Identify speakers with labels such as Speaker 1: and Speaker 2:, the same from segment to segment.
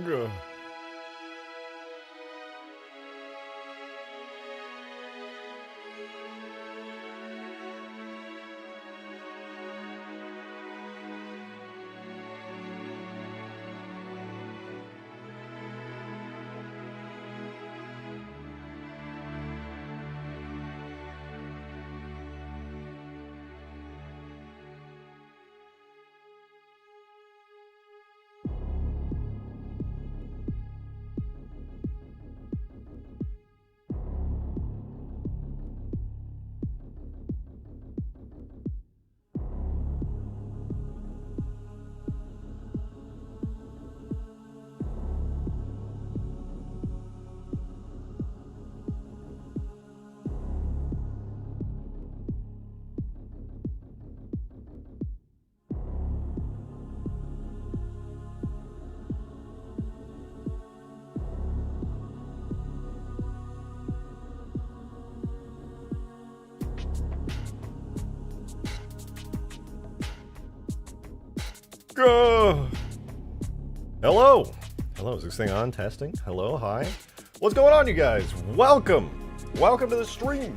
Speaker 1: Ugh. Hello. Hello, is this thing on? Testing? Hello, hi. What's going on, you guys? Welcome. Welcome to the stream.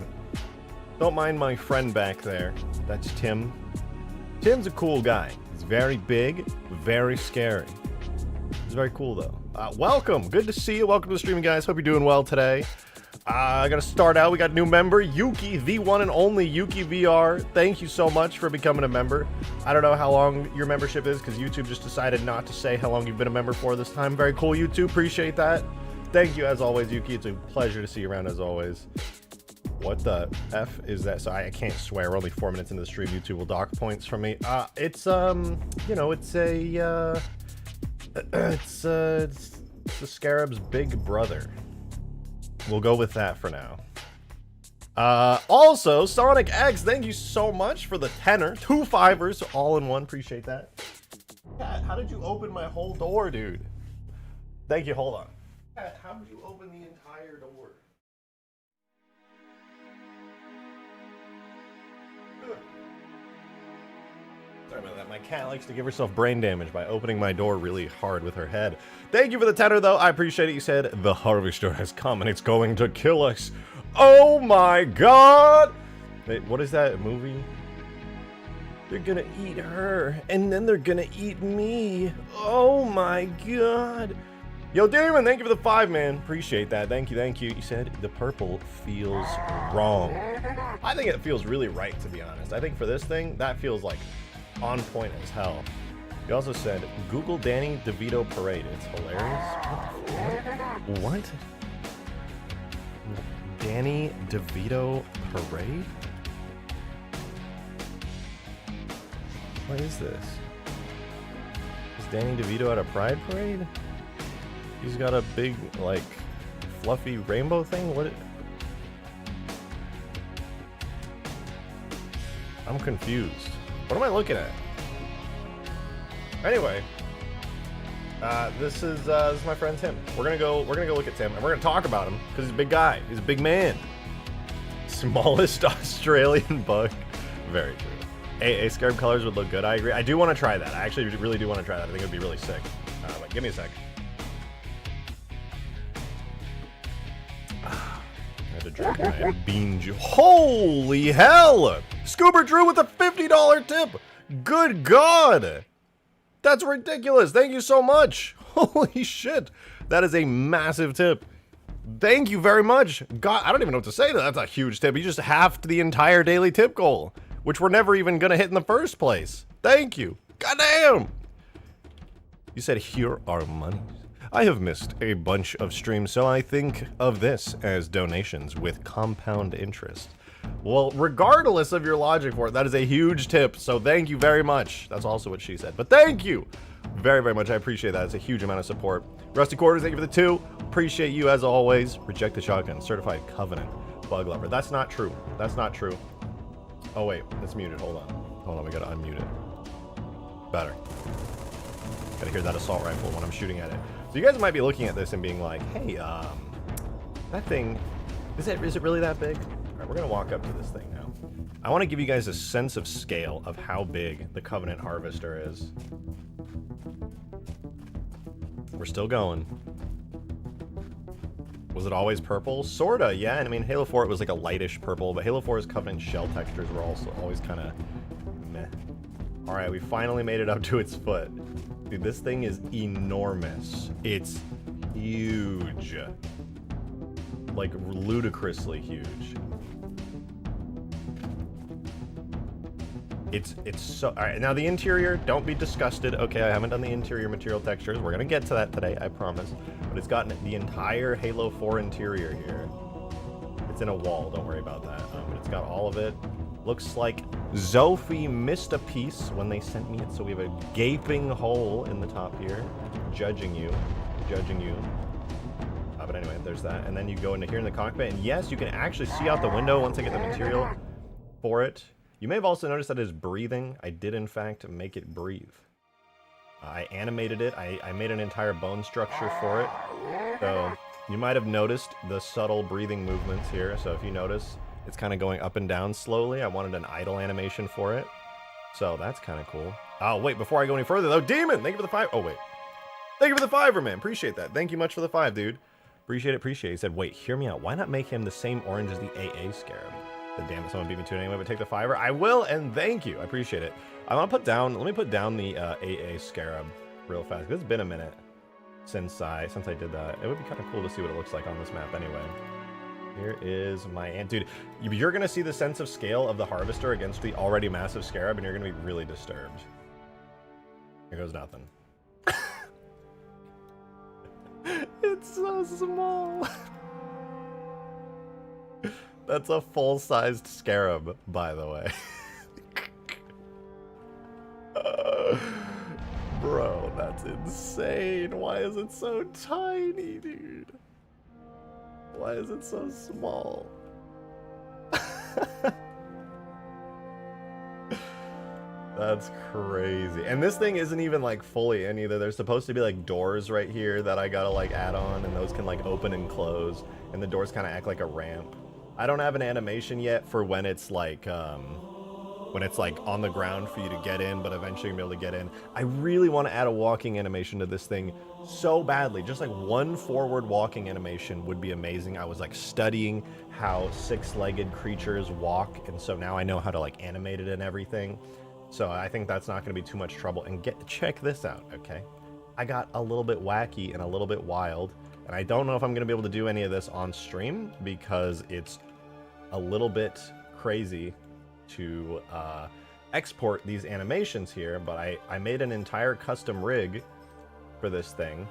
Speaker 1: Don't mind my friend back there. That's Tim. Tim's a cool guy. He's very big, very scary. He's very cool, though. Welcome. Good to see you. Welcome to the stream, guys. Hope you're doing well today. I gotta start out. We got a new member, Yuki, the one and only Yuki VR. Thank you so much for becoming a member. I don't know how long your membership is because YouTube just decided not to say how long you've been a member for this time. Very cool, YouTube. Appreciate that. Thank you as always, Yuki. It's a pleasure to see you around as always. What the F is that? So I can't swear. We're only 4 minutes into the stream. YouTube will dock points from me. It's you know, it's a it's the Scarab's big brother. We'll go with that for now. Also, Sonic X, thank you so much for the tenner. 2 fivers, all in one. Appreciate that. Cat, how did you open my whole door, dude? Thank you. Hold on. Cat, how did you open the entire door? Sorry about that. My cat likes to give herself brain damage by opening my door really hard with her head. Thank you for the tenner, though. I appreciate it. You said the harvester has come and it's going to kill us. Oh my god! Wait, what is that movie? They're gonna eat her, and then they're gonna eat me. Oh my god. Yo, Damon, thank you for the 5, man. Appreciate that. Thank you, thank you. You said the purple feels wrong. I think it feels really right, to be honest. I think for this thing, that feels like on point as hell. You also said, Google Danny DeVito Parade. It's hilarious. What? Danny DeVito Parade? What is this? Is Danny DeVito at a pride parade? He's got a big, like, fluffy rainbow thing? What? I'm confused. What am I looking at? Anyway, this is my friend Tim. We're gonna go look at Tim, and we're gonna talk about him because he's a big guy. He's a big man. Smallest Australian bug. Very true. A Scarab colors would look good. I agree. I do want to try that. I actually really do want to try that. I think it would be really sick. Wait, give me a sec. I had to drink my bean juice. Holy hell! Scuba Drew with a $50 tip. Good God! That's ridiculous. Thank you so much. Holy shit. That is a massive tip. Thank you very much. God, I don't even know what to say to that. That's a huge tip. You just halved the entire daily tip goal, which we're never even going to hit in the first place. Thank you. Goddamn. You said, here are money. I have missed a bunch of streams, so I think of this as donations with compound interest. Well, regardless of your logic for it, that is a huge tip, so thank you very much. That's also what she said, but thank you very, very much. I appreciate that. It's a huge amount of support. Rusty Quarters, thank you for the 2. Appreciate you as always. Reject the Shotgun, Certified Covenant, Bug Lover. That's not true. That's not true. Oh, wait, it's muted. Hold on. Hold on, we gotta unmute it. Better. Gotta hear that assault rifle when I'm shooting at it. So you guys might be looking at this and being like, hey, that thing, is it really that big? Alright, we're gonna walk up to this thing now. I want to give you guys a sense of scale of how big the Covenant Harvester is. We're still going. Was it always purple? Sorta, yeah. And I mean, Halo 4, it was like a lightish purple, but Halo 4's Covenant shell textures were also always kind of meh. All right, we finally made it up to its foot. Dude, this thing is enormous. It's huge. Like, ludicrously huge. It's so... All right, now the interior, don't be disgusted. Okay, I haven't done the interior material textures. We're going to get to that today, I promise. But it's got the entire Halo 4 interior here. It's in a wall, don't worry about that. But it's got all of it. Looks like Zophie missed a piece when they sent me it, so we have a gaping hole in the top here. Judging you. But anyway, there's that. And then you go into here in the cockpit, and yes, you can actually see out the window once I get the material for it. You may have also noticed that it's breathing. I did, in fact, make it breathe. I animated it. I made an entire bone structure for it. So you might have noticed the subtle breathing movements here. So if you notice, it's kind of going up and down slowly. I wanted an idle animation for it. So that's kind of cool. Oh, wait, before I go any further, though, Demon, thank you for the 5. Oh, wait. Thank you for the 5, man. Appreciate that. Thank you much for the 5, dude. Appreciate it. He said, wait, hear me out. Why not make him the same orange as the AA Scarab? The damn it, someone beat me to it anyway, but take the 5er. I will, and thank you. I appreciate it. I want to put down, let me put down the AA Scarab real fast. It's been a minute since I did that. It would be kind of cool to see what it looks like on this map anyway. Here is my dude. You're gonna see the sense of scale of the Harvester against the already massive Scarab, and you're gonna be really disturbed. Here goes nothing. It's so small. That's a full-sized Scarab, by the way. Bro, that's insane. Why is it so tiny, dude? Why is it so small? That's crazy. And this thing isn't even like fully in either. There's supposed to be like doors right here that I gotta like add on, and those can like open and close, and the doors kind of act like a ramp. I don't have an animation yet for when it's like on the ground for you to get in, but eventually you'll be able to get in. I really want to add a walking animation to this thing so badly. Just like one forward walking animation would be amazing. I was like studying how six-legged creatures walk, and so now I know how to like animate it and everything. So I think that's not going to be too much trouble. And check this out, okay? I got a little bit wacky and a little bit wild, and I don't know if I'm going to be able to do any of this on stream because it's a little bit crazy to export these animations here, but I made an entire custom rig for this thing,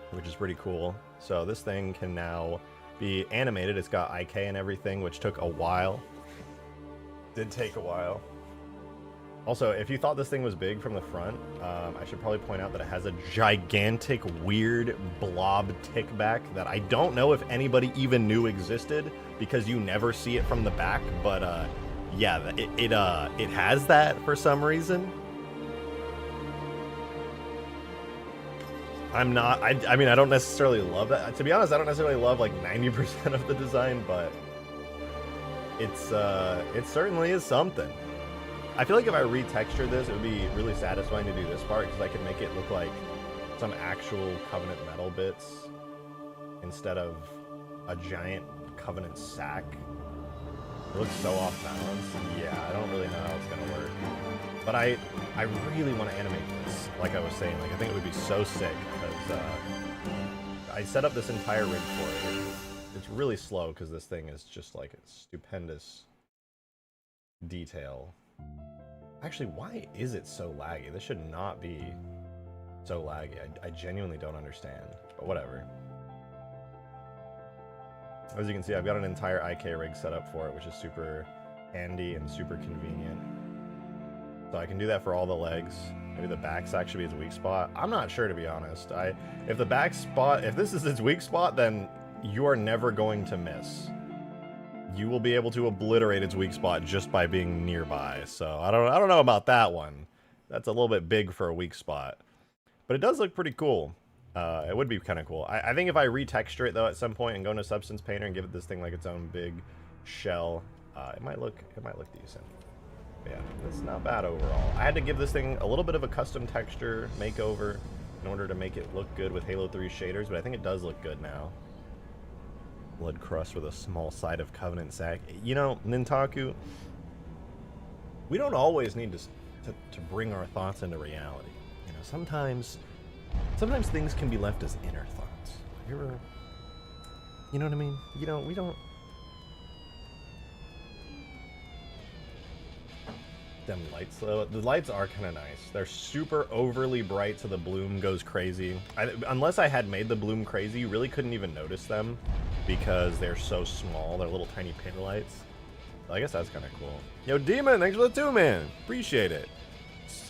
Speaker 1: which is pretty cool. So this thing can now be animated. It's got IK and everything, which took a while. Did take a while. Also, if you thought this thing was big from the front, I should probably point out that it has a gigantic, weird blob tick back that I don't know if anybody even knew existed because you never see it from the back, but yeah, it has that for some reason. I mean, I don't necessarily love that. To be honest, I don't necessarily love like 90% of the design, but it certainly is something. I feel like if I retexture this, it would be really satisfying to do this part because I could make it look like some actual Covenant metal bits instead of a giant Covenant sack. It looks so off balance. Yeah, I don't really know how it's gonna work. But I really want to animate this. Like I was saying, like I think it would be so sick because I set up this entire rig for it. It's really slow because this thing is just like a stupendous detail. Actually, why is it so laggy? This should not be so laggy. I genuinely don't understand, but whatever. As you can see, I've got an entire IK rig set up for it, which is super handy and super convenient. So I can do that for all the legs. Maybe the back's actually its weak spot. I'm not sure, to be honest. If the back spot, if this is its weak spot, then you are never going to miss. You will be able to obliterate its weak spot just by being nearby. So I don't know about that one. That's a little bit big for a weak spot. But it does look pretty cool. It would be kind of cool. I think if I retexture it though at some point and go into Substance Painter and give it this thing like its own big shell, it might look decent. But yeah, it's not bad overall. I had to give this thing a little bit of a custom texture makeover in order to make it look good with Halo 3 shaders, but I think it does look good now. Blood crust with a small side of Covenant sack. You know, Nintaku, we don't always need to bring our thoughts into reality. You know, sometimes things can be left as inner thoughts. You ever, you know what I mean? You know, we don't. Them lights though, the lights are kind of nice. They're super overly bright so the bloom goes crazy. Unless I had made the bloom crazy, you really couldn't even notice them because they're so small. They're little tiny pin lights. So I guess that's kind of cool. Yo, Demon, thanks for the 2, man. Appreciate it.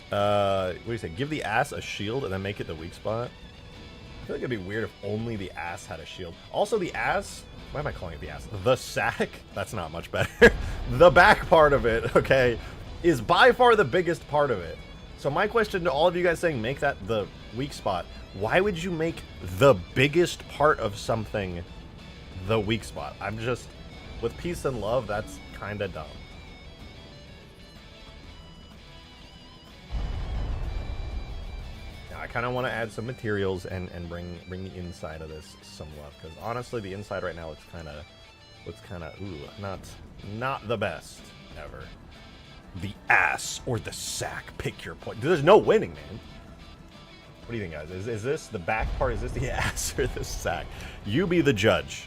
Speaker 1: What do you say? Give the ass a shield and then make it the weak spot. I feel like it'd be weird if only the ass had a shield. Also, the ass. Why am I calling it the ass? The sack. That's not much better. The back part of it. Okay. Is by far the biggest part of it. So my question to all of you guys saying make that the weak spot, why would you make the biggest part of something the weak spot? I'm just, with peace and love, that's kind of dumb. Now, I kind of want to add some materials and bring the inside of this some love, because honestly the inside right now looks kind of ooh, not the best ever. The ass or the sack, pick your point. There's no winning, man. What do you think, guys? Is this the back part? Is this the ass or the sack? You be the judge.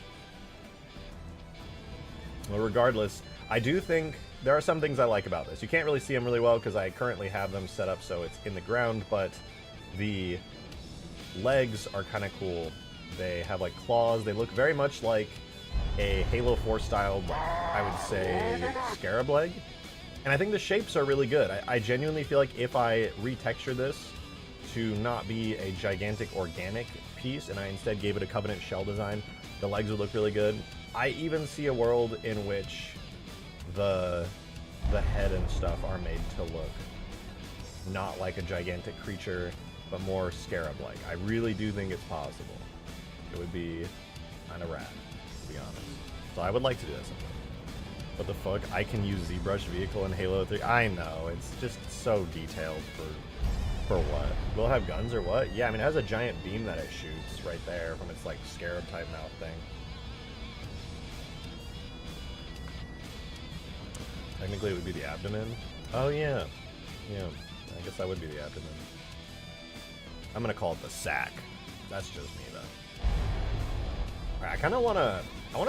Speaker 1: Well, regardless, I do think there are some things I like about this. You can't really see them really well because I currently have them set up so it's in the ground, but the legs are kind of cool. They have like claws. They look very much like a Halo 4 style, I would say, scarab leg. And I think the shapes are really good. I genuinely feel like if I retexture this to not be a gigantic organic piece and I instead gave it a Covenant shell design, the legs would look really good. I even see a world in which the head and stuff are made to look not like a gigantic creature, but more scarab-like. I really do think it's possible. It would be kind of rad, to be honest. So I would like to do that sometime. What the fuck? I can use ZBrush vehicle in Halo 3. I know, it's just so detailed for what? Will it have guns or what? Yeah, I mean, it has a giant beam that it shoots right there from its like scarab type mouth thing. Technically, it would be the abdomen. Oh yeah, yeah. I guess that would be the abdomen. I'm gonna call it the sack. That's just me though. Alright, I kind of wanna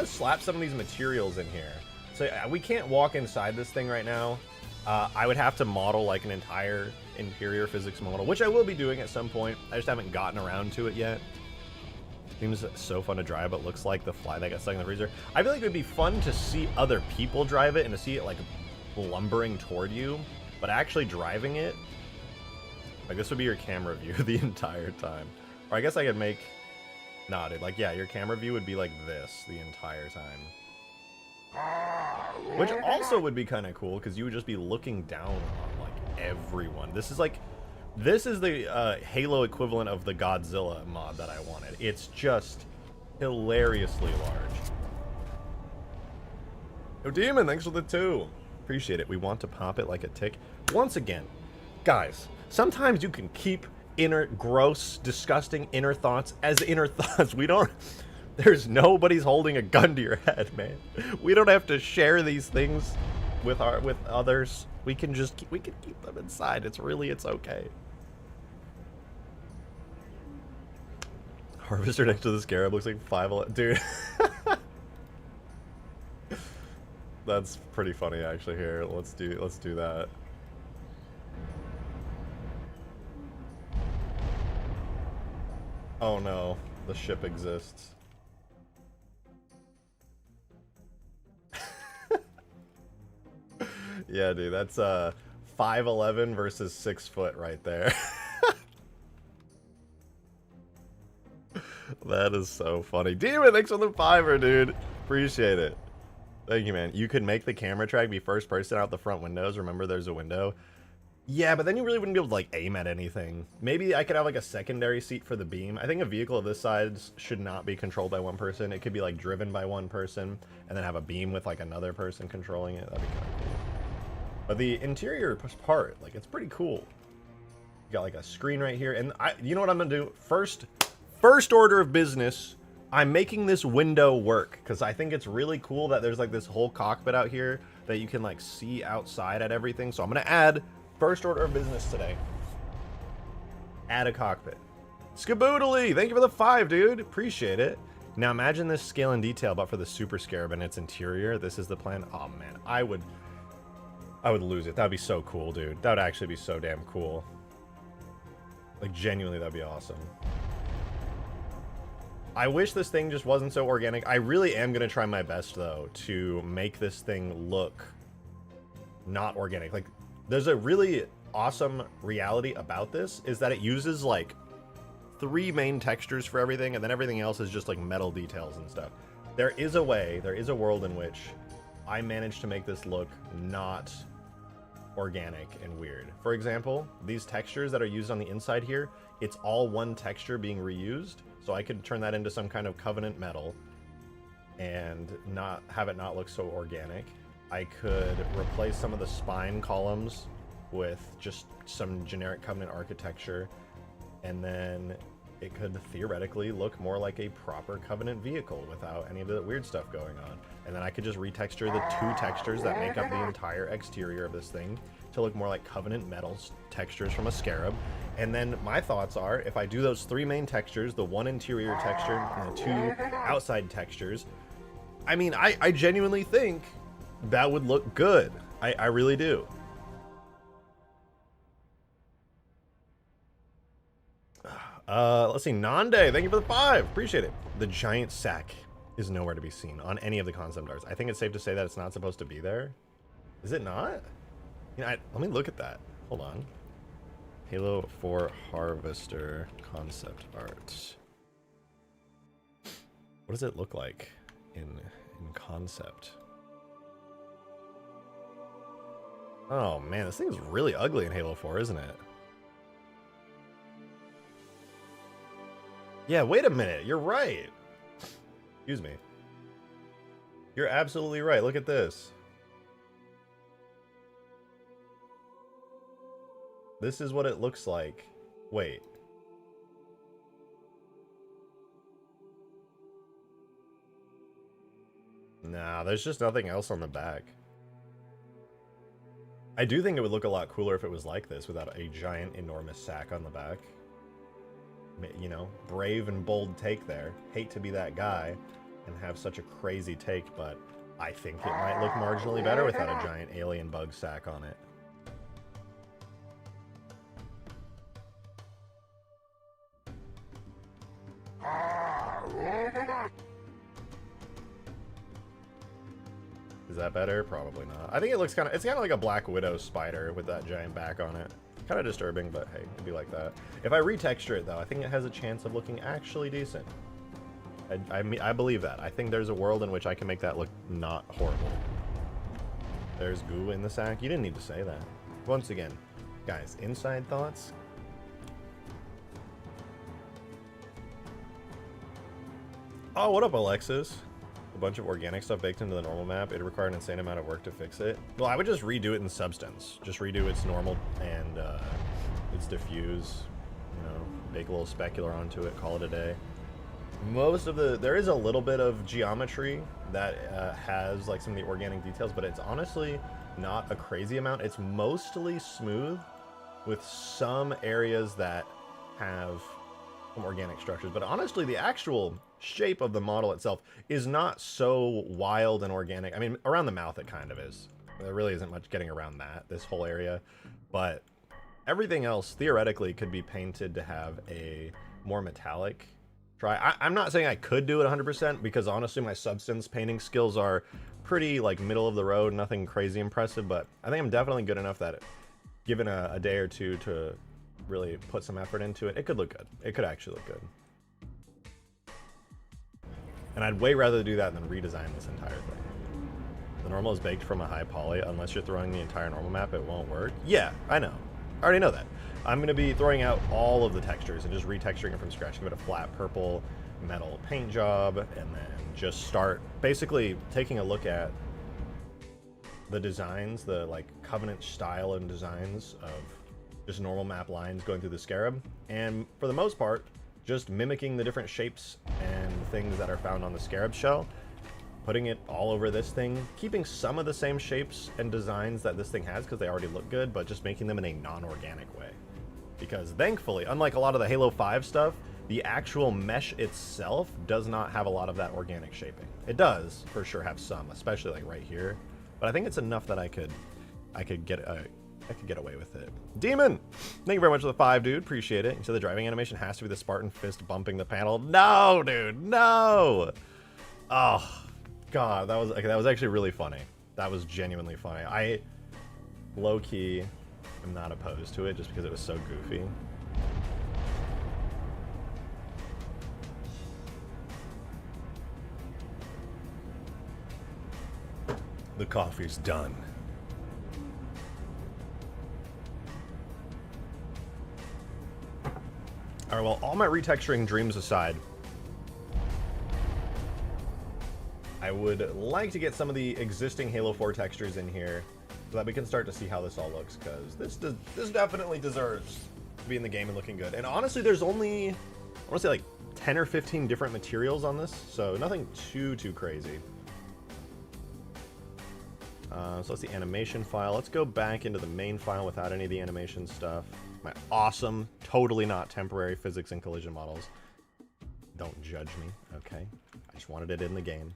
Speaker 1: slap some of these materials in here. So we can't walk inside this thing right now. I would have to model like an entire interior physics model, which I will be doing at some point. I just haven't gotten around to it yet. Seems so fun to drive, but looks like the fly that got stuck in the freezer. I feel like it would be fun to see other people drive it and to see it like lumbering toward you, but actually driving it, like this would be your camera view the entire time. Or I guess I could make, nah dude, like yeah, your camera view would be like this the entire time. Which also would be kind of cool because you would just be looking down on like everyone. This is the Halo equivalent of the Godzilla mod that I wanted. It's just hilariously large. Yo, Demon, thanks for the 2. Appreciate it. We want to pop it like a tick. Once again, guys, sometimes you can keep inner, gross, disgusting inner thoughts as inner thoughts. We don't... There's nobody's holding a gun to your head, man. We don't have to share these things with others. We can keep them inside. It's okay. Harvester next to the scarab looks like 5'11", dude. That's pretty funny actually. Here, let's do that. Oh no, the ship exists. Yeah, dude, that's 5'11" versus 6 foot right there. That is so funny. Demon, thanks for the 5er, dude. Appreciate it. Thank you, man. You could make the camera track be first person out the front windows. Remember, there's a window. Yeah, but then you really wouldn't be able to like aim at anything. Maybe I could have like a secondary seat for the beam. I think a vehicle of this size should not be controlled by one person. It could be like driven by one person and then have a beam with like another person controlling it. That'd be kind of cool. But the interior part, like, it's pretty cool. You got like a screen right here. And you know what I'm gonna do? First order of business, I'm making this window work because I think it's really cool that there's like this whole cockpit out here that you can like see outside at everything. So I'm gonna add, first order of business today, add a cockpit. Skaboodly, thank you for the 5, dude. Appreciate it. Now imagine this scale and detail, but for the Super Scarab and its interior. This is the plan. Oh man, I would lose it. That'd be so cool, dude. That would actually be so damn cool. Like genuinely, that'd be awesome. I wish this thing just wasn't so organic. I really am gonna try my best though to make this thing look not organic. Like, there's a really awesome reality about this is that it uses like 3 main textures for everything, and then everything else is just like metal details and stuff. There is a world in which I managed to make this look not organic and weird. For example, these textures that are used on the inside here, it's all one texture being reused. So I could turn that into some kind of Covenant metal and not have it not look so organic. I could replace some of the spine columns with just some generic Covenant architecture, and then it could theoretically look more like a proper Covenant vehicle without any of the weird stuff going on. And then I could just retexture the 2 textures that make up the entire exterior of this thing to look more like Covenant metals textures from a Scarab. And then my thoughts are, if I do those 3 main textures, the 1 interior texture and the 2 outside textures, I mean, I genuinely think that would look good. I really do. Let's see, Nande, thank you for the 5. Appreciate it. The giant sack is nowhere to be seen on any of the concept arts. I think it's safe to say that it's not supposed to be there. Is it not? You know, let me look at that. Hold on. Halo 4 Harvester concept art. What does it look like in concept? Oh man, this thing is really ugly in Halo 4, isn't it? Yeah, wait a minute. You're right. Excuse me. You're absolutely right. Look at this. This is what it looks like. Wait. Nah, there's just nothing else on the back. I do think it would look a lot cooler if it was like this without a giant, enormous sack on the back. You know, brave and bold take there. Hate to be that guy and have such a crazy take, but I think it might look marginally better without a giant alien bug sack on it. Is that better? Probably not. I think it looks it's kind of like a Black Widow spider with that giant back on it. Kind of disturbing, but hey, it'd be like that. If I retexture it though, I think it has a chance of looking actually decent. I believe that. I think there's a world in which I can make that look not horrible. There's goo in the sack. You didn't need to say that. Once again, guys, inside thoughts. Oh, what up, Alexis? A bunch of organic stuff baked into the normal map. It required an insane amount of work to fix it. Well, I would just redo it in Substance. Just redo its normal and its diffuse. You know, bake a little specular onto it, call it a day. Most of there is a little bit of geometry that has like some of the organic details, but it's honestly not a crazy amount. It's mostly smooth with some areas that have some organic structures, but honestly the actual shape of the model itself is not so wild and organic. I mean, around the mouth it kind of is. There really isn't much getting around this whole area, but everything else theoretically could be painted to have a more metallic try. I'm not saying I could do it 100% because honestly my Substance painting skills are pretty like middle of the road, nothing crazy impressive, but I think I'm definitely good enough that given a day or two to really put some effort into it, it could look good. It could actually look good. And I'd way rather do that than redesign this entire thing. The normal is baked from a high poly. Unless you're throwing the entire normal map, it won't work. Yeah, I know. I already know that. I'm going to be throwing out all of the textures and just retexturing it from scratch. Give it a flat purple metal paint job, and then just start basically taking a look at the designs, the like Covenant style and designs of just normal map lines going through the scarab, and for the most part, just mimicking the different shapes and things that are found on the scarab shell, putting it all over this thing, keeping some of the same shapes and designs that this thing has because they already look good, but just making them in a non-organic way. Because thankfully, unlike a lot of the Halo 5 stuff, the actual mesh itself does not have a lot of that organic shaping. It does, for sure, have some, especially like right here, but I think it's enough that I could get away with it. Demon, thank you very much for the 5, dude. Appreciate it. So the driving animation has to be the Spartan fist bumping the panel. No, dude, no. Oh, God, that was actually really funny. That was genuinely funny. I low-key am not opposed to it just because it was so goofy. The coffee's done. All right, well, all my retexturing dreams aside, I would like to get some of the existing Halo 4 textures in here so that we can start to see how this all looks, because this definitely deserves to be in the game and looking good. And honestly, there's only, I want to say like 10 or 15 different materials on this, so nothing too crazy. So that's the animation file. Let's go back into the main file without any of the animation stuff. My awesome, totally not temporary physics and collision models. Don't judge me, okay? I just wanted it in the game.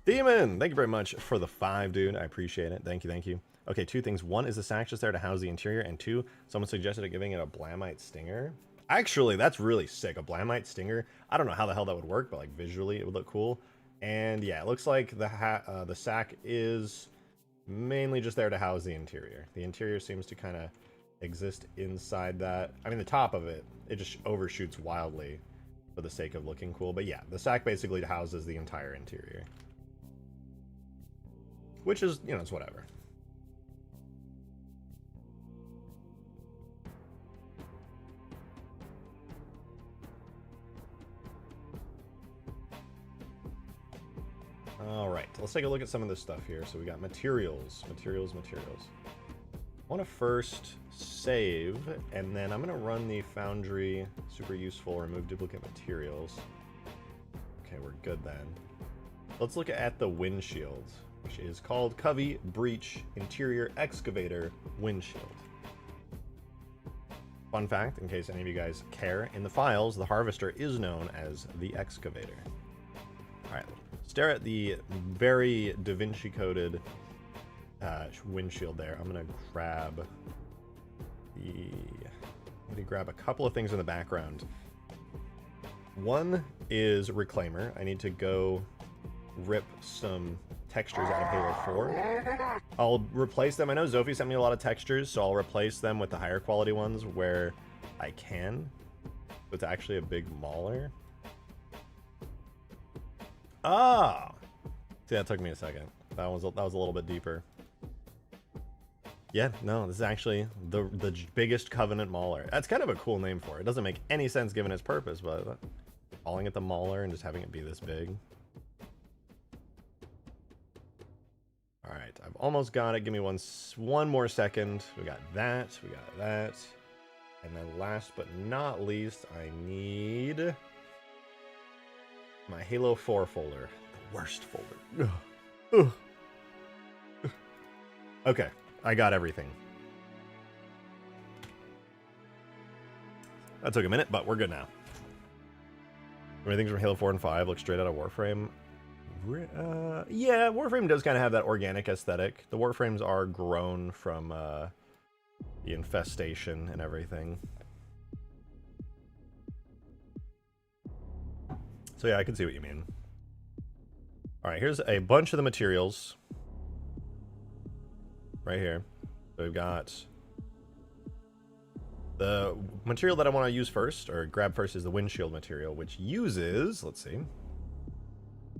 Speaker 1: Demon, thank you very much for the 5, dude. I appreciate it. Thank you. Okay, 2 things. 1, is the sack just there to house the interior? And 2, someone suggested giving it a Blamite stinger. Actually, that's really sick. A Blamite stinger. I don't know how the hell that would work, but like visually, it would look cool. And yeah, it looks like the sack is mainly just there to house the interior. The interior seems to kind of exist inside that. I mean, the top of it, it just overshoots wildly for the sake of looking cool. But yeah, the sack basically houses the entire interior. Which is, you know, it's whatever. All right, let's take a look at some of this stuff here. So we got materials. I want to first save, and then I'm going to run the Foundry, super useful, remove duplicate materials. Okay, we're good then. Let's look at the windshield, which is called Covey Breach Interior Excavator Windshield. Fun fact, in case any of you guys care, in the files, the Harvester is known as the Excavator. All right, stare at the very Da Vinci coded windshield there. I'm gonna grab a couple of things in the background. One is Reclaimer. I need to go rip some textures out of Halo 4. I'll replace them. I know Zophi sent me a lot of textures, so I'll replace them with the higher quality ones where I can. So it's actually a big mauler. Ah! See, that took me a second. That was a little bit deeper. Yeah, no, this is actually the biggest Covenant Mauler. That's kind of a cool name for it. It doesn't make any sense given its purpose, but calling it the Mauler and just having it be this big. All right, I've almost got it. Give me one more second. We got that. And then last but not least, I need my Halo 4 folder. The worst folder. Ugh. Okay, I got everything. That took a minute, but we're good now. Everything's from Halo 4 and 5 looks straight out of Warframe. Yeah, Warframe does kind of have that organic aesthetic. The Warframes are grown from the infestation and everything. So yeah, I can see what you mean. All right, here's a bunch of the materials right here. So we've got the material that I want to use first, or grab first, is the windshield material, which uses, let's see,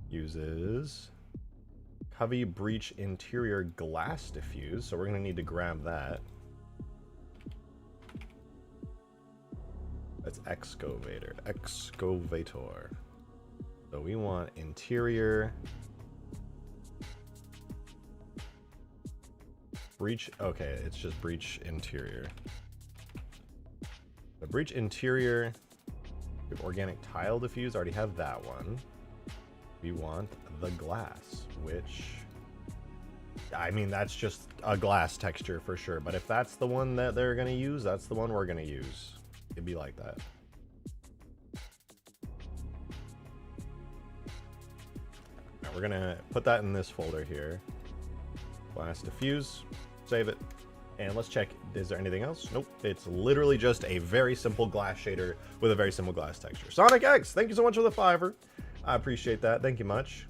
Speaker 1: uses Covey Breach Interior Glass Diffuse. So we're going to need to grab that. That's Excavator. So we want interior Breach, okay, it's just breach interior. The breach interior, we have organic tile diffuse, already have that one. We want the glass, which, I mean, that's just a glass texture for sure. But if that's the one that they're gonna use, that's the one we're gonna use. It'd be like that. Now we're gonna put that in this folder here. Glass diffuse, save it. And let's check, is there anything else? Nope, it's literally just a very simple glass shader with a very simple glass texture. Sonic X, thank you so much for the $5. I appreciate that, thank you much.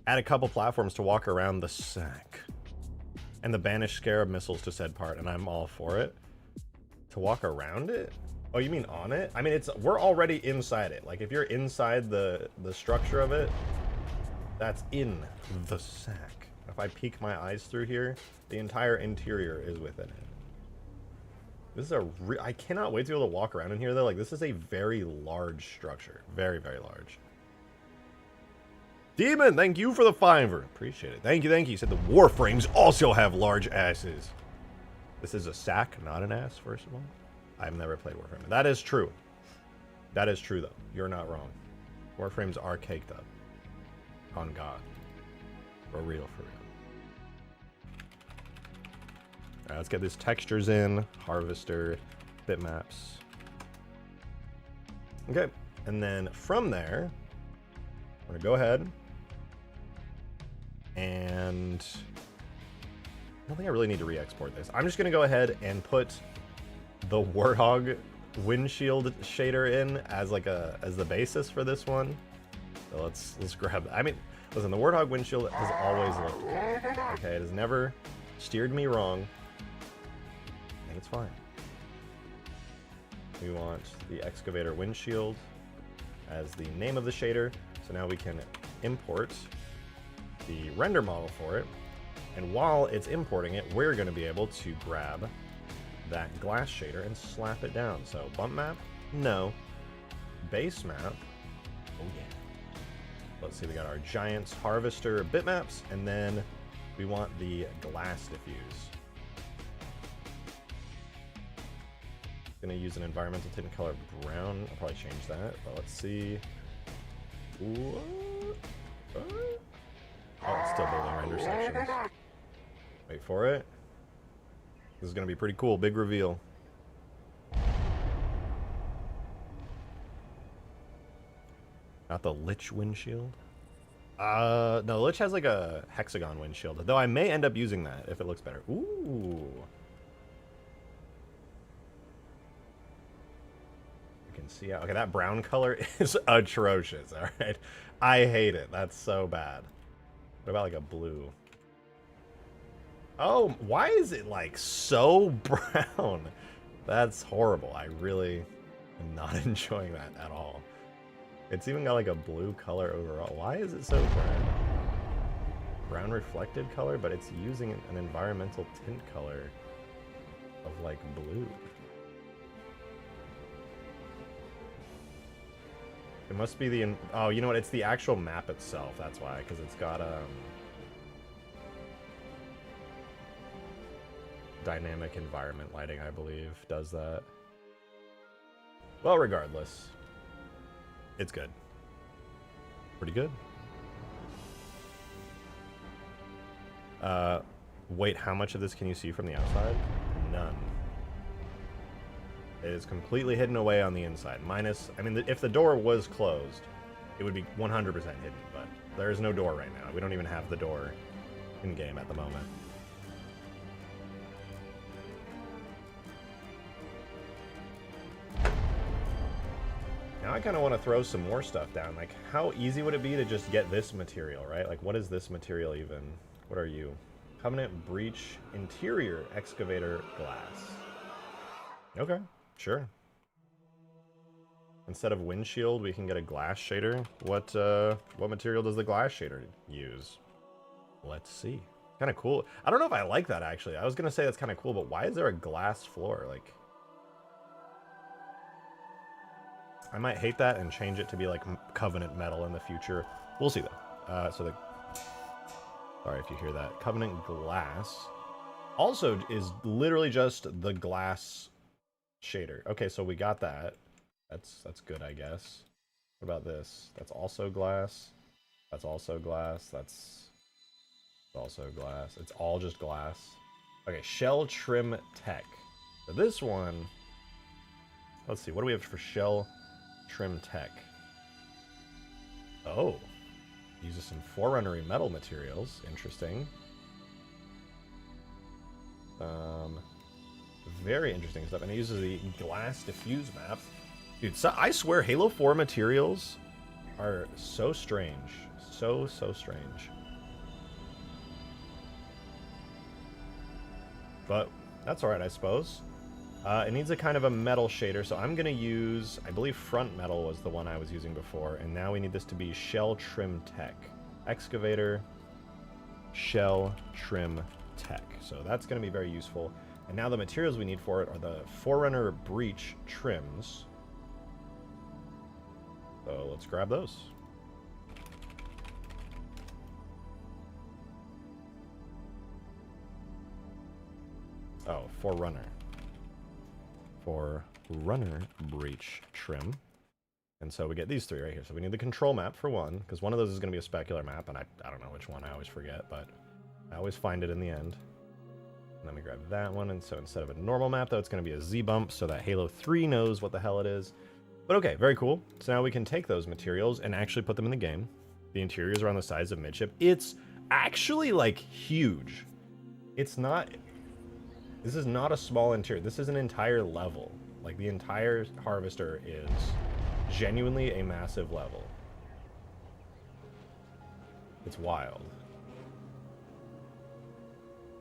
Speaker 1: Add a couple platforms to walk around the sack. And the banish scarab missiles to said part, and I'm all for it. To walk around it? Oh, you mean on it? I mean, we're already inside it. Like, if you're inside the structure of it, that's in the sack. If I peek my eyes through here, the entire interior is within it. This is I cannot wait to be able to walk around in here though. Like, this is a very large structure. Very, very large. Demon, thank you for the $5. Appreciate it. Thank you, thank you. You said the Warframes also have large asses. This is a sack, not an ass, first of all. I've never played Warframe. That is true. That is true though. You're not wrong. Warframes are caked up. On God. For real, for real. Alright, let's get these textures in. Harvester, bitmaps. Okay, and then from there, we're gonna go ahead and I don't think I really need to re-export this. I'm just gonna go ahead and put the Warthog windshield shader in as like as the basis for this one. So let's grab that. I mean, listen, the Warthog windshield has always looked good. Okay, it has never steered me wrong. And it's fine. We want the excavator windshield as the name of the shader. So now we can import the render model for it. And while it's importing it, we're going to be able to grab that glass shader and slap it down. So bump map, no. Base map, oh yeah. Let's see, we got our giants harvester bitmaps, and then we want the glass diffuse. Gonna use an environmental tint color brown. I'll probably change that, but let's see. What? Oh, it's still building render sections. Wait for it. This is gonna be pretty cool. Big reveal. Not the Lich windshield? No, Lich has like a hexagon windshield, though I may end up using that if it looks better. Ooh. You can see, okay, that brown color is atrocious, alright? I hate it, that's so bad. What about like a blue? Oh, why is it like so brown? That's horrible. I really am not enjoying that at all. It's even got like a blue color overall. Why is it so brown? Brown reflected color, but it's using an environmental tint color of like blue. It must be the, oh, you know what? It's the actual map itself. That's why, because it's got dynamic environment lighting, I believe, does that. Well, regardless, it's good. Pretty good. Wait, how much of this can you see from the outside? None. It is completely hidden away on the inside. Minus, I mean, if the door was closed, it would be 100% hidden, but there is no door right now. We don't even have the door in-game at the moment. Now I kind of want to throw some more stuff down. Like, how easy would it be to just get this material, right? Like, what is this material even? What are you? Covenant Breach Interior Excavator Glass. Okay, sure. Instead of windshield, we can get a glass shader. What material does the glass shader use? Let's see. Kind of cool. I don't know if I like that, actually. I was going to say that's kind of cool, but why is there a glass floor? Like, I might hate that and change it to be like Covenant metal in the future. We'll see though. Sorry if you hear that. Covenant glass. also is literally just the glass shader. Okay, so we got that. That's good, I guess. What about this? That's also glass. That's also glass. That's also glass. It's all just glass. Okay, shell trim tech. So this one, let's see, what do we have for shell trim tech? Oh, uses some forerunnery metal materials. Interesting. Very interesting stuff. And it uses the glass diffuse map. Dude, so I swear Halo 4 materials are so strange. So strange. But that's alright, I suppose. It needs a kind of a metal shader, so I'm going to use, I believe front metal was the one I was using before, and now we need this to be shell trim tech. Excavator, shell trim tech. So that's going to be very useful. And now the materials we need for it are the Forerunner breach trims. So let's grab those. Oh, Forerunner. Forerunner breach trim. And so we get these three right here. So we need the control map for one, because one of those is going to be a specular map, and I don't know which one, I always forget, but I always find it in the end. And then we grab that one, and so instead of a normal map, though, it's going to be a Z-bump, so that Halo 3 knows what the hell it is. But okay, very cool. So now we can take those materials and actually put them in the game. The interiors are on the size of midship. It's actually, like, huge. It's not... This is not a small interior. This is an entire level. Like, the entire Harvester is genuinely a massive level. It's wild.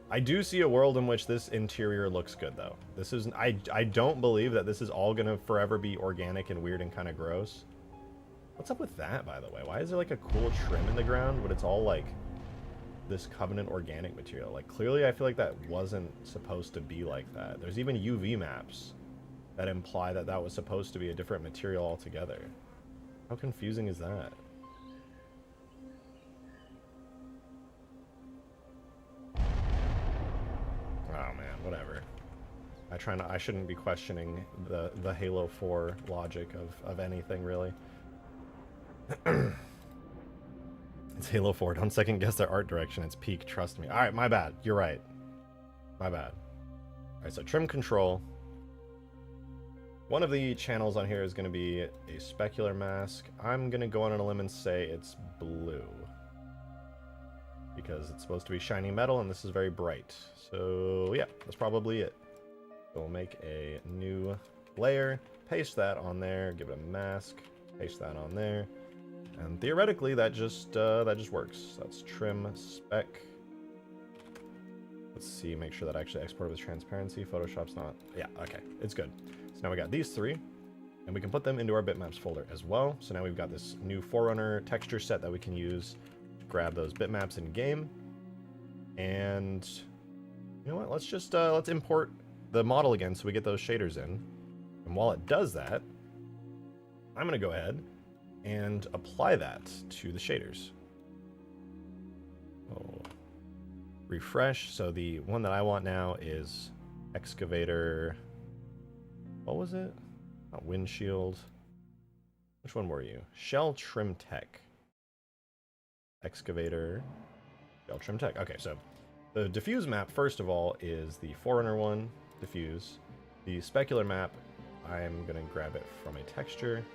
Speaker 1: I do see a world in which this interior looks good, though. This is... I don't believe that this is all gonna forever be organic and weird and kind of gross. What's up with that, by the way? Why is there, like, a cool trim in the ground, but it's all, like, this Covenant organic material? Like, clearly I feel like that wasn't supposed to be like that. There's even UV maps that imply that that was supposed to be a different material altogether. How confusing is that? Oh man, whatever. I shouldn't be questioning the Halo 4 logic of anything, really. It's Halo 4. Don't second guess their art direction. It's peak, trust me. Alright, my bad. You're right. My bad. Alright, so trim control. One of the channels on here is going to be a specular mask. I'm going to go on a limb and say it's blue, because it's supposed to be shiny metal, and this is very bright. So, yeah, that's probably it. So we'll make a new layer, paste that on there, give it a mask, paste that on there, and theoretically that just works. That's trim spec. Let's see, make sure that actually exported with transparency. Photoshop's not... Yeah, okay, it's good. So now we got these three, and we can put them into our bitmaps folder as well. So now we've got this new Forerunner texture set that we can use. Grab those bitmaps in game, and you know what? Let's just let's import the model again so we get those shaders in. And while it does that, I'm gonna go ahead and apply that to the shaders. Oh, refresh. So the one that I want now is excavator. What was it? Not windshield. Which one were you? Shell trim tech. Excavator, shell trim tech. Okay, so the diffuse map, first of all, is the Forerunner one, diffuse. The specular map, I'm going to grab it from a texture.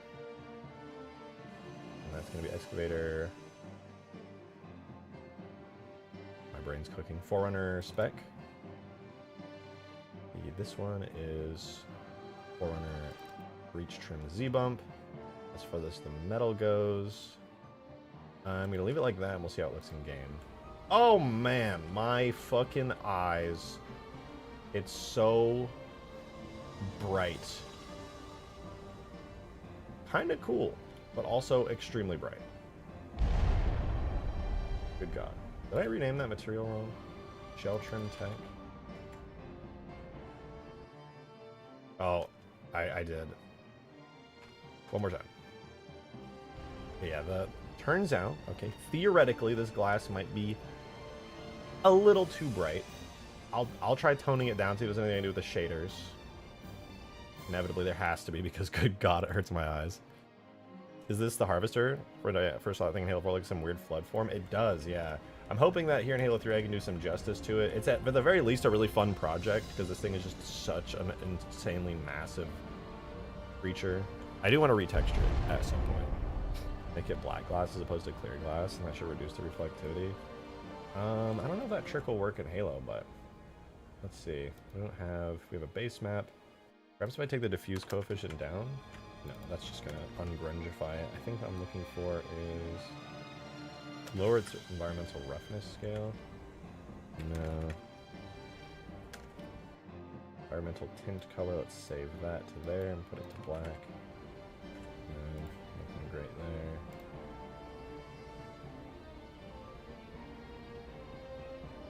Speaker 1: And that's going to be excavator. My brain's cooking. Forerunner spec. This one is Forerunner breach trim Z-bump. As far as the metal goes, I'm going to leave it like that, and we'll see how it looks in game. Oh, man. My fucking eyes. It's so bright. Kind of cool, but also extremely bright. Good God. Did I rename that material wrong? Shell trim tech? Oh, I did. One more time. Yeah, turns out, okay, theoretically this glass might be a little too bright. I'll try toning it down, see if there's anything to do with the shaders. Inevitably there has to be, because good god, it hurts my eyes. Is this the Harvester? When I first saw that thing in Halo 4, like some weird flood form? It does, yeah. I'm hoping that here in Halo 3 I can do some justice to it. It's at the very least a really fun project, because this thing is just such an insanely massive creature. I do want to retexture it at some point. Make it black glass as opposed to clear glass, and that should reduce the reflectivity. I don't know if that trick will work in Halo, but let's see. We have a base map. Perhaps if I take the diffuse coefficient down? No, that's just gonna ungrungify it. I think I'm looking for is lower its environmental roughness scale. No. Environmental tint color, let's save that to there and put it to black. No, nothing great there.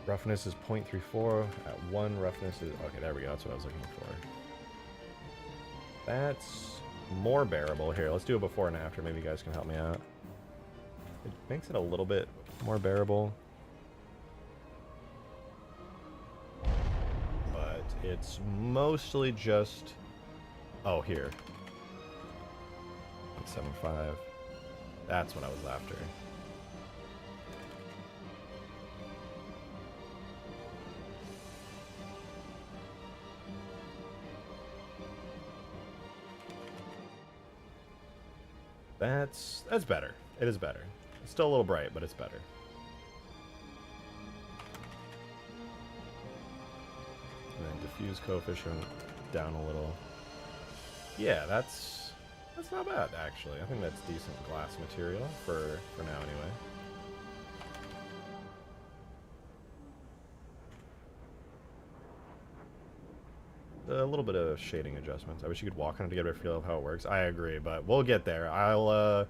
Speaker 1: Roughness is 0.34. At 1, roughness is... Okay, there we go. That's what I was looking for. That's more bearable. Here, let's do a before and after. Maybe you guys can help me out. It makes it a little bit more bearable. But it's mostly just... Oh, here. 0.75. That's what I was after. That's better. It is better. It's still a little bright, but it's better. And then diffuse coefficient down a little. Yeah, that's not bad actually. I think that's decent glass material for now anyway. A little bit of shading adjustments. I wish you could walk on it to get a feel of how it works. I agree, but we'll get there. I'll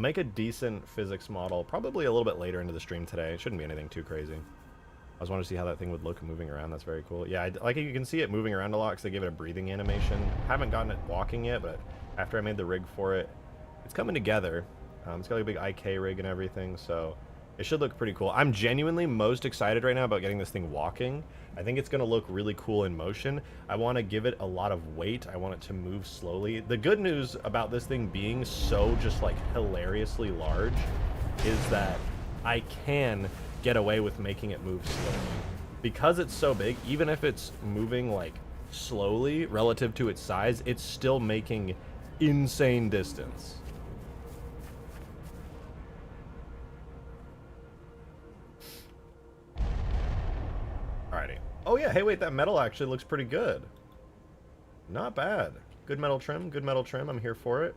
Speaker 1: make a decent physics model probably a little bit later into the stream today. It shouldn't be anything too crazy. I just wanted to see how that thing would look moving around. That's very cool. Yeah, like you can see it moving around a lot because they gave it a breathing animation. Haven't gotten it walking yet, but after I made the rig for it, it's coming together. It's got like a big IK rig and everything, so it should look pretty cool. I'm genuinely most excited right now about getting this thing walking. I think it's going to look really cool in motion. I want to give it a lot of weight. I want it to move slowly. The good news about this thing being so just like hilariously large is that I can get away with making it move slowly. Because it's so big, even if it's moving like slowly relative to its size, it's still making insane distance. Alrighty. Oh yeah, hey wait, that metal actually looks pretty good. Not bad. Good metal trim, good metal trim. I'm here for it.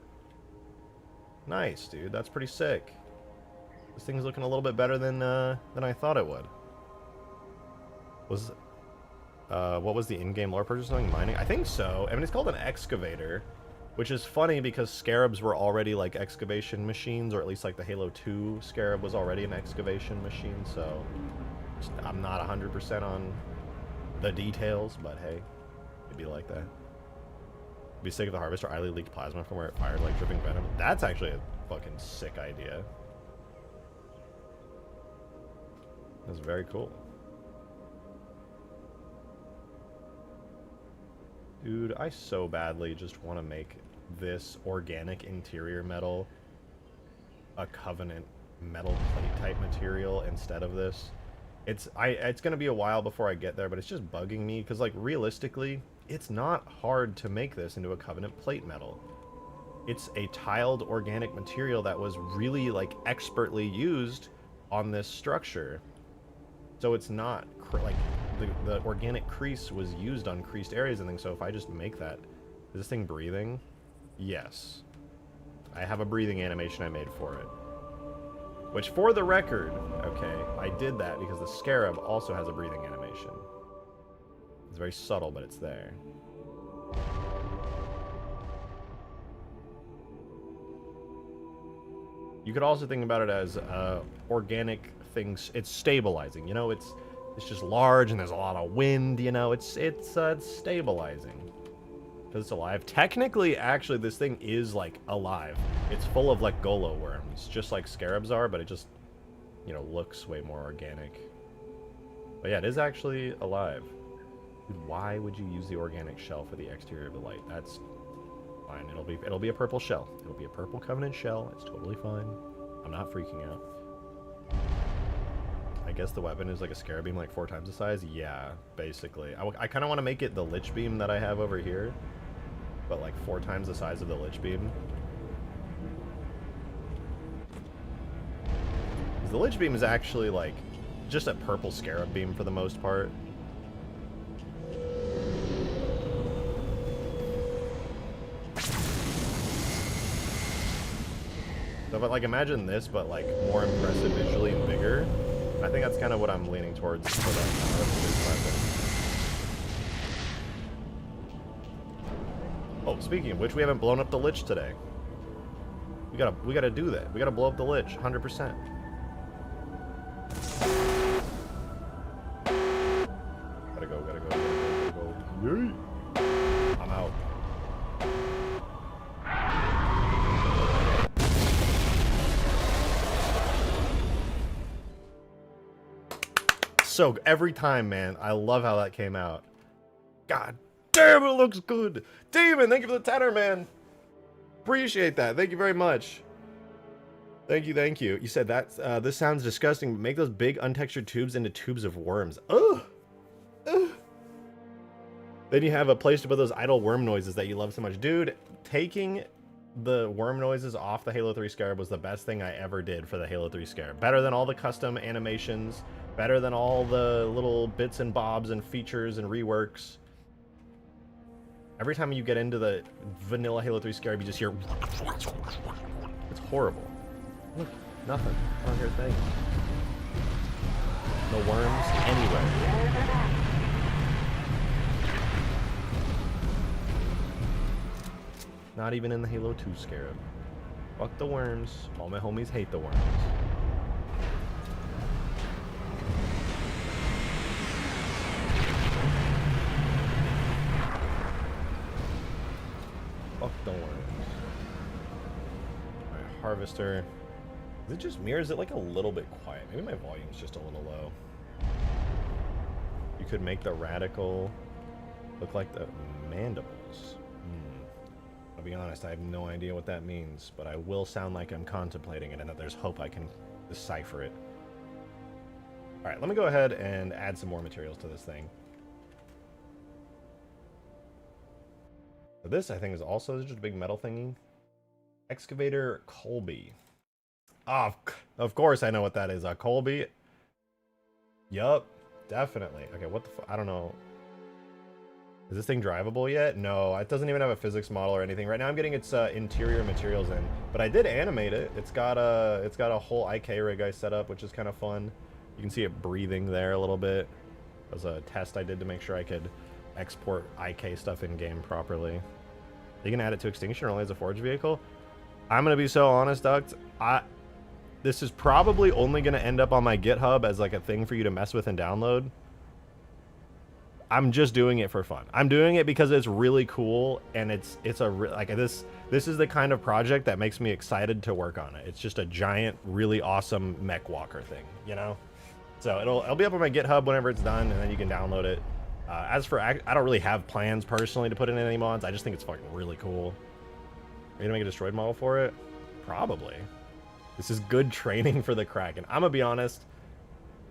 Speaker 1: Nice, dude. That's pretty sick. This thing's looking a little bit better than I thought it would. What was the in-game lore purchase? Something mining? I think so. I mean, it's called an excavator, which is funny because scarabs were already like excavation machines, or at least like the Halo 2 scarab was already an excavation machine, so I'm not 100% on the details, but hey, it'd be like that. It'd be sick if the Harvester idly leaked plasma from where it fired like dripping venom. That's actually a fucking sick idea. That's very cool. Dude, I so badly just want to make this organic interior metal a Covenant metal plate type material instead of this. It's gonna be a while before I get there, but it's just bugging me because, like, realistically, it's not hard to make this into a Covenant plate metal. It's a tiled organic material that was really like expertly used on this structure. So it's not like the organic crease was used on creased areas and things. So if I just make that, is this thing breathing? Yes. I have a breathing animation I made for it. Which, for the record, okay, I did that because the Scarab also has a breathing animation. It's very subtle, but it's there. You could also think about it as organic things. It's stabilizing, you know. It's just large and there's a lot of wind, you know. It's stabilizing because it's alive. Technically, actually, this thing is like alive. It's full of like Golo worms, just like scarabs are, but it just, you know, looks way more organic. But yeah, it is actually alive. Dude, why would you use the organic shell for the exterior of the light? That's fine. It'll be a purple shell. It'll be a purple Covenant shell. It's totally fine. I'm not freaking out. I guess the weapon is like a Scarab beam, like 4 times the size. Yeah, basically. I kind of want to make it the Lich beam that I have over here, but like 4 times the size of the Lich beam. The Lich beam is actually like just a purple Scarab beam for the most part. So, but like imagine this, but like more impressive visually and bigger. I think that's kind of what I'm leaning towards for that. Oh, speaking of which, we haven't blown up the Lich today. We gotta do that. We gotta blow up the Lich, 100%. Gotta go. Yay! I'm out. So every time, man, I love how that came out. God damn, it looks good. Demon, thank you for the tenor, man. Appreciate that. Thank you very much. Thank you. You said that this sounds disgusting. Make those big untextured tubes into tubes of worms. Ugh. Ugh. Then you have a place to put those idle worm noises that you love so much. Dude, taking the worm noises off the Halo 3 Scarab was the best thing I ever did for the Halo 3 Scarab. Better than all the custom animations. Better than all the little bits and bobs and features and reworks. Every time you get into the vanilla Halo 3 Scarab, you just hear... It's horrible. Look, nothing. I don't hear a thing. No worms anywhere. Not even in the Halo 2 Scarab. Fuck the worms. All my homies hate the worms. Fuck the worms. Alright, Harvester. Is it just me or is it like a little bit quiet? Maybe my volume's just a little low. You could make the Radical look like the mandibles. I'll be honest, I have no idea what that means, but I will sound like I'm contemplating it and that there's hope I can decipher it. Alright, let me go ahead and add some more materials to this thing. So this, I think, is also just a big metal thingy. Excavator Colby. Ah, of course I know what that is. A Colby. Yup, definitely. Okay, what the I don't know. Is this thing drivable yet? No, it doesn't even have a physics model or anything. Right now I'm getting its interior materials in, but I did animate it. It's got a whole IK rig I set up, which is kind of fun. You can see it breathing there a little bit. That was a test I did to make sure I could export IK stuff in game properly. You can add it to Extinction or only as a forge vehicle. I'm gonna be so honest, Duct. This is probably only gonna end up on my GitHub as like a thing for you to mess with and download. I'm just doing it for fun. I'm doing it because it's really cool, and it's this is the kind of project that makes me excited to work on it. It's just a giant, really awesome mech walker thing, you know. So it'll be up on my GitHub whenever it's done, and then you can download it. As for I don't really have plans personally to put in any mods. I just think it's fucking really cool. Are you gonna make a destroyed model for it? Probably. This is good training for the Kraken. I'm gonna be honest.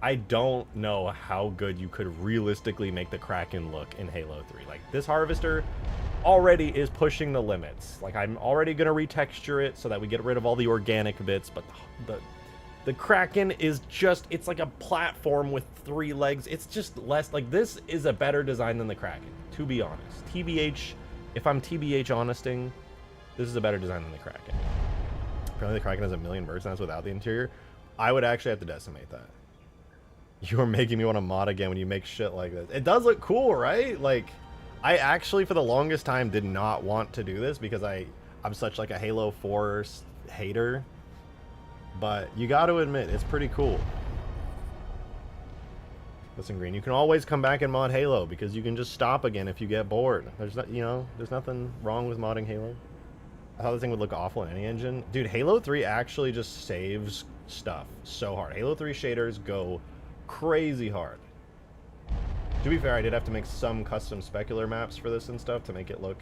Speaker 1: I don't know how good you could realistically make the Kraken look in Halo 3. Like, this Harvester already is pushing the limits. Like, I'm already going to retexture it so that we get rid of all the organic bits, but the Kraken is just, it's like a platform with 3 legs. It's just less, like, this is a better design than the Kraken, to be honest. TBH, if I'm TBH honesting, this is a better design than the Kraken. Apparently the Kraken has 1 million mercenaries without the interior. I would actually have to decimate that. You're making me want to mod again when you make shit like this. It does look cool, right? Like, I actually, for the longest time, did not want to do this because I'm such like a Halo 4 hater. But you got to admit, it's pretty cool. Listen, Green, you can always come back and mod Halo because you can just stop again if you get bored. There's not, there's nothing wrong with modding Halo. I thought this thing would look awful in any engine. Dude, Halo 3 actually just saves stuff so hard. Halo 3 shaders go crazy hard. To be fair, I did have to make some custom specular maps for this and stuff to make it look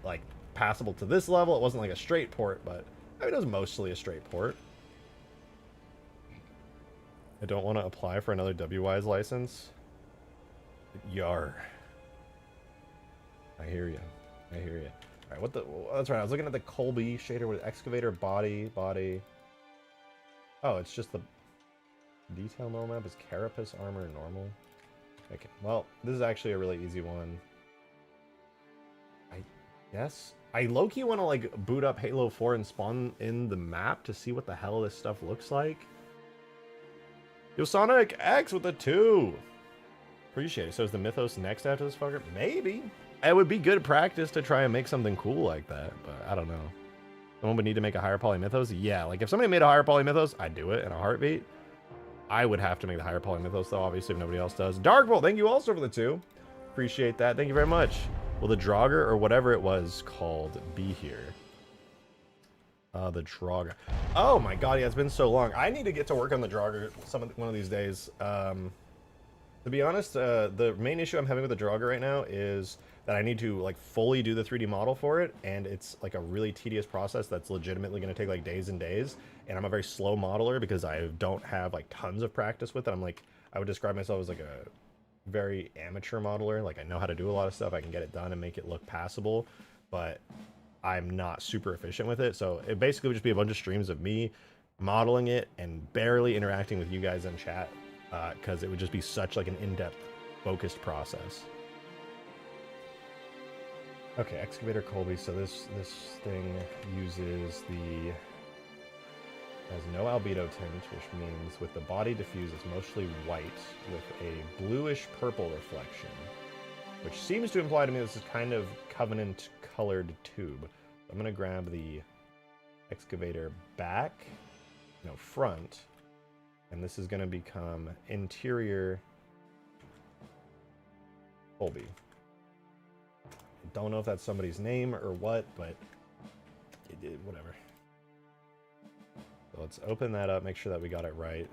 Speaker 1: like passable to this level. It wasn't like a straight port, but I mean, it was mostly a straight port. I don't want to apply for another WWise license. Yar. I hear you. I hear you. All right, what the? That's right. I was looking at the Colby shader with excavator body. Oh, it's just the detail normal map is carapace armor normal. Okay. Well, this is actually a really easy one. I guess I low-key want to like boot up Halo 4 and spawn in the map to see what the hell this stuff looks like. Yo, Sonic X with a 2. Appreciate it. So is the Mythos next after this fucker? Maybe. It would be good practice to try and make something cool like that, but I don't know. Someone would need to make a higher poly Mythos? Yeah, like if somebody made a higher poly Mythos, I'd do it in a heartbeat. I would have to make the higher poly Mythos though, obviously, if nobody else does. Darkbolt, thank you also for the 2. Appreciate that. Thank you very much. Will the Draugr or whatever it was called be here? The Draugr. Oh my god, yeah, it's been so long. I need to get to work on the Draugr one of these days. To be honest, the main issue I'm having with the Draugr right now is that I need to like fully do the 3D model for it, and it's like a really tedious process that's legitimately going to take like days and days, and I'm a very slow modeler because I don't have like tons of practice with it. I'm like, I would describe myself as like a very amateur modeler. Like I know how to do a lot of stuff, I can get it done and make it look passable, but I'm not super efficient with it. So it basically would just be a bunch of streams of me modeling it and barely interacting with you guys in chat, because it would just be such like an in-depth focused process. Okay, excavator Colby. So this thing uses has no albedo tint, which means with the body diffuse it's mostly white with a bluish purple reflection, which seems to imply to me this is kind of Covenant colored tube. I'm gonna grab the excavator front, and this is gonna become interior Colby. Don't know if that's somebody's name or what, but whatever. So let's open that up, make sure that we got it right.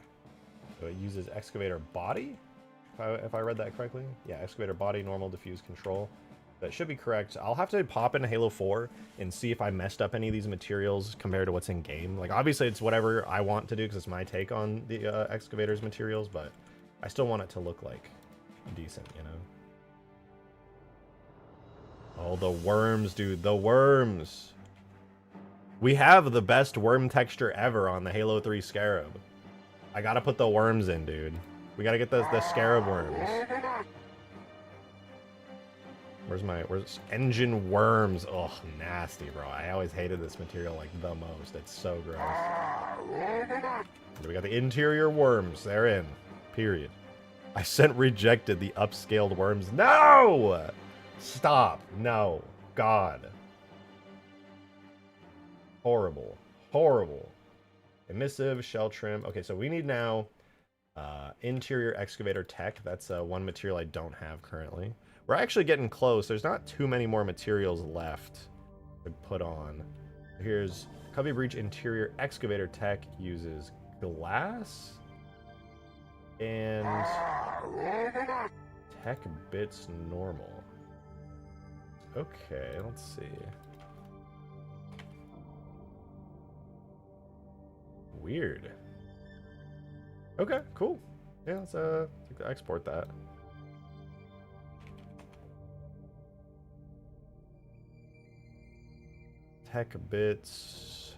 Speaker 1: So it uses excavator body, if I read that correctly. Yeah, excavator body, normal, diffuse, control. That should be correct. I'll have to pop into Halo 4 and see if I messed up any of these materials compared to what's in game. Like, obviously it's whatever I want to do because it's my take on the excavator's materials, but I still want it to look like decent, you know? Oh, the worms, dude. The worms. We have the best worm texture ever on the Halo 3 Scarab. I gotta put the worms in, dude. We gotta get the Scarab worms. Where's engine worms? Ugh, nasty, bro. I always hated this material like the most. It's so gross. We got the interior worms. They're in. Period. I sent rejected the upscaled worms. No! Stop. No. God. Horrible. Horrible. Emissive, shell trim. Okay, so we need now interior excavator tech. That's one material I don't have currently. We're actually getting close. There's not too many more materials left to put on. Here's Cubby Breach interior excavator tech uses glass and tech bits normal. Okay, let's see. Weird. Okay, cool. Yeah, let's export that. Tech bits,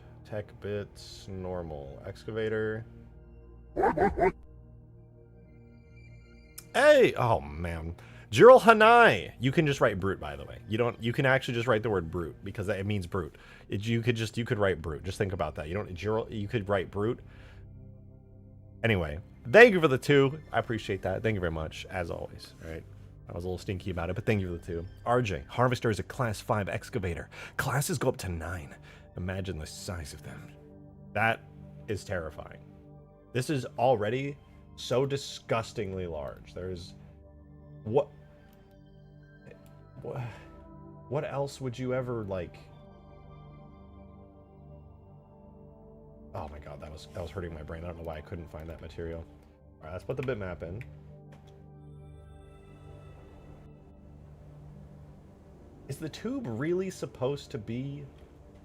Speaker 1: normal, excavator. Hey! Oh, man. Jiral Hanai! You can just write brute, by the way. You can actually just write the word brute, because it means brute. You could write brute. Just think about that. You could write brute. Anyway, thank you for the 2. I appreciate that. Thank you very much, as always. All right. I was a little stinky about it, but thank you for the 2. RJ, Harvester is a class 5 excavator. Classes go up to 9. Imagine the size of them. That is terrifying. This is already so disgustingly large. There's... What else would you ever, like... Oh my god, that was hurting my brain. I don't know why I couldn't find that material. Alright, let's put the bitmap in. Is the tube really supposed to be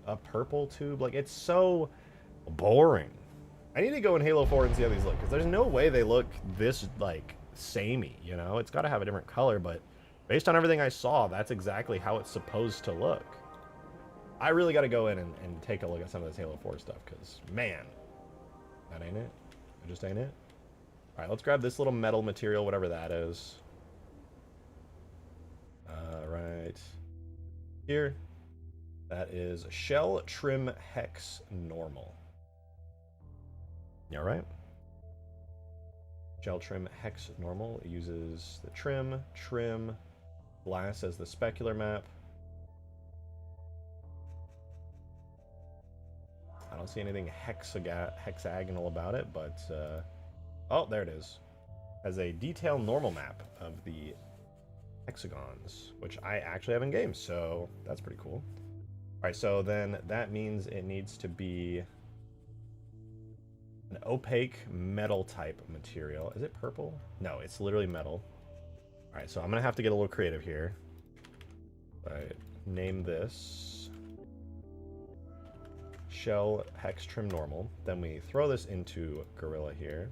Speaker 1: a purple tube? Like, it's so boring. I need to go in Halo 4 and see how these look, because there's no way they look this, like, samey, you know? It's got to have a different color, but based on everything I saw, that's exactly how it's supposed to look. I really got to go in and take a look at some of this Halo 4 stuff, because, man, that ain't it. It just ain't it. All right, let's grab this little metal material, whatever that is. Right here. That is shell trim hex normal. Yeah, right. Shell trim hex normal. It uses the trim glass as the specular map. I don't see anything hexagonal about it, but oh, there it is. Has a detail normal map of the hexagons, which I actually have in game, so that's pretty cool. All right, so then that means it needs to be an opaque metal type material. Is it purple? No, it's literally metal. All right, so I'm gonna have to get a little creative here. All right, name this shell hex trim normal. Then we throw this into Gorilla here.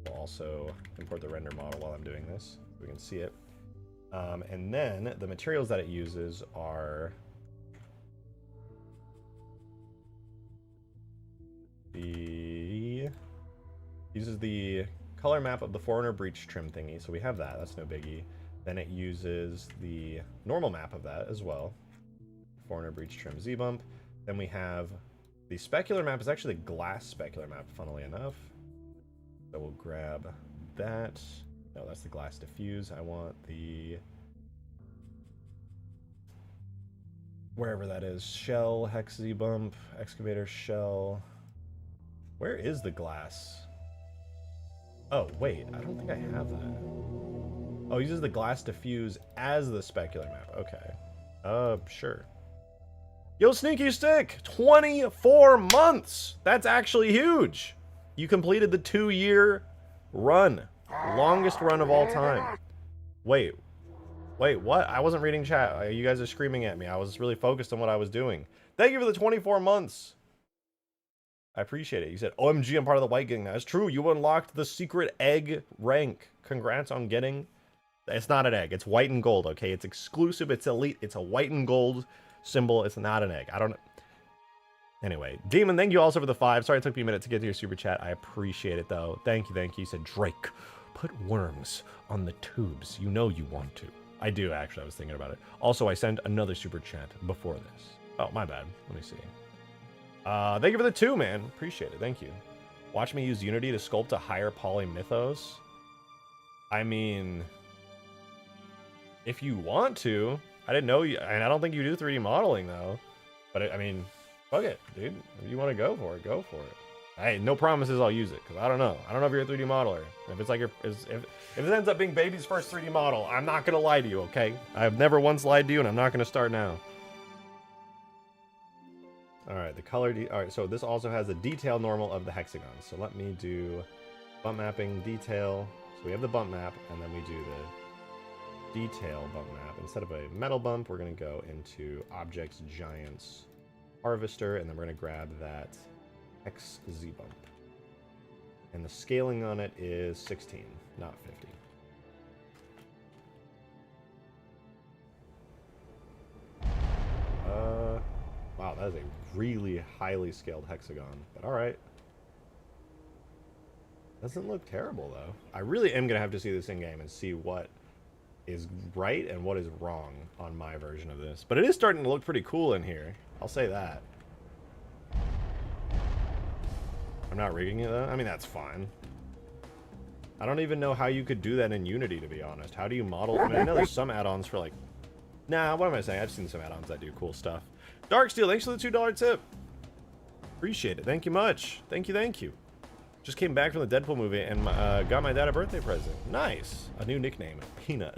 Speaker 1: We'll also import the render model while I'm doing this so we can see it. And then the materials that it uses are uses the color map of the Foreigner breach trim thingy, so we have that. That's no biggie. Then it uses the normal map of that as well, Foreigner breach trim Z bump. Then we have the specular map is actually the glass specular map, funnily enough. So we'll grab that. No, that's the glass diffuse. I want the wherever that is. Shell, hex Z bump, excavator shell. Where is the glass? Oh, wait, I don't think I have that. Oh, it uses the glass diffuse as the specular map. Okay. Sure. Yo, Sneaky Stick, 24 months. That's actually huge. You completed the 2-year run. Longest run of all time. Wait, what? I wasn't reading chat. You guys are screaming at me. I was really focused on what I was doing. Thank you for the 24 months. I appreciate it. You said, OMG, I'm part of the White Gang now. It's true. You unlocked the secret egg rank. Congrats on getting... It's not an egg. It's white and gold, okay? It's exclusive. It's elite. It's a white and gold symbol. It's not an egg. I don't know. Anyway, Demon, thank you also for the 5. Sorry it took me a minute to get to your super chat. I appreciate it, though. Thank you, thank you. You said, Drake, put worms on the tubes. You know you want to. I do, actually. I was thinking about it. Also, I sent another super chat before this. Oh, my bad. Let me see. Thank you for the 2, man. Appreciate it. Thank you. Watch me use Unity to sculpt a higher poly mythos. I mean, if you want to. I didn't know you, and I don't think you do 3D modeling, though. But, I mean... Fuck it, dude. If you want to go for it, go for it. Hey, no promises I'll use it, because I don't know. I don't know if you're a 3D modeler. If it's like if it ends up being baby's first 3D model, I'm not going to lie to you, okay? I've never once lied to you, and I'm not going to start now. Alright, the color... Alright, so this also has a detail normal of the hexagons. So let me do bump mapping, detail. So we have the bump map, and then we do the detail bump map. Instead of a metal bump, we're going to go into objects, giants... harvester, and then we're going to grab that hex Z bump. And the scaling on it is 16, not 50. Wow, that is a really highly scaled hexagon, but alright. Doesn't look terrible, though. I really am going to have to see this in-game and see what is right and what is wrong on my version of this. But it is starting to look pretty cool in here. I'll say that. I'm not rigging it, though? I mean, that's fine. I don't even know how you could do that in Unity, to be honest. How do you model... I mean, I know there's some add-ons for, like... Nah, what am I saying? I've seen some add-ons that do cool stuff. Darksteel, thanks for the $2 tip. Appreciate it. Thank you much. Thank you, thank you. Just came back from the Deadpool movie and got my dad a birthday present. Nice. A new nickname, Peanut.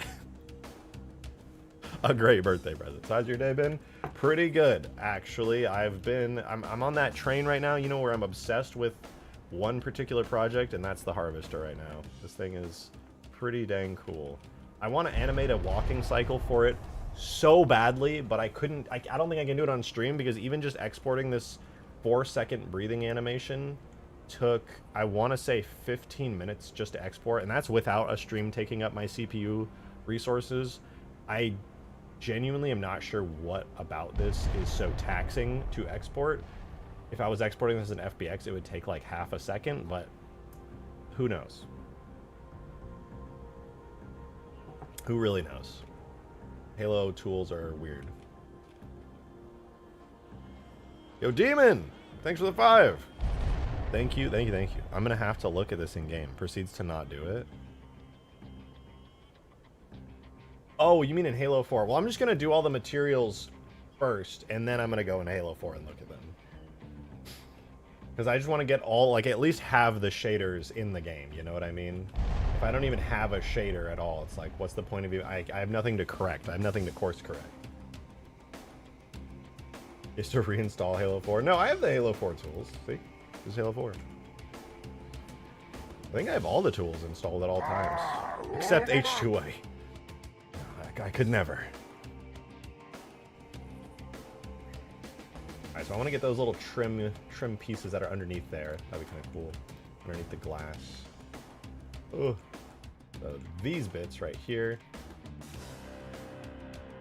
Speaker 1: A great birthday present. So how's your day been? Pretty good, actually. I'm on that train right now, you know, where I'm obsessed with one particular project, and that's the Harvester right now. This thing is pretty dang cool. I want to animate a walking cycle for it so badly, but I couldn't, I don't think I can do it on stream because even just exporting this 4-second breathing animation took, I want to say 15 minutes just to export, and that's without a stream taking up my CPU resources. I genuinely am not sure what about this is so taxing to export. If I was exporting this in FBX, it would take like half a second, but who knows? Who really knows? Halo tools are weird. Yo, Demon! Thanks for the 5! Thank you, thank you, thank you. I'm gonna have to look at this in-game. Proceeds to not do it. Oh, you mean in Halo 4? Well, I'm just gonna do all the materials first, and then I'm gonna go in Halo 4 and look at them. Because I just want to get all, like, at least have the shaders in the game, you know what I mean? If I don't even have a shader at all, it's like, what's the point of view? I have nothing to correct. I have nothing to course correct. Is to reinstall Halo 4? No, I have the Halo 4 tools. See? This is Halo 4. I think I have all the tools installed at all times. Except H2A. I could never. Alright, so I want to get those little trim pieces that are underneath there. That'd be kind of cool. Underneath the glass. Ugh. So these bits right here.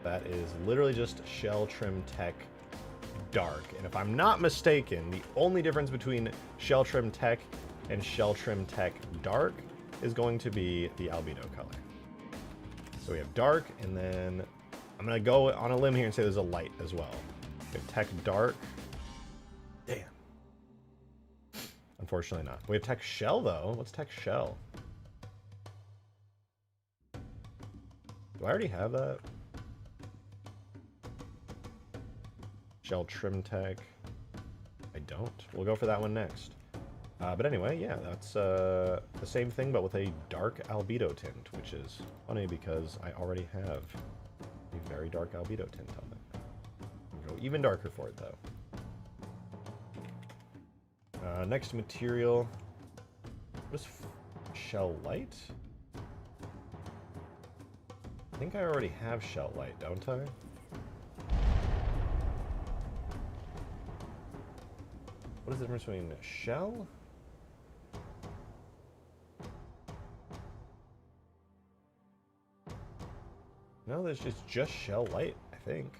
Speaker 1: That is literally just Shell Trim Tech Dark. And if I'm not mistaken, the only difference between Shell Trim Tech and Shell Trim Tech Dark is going to be the albedo color. So we have dark, and then I'm going to go on a limb here and say there's a light as well. We have Tech Dark. Damn. Unfortunately not. We have Tech Shell, though. What's Tech Shell? Do I already have that? Shell Trim Tech. I don't. We'll go for that one next. But anyway, yeah, that's the same thing, but with a dark albedo tint, which is funny because I already have a very dark albedo tint on it. I'll go even darker for it, though. Next material. What is Shell Light? I think I already have Shell Light, don't I? What is the difference between Shell? No, there's just Shell Light, I think.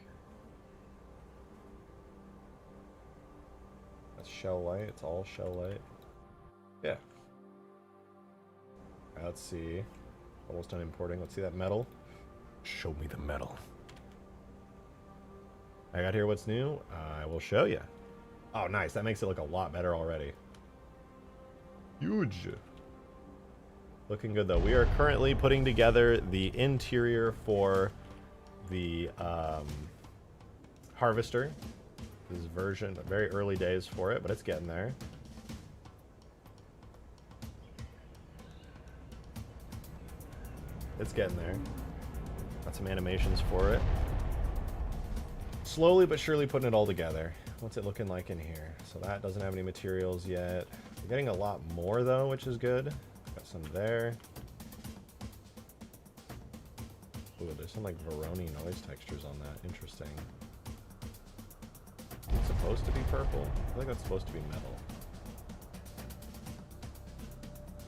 Speaker 1: That's Shell Light, it's all Shell Light. Yeah. Right, let's see. Almost done importing. Let's see that metal. Show me the metal. I got here what's new. I will show you. Oh, nice. That makes it look a lot better already. Huge. Looking good, though. We are currently putting together the interior for the Harvester. This is version, very early days for it, but it's getting there. It's getting there. Got some animations for it. Slowly but surely putting it all together. What's it looking like in here? So that doesn't have any materials yet. We're getting a lot more, though, which is good. Got some there. Ooh, there's some like Veroni noise textures on that. Interesting. It's supposed to be purple. I feel like that's supposed to be metal.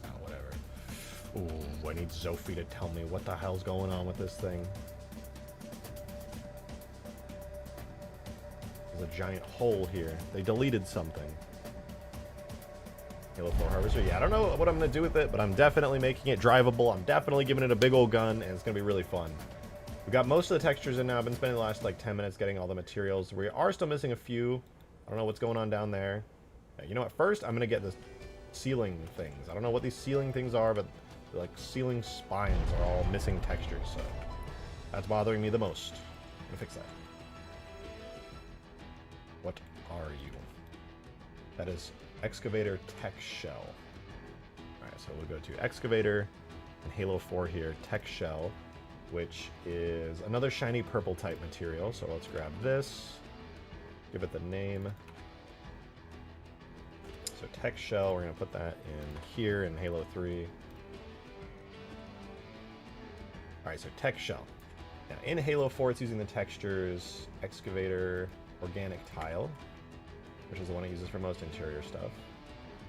Speaker 1: Oh, whatever. Ooh, I need Zophie to tell me what the hell's going on with this thing. There's a giant hole here. They deleted something. Halo 4 Harvester. Yeah, I don't know what I'm going to do with it, but I'm definitely making it drivable. I'm definitely giving it a big old gun, and it's going to be really fun. We've got most of the textures in now. I've been spending the last, like, 10 minutes getting all the materials. We are still missing a few. I don't know what's going on down there. Yeah, you know what? First, I'm going to get the ceiling things. I don't know what these ceiling things are, but, like, ceiling spines are all missing textures, so that's bothering me the most. I'm going to fix that. What are you? That is Excavator Tech Shell. Alright, so we'll go to Excavator and Halo 4 here, Tech Shell, which is another shiny purple type material. So let's grab this, give it the name. So Tech Shell, we're going to put that in here in Halo 3. Alright, so Tech Shell. Now, in Halo 4, it's using the textures Excavator Organic Tile, which is the one it uses for most interior stuff.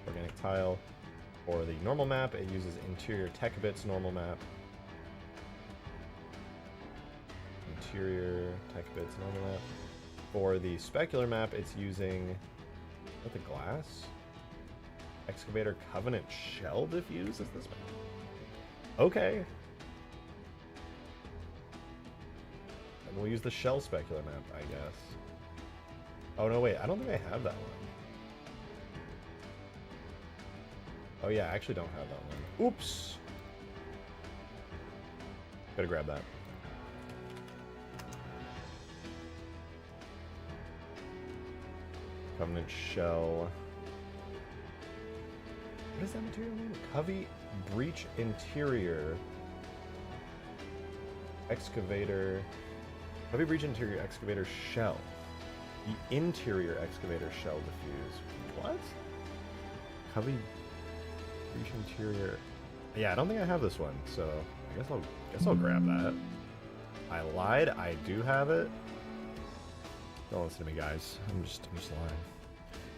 Speaker 1: Organic Tile. For the normal map, it uses Interior Tech Bits normal map. Interior Tech Bits normal map. For the specular map, it's using, what, the glass? Excavator Covenant Shell Diffuse is this one? Okay. And we'll use the Shell specular map, I guess. Oh no, wait, I don't think I have that one. Oh yeah, I actually don't have that one. Oops! Gotta grab that. Covenant Shell. What is that material name? Covey Breach Interior Excavator. Covey Breach Interior Excavator Shell. The Interior Excavator Shell Diffuse. What? Covey Breach Interior. Yeah, I don't think I have this one, so I guess I'll grab that. I lied. I do have it. Don't listen to me, guys. I'm just lying.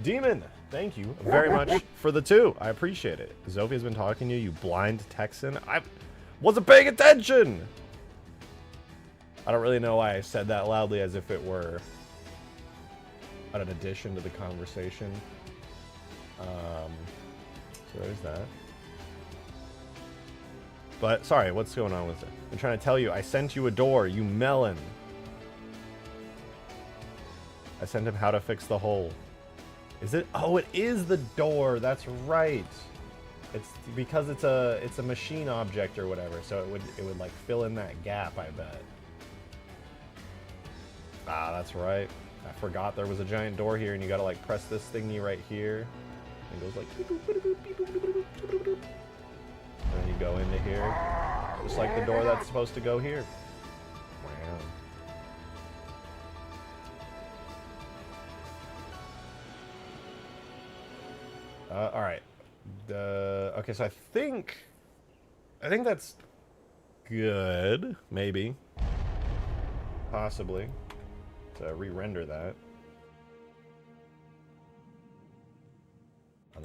Speaker 1: Demon, thank you very much for the 2. I appreciate it. Zophia's been talking to you, you blind Texan. I wasn't paying attention. I don't really know why I said that loudly, as if it were an addition to the conversation. So there's that. But sorry, what's going on with it? I'm trying to tell you, I sent you a door, you melon. I sent him how to fix the hole. Is it? Oh, it is the door. That's right. It's because it's a machine object or whatever, so it would like fill in that gap, I bet. Ah, that's right. I forgot there was a giant door here, and you gotta like press this thingy right here. And it goes like, and then you go into here, just like the door that's supposed to go here. Wow. All right. Okay, so I think that's good. Maybe, possibly, to re-render that.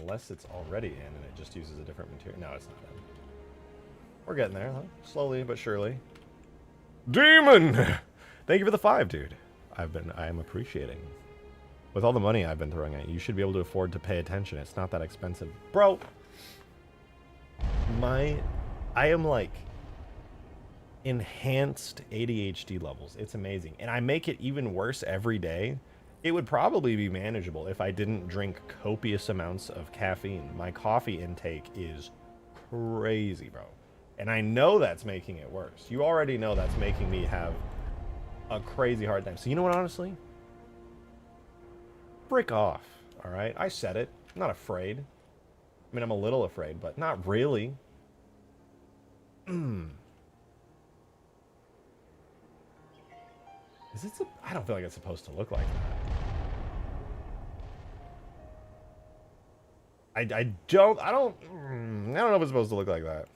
Speaker 1: Unless it's already in and it just uses a different material. No, it's not in. We're getting there, huh? Slowly but surely. Demon! Thank you for the 5, dude. I am appreciating. With all the money I've been throwing at you, you should be able to afford to pay attention. It's not that expensive. Bro! I am like enhanced ADHD levels. It's amazing. And I make it even worse every day. It would probably be manageable if I didn't drink copious amounts of caffeine. My coffee intake is crazy, bro. And I know that's making it worse. You already know that's making me have a crazy hard time. So you know what, honestly? Frick off, all right? I said it. I'm not afraid. I mean, I'm a little afraid, but not really. Is it? I don't feel like it's supposed to look like that. I don't know if it's supposed to look like that.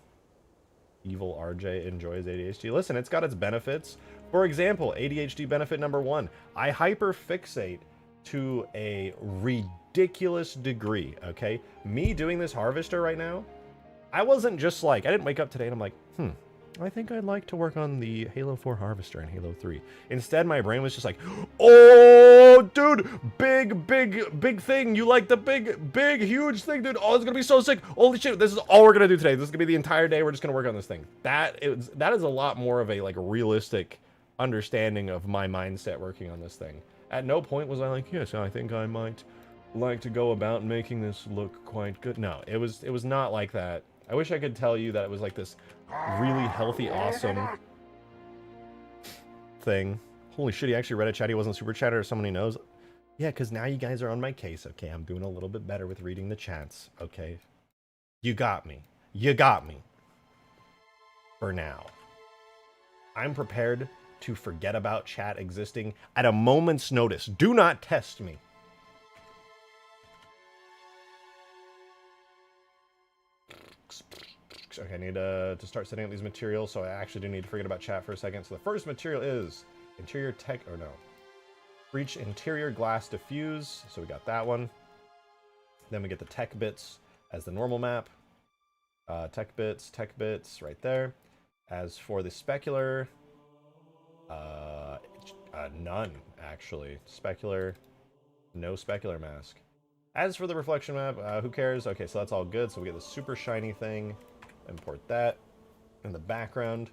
Speaker 1: Evil RJ enjoys ADHD. Listen, it's got its benefits. For example, ADHD benefit number 1. I hyperfixate to a ridiculous degree, okay? Me doing this harvester right now, I wasn't just like, I didn't wake up today and I'm like, I think I'd like to work on the Halo 4 harvester in Halo 3. Instead, my brain was just like, oh, dude, big thing. You like the big, huge thing, dude. Oh, it's going to be so sick. Holy shit, this is all we're going to do today. This is going to be the entire day. We're just going to work on this thing. That is a lot more of a like realistic understanding of my mindset working on this thing. At no point was I like, yes, I think I might like to go about making this look quite good. No, it was not like that. I wish I could tell you that it was like this really healthy, awesome thing. Holy shit, he actually read a chat. He wasn't super chatter or someone he knows. Yeah, because now you guys are on my case, okay? I'm doing a little bit better with reading the chats, okay? You got me. You got me. For now. I'm prepared to forget about chat existing at a moment's notice. Do not test me. Okay, I need to start setting up these materials, so I actually do need to forget about chat for a second. So the first material is interior tech, or no. Breach interior glass diffuse, so we got that one. Then we get the tech bits as the normal map. Tech bits right there. As for the specular, none, actually. Specular, no specular mask. As for the reflection map, who cares? Okay, so that's all good. So we get the super shiny thing. Import that in the background.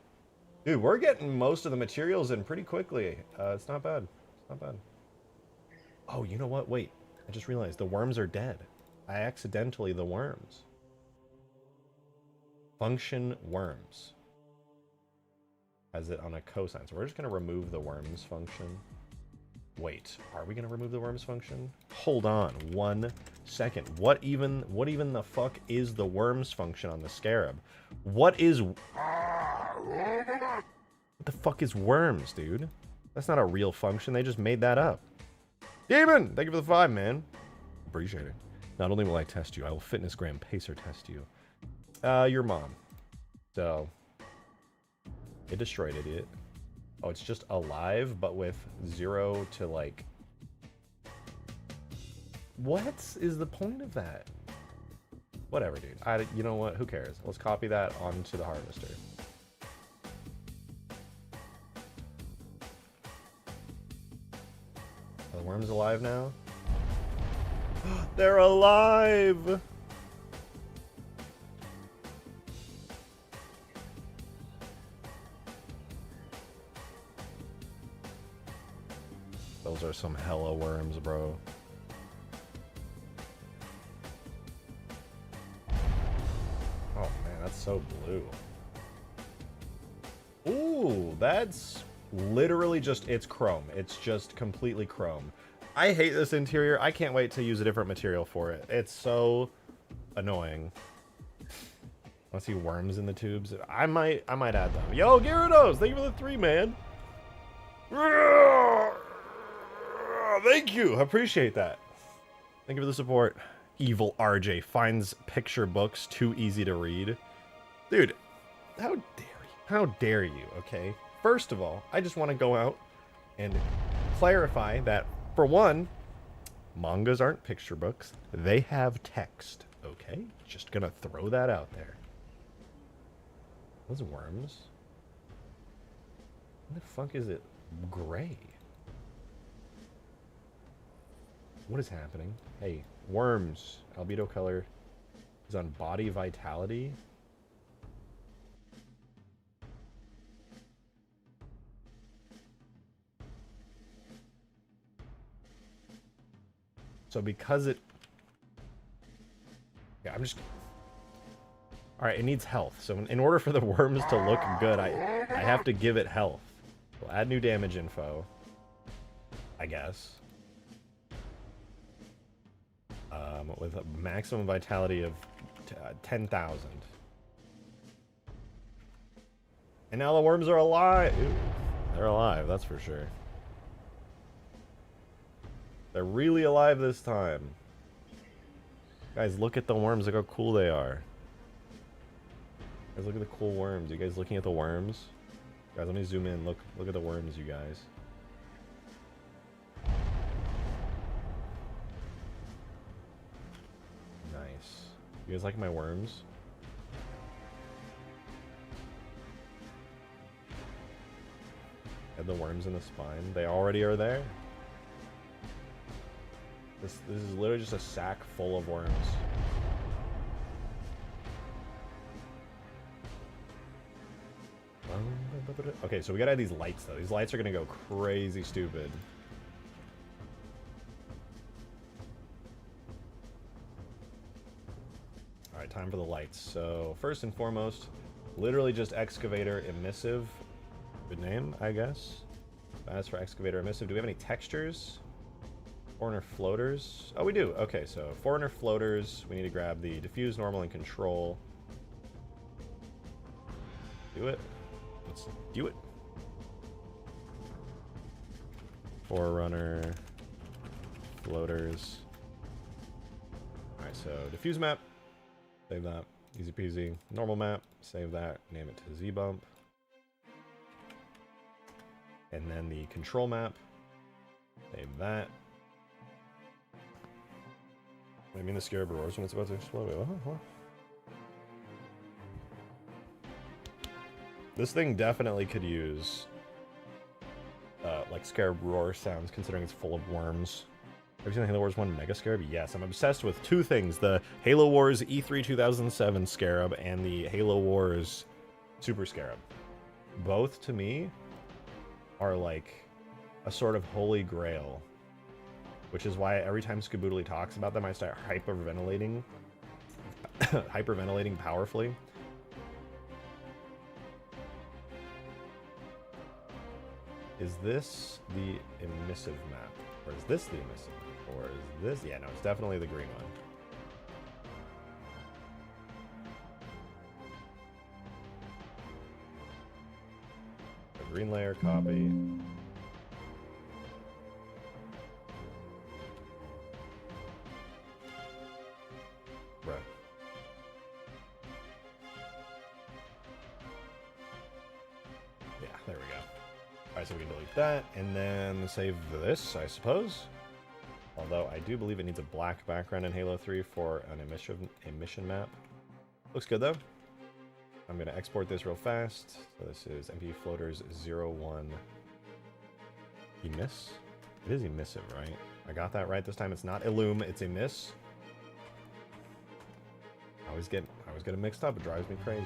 Speaker 1: Dude, we're getting most of the materials in pretty quickly. It's not bad. It's not bad. Oh, you know what? Wait. I just realized the worms are dead. I accidentally the worms. Function worms. Has it on a cosine. So we're just going to remove the worms function. Wait, are we going to remove the worms function? Hold on 1 second. What even the fuck is the worms function on the scarab? What the fuck is worms, dude? That's not a real function. They just made that up. Demon, thank you for the 5, man. Appreciate it. Not only will I test you, I will fitness gram pacer test you. Your mom. So, it destroyed, idiot. Oh, it's just alive, but with 0 to, like... What is the point of that? Whatever, dude. You know what? Who cares? Let's copy that onto the harvester. Are the worms alive now? They're alive! Those are some hella worms, bro. Oh man, that's so blue. Ooh, that's literally just, it's chrome. It's just completely chrome. I hate this interior. I can't wait to use a different material for it. It's so annoying. I see worms in the tubes. I might add them. Yo, Gyarados, thank you for the 3, man. Thank you. I appreciate that. Thank you for the support. Evil RJ finds picture books too easy to read. Dude, how dare you? How dare you, okay? First of all, I just want to go out and clarify that, for one, mangas aren't picture books. They have text, okay? Just gonna throw that out there. Those worms? What the fuck is it? Gray. What is happening? Hey, worms. Albedo color is on body vitality. So because it... Yeah, I'm just... Alright, it needs health. So in order for the worms to look good, I have to give it health. We'll add new damage info. I guess. With a maximum vitality of 10,000. And now the worms are alive! Ooh, they're alive, that's for sure. They're really alive this time. Guys, look at the worms. Look how cool they are. Guys, look at the cool worms. You guys looking at the worms? Guys, let me zoom in. Look at the worms, you guys. Nice. You guys like my worms? Have the worms in the spine. They already are there. This is literally just a sack full of worms. Okay, so we gotta add these lights though. These lights are gonna go crazy stupid. Alright, time for the lights. So first and foremost, literally just excavator emissive. Good name, I guess. That's for excavator emissive. Do we have any textures? Foreigner floaters. Oh, we do. Okay, so foreigner floaters. We need to grab the diffuse, normal, and control. Do it. Let's do it. Forerunner floaters. Alright, so diffuse map. Save that. Easy peasy. Normal map. Save that. Name it to Z-Bump. And then the control map. Save that. I mean the Scarab roars when it's about to explode. Wait, what? This thing definitely could use like Scarab roar sounds, considering it's full of worms. Have you seen the Halo Wars 1 Mega Scarab? Yes, I'm obsessed with two things. The Halo Wars E3 2007 Scarab and the Halo Wars Super Scarab. Both, to me, are like a sort of holy grail. Which is why every time Skaboodly talks about them, I start hyperventilating. Hyperventilating powerfully. Is this the emissive map? Or is this the emissive? Or is this? Yeah, no, it's definitely the green one. The green layer copy. Right. Yeah, there we go. Alright, so we can delete that, and then save this, I suppose. Although, I do believe it needs a black background in Halo 3 for an emission map. Looks good, though. I'm going to export this real fast. So this is MP Floaters 01 Emiss. It is emissive, right? I got that right this time. It's not Illume, it's Emiss. I always get it mixed up. It drives me crazy.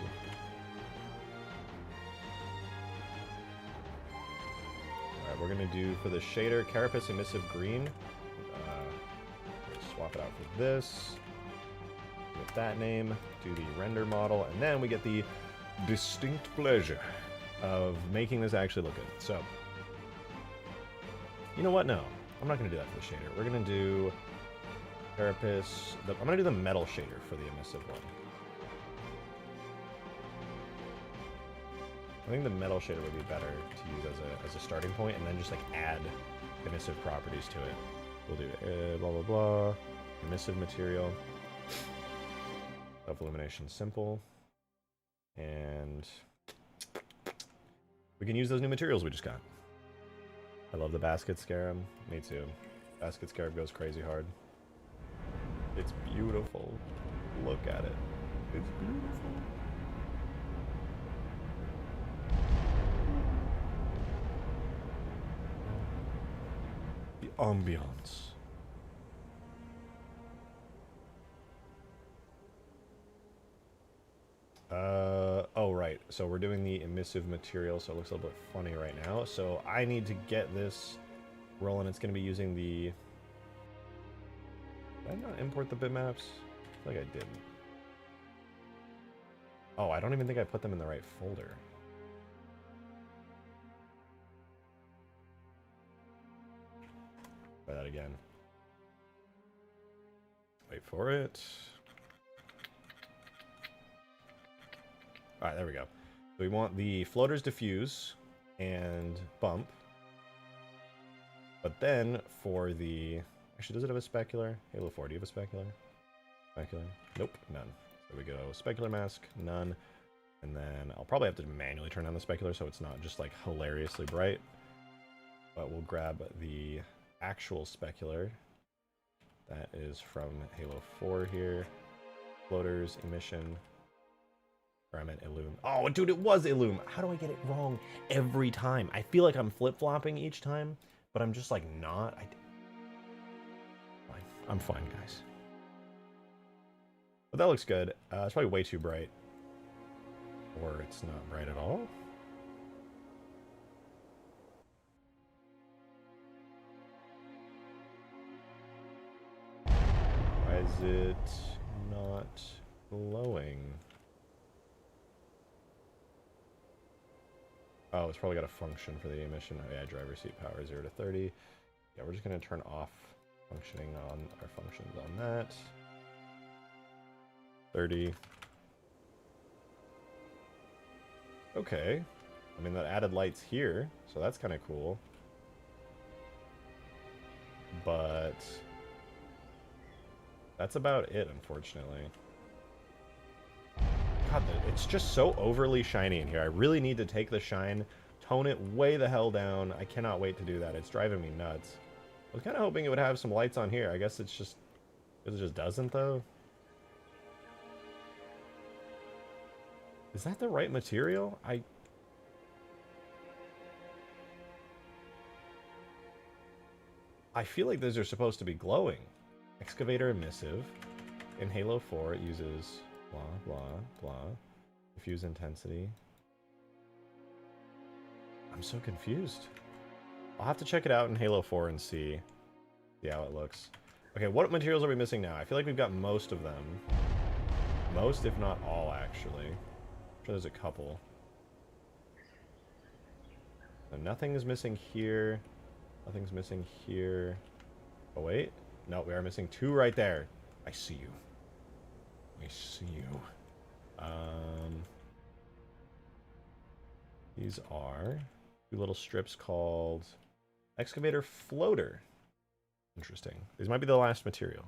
Speaker 1: Alright, we're going to do, for the shader, Carapace Emissive Green. Swap it out for this. With that name, do the render model, and then we get the distinct pleasure of making this actually look good. So, you know what? No, I'm not going to do that for the shader. We're going to do Carapace. I'm going to do the metal shader for the emissive one. I think the metal shader would be better to use as a starting point, and then just like add emissive properties to it. We'll do blah blah blah, emissive material, self-illumination simple, and we can use those new materials we just got. I love the basket scarab. Me too. Basket scarab goes crazy hard. It's beautiful. Look at it. It's beautiful. The ambiance. Oh, right. So we're doing the emissive material, so it looks a little bit funny right now. So I need to get this rolling. It's going to be using the... Did I not import the bitmaps? I feel like I didn't. Oh, I don't even think I put them in the right folder. Try that again. Wait for it. Alright, there we go. So we want the floaters diffuse and bump. But then for the... Actually, does it have a specular? Halo 4, do you have a specular? Specular? Nope, none. So we go specular mask, none. And then I'll probably have to manually turn on the specular so it's not just like hilariously bright. But we'll grab the actual specular. That is from Halo 4 here. Floaters, emission. Or I meant Illume. Oh, dude, it was Illume. How do I get it wrong every time? I feel like I'm flip-flopping each time, but I'm just like not. Fine. I'm fine, guys. But that looks good. It's probably way too bright. Or it's not bright at all. Why is it not glowing? Oh, it's probably got a function for the emission. Oh yeah, driver seat power 0 to 30. Yeah, we're just going to turn off functioning on our functions on that. 30. Okay. I mean, that added lights here, so that's kind of cool. But that's about it, unfortunately. God, it's just so overly shiny in here. I really need to take the shine, tone it way the hell down. I cannot wait to do that. It's driving me nuts. I was kind of hoping it would have some lights on here. I guess it just doesn't, though. Is that the right material? I feel like those are supposed to be glowing. Excavator emissive. In Halo 4, it uses blah, blah, blah. Diffuse intensity. I'm so confused. I'll have to check it out in Halo 4 and see how it looks. Okay, what materials are we missing now? I feel like we've got most of them. Most, if not all, actually. I'm sure there's a couple. So nothing is missing here. Nothing's missing here. Oh, wait. No, we are missing 2 right there. I see you. I see you. These are 2 little strips called Excavator Floater. Interesting. These might be the last material.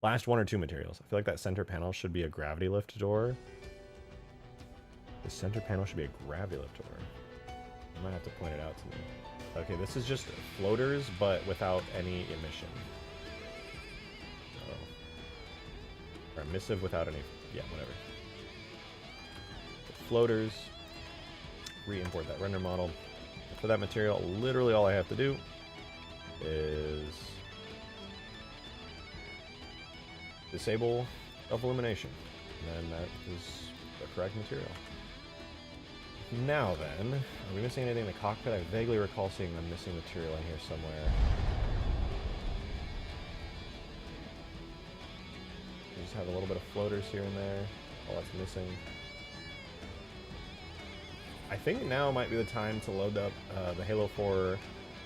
Speaker 1: Last 1 or 2 materials. I feel like that center panel should be a gravity lift door. The center panel should be a gravity lift door. I might have to point it out to me. Okay, this is just floaters, but without any emission. So, or emissive without any... Yeah, whatever. Floaters. Re-import that render model. For that material, literally all I have to do is disable self-illumination. And then that is the correct material. Now then, are we missing anything in the cockpit? I vaguely recall seeing a missing material in here somewhere. We just have a little bit of floaters here and there. All that's missing. I think now might be the time to load up the Halo 4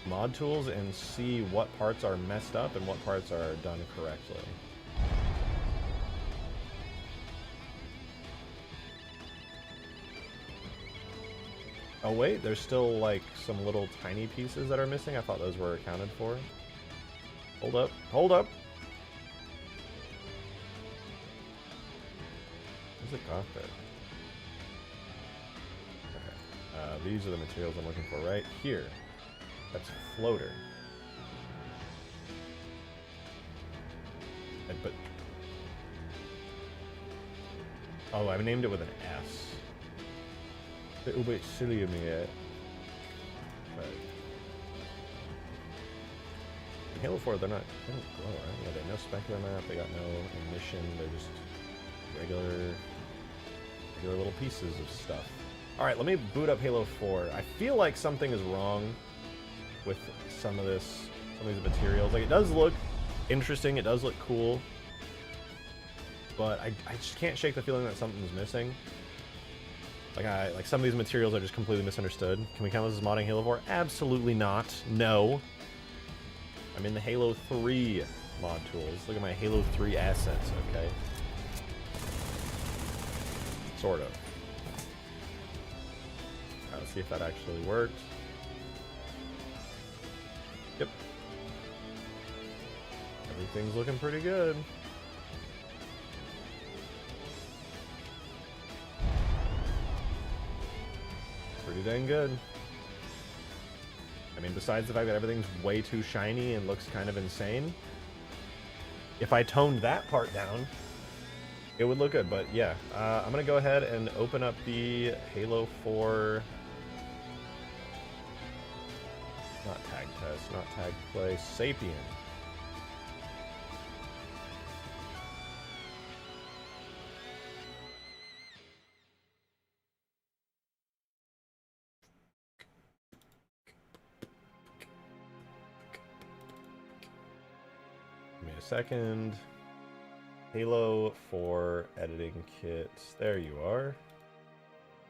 Speaker 1: mod tools and see what parts are messed up and what parts are done correctly. Oh wait, there's still like some little tiny pieces that are missing. I thought those were accounted for. Hold up, hold up. Where's the cockpit? Okay, these are the materials I'm looking for right here. That's floater. But oh, I named it with an S. A little bit silly of me yet. But in Halo 4, they don't glow, right? Yeah, they have no specular map, they got no emission, they're just regular little pieces of stuff. Alright, let me boot up Halo 4. I feel like something is wrong with some of these materials. Like, it does look interesting, it does look cool, but I just can't shake the feeling that something's missing. Like some of these materials are just completely misunderstood. Can we count this as modding Halo 4? Absolutely not. No. I'm in the Halo 3 mod tools. Look at my Halo 3 assets, okay? Sort of. Alright, let's see if that actually worked. Yep. Everything's looking pretty good. Pretty dang good. I mean, besides the fact that everything's way too shiny and looks kind of insane, if I toned that part down, it would look good. But yeah, I'm gonna go ahead and open up the Halo 4, not tag test, not tag play, Sapien. Second, Halo 4 editing kit. There you are.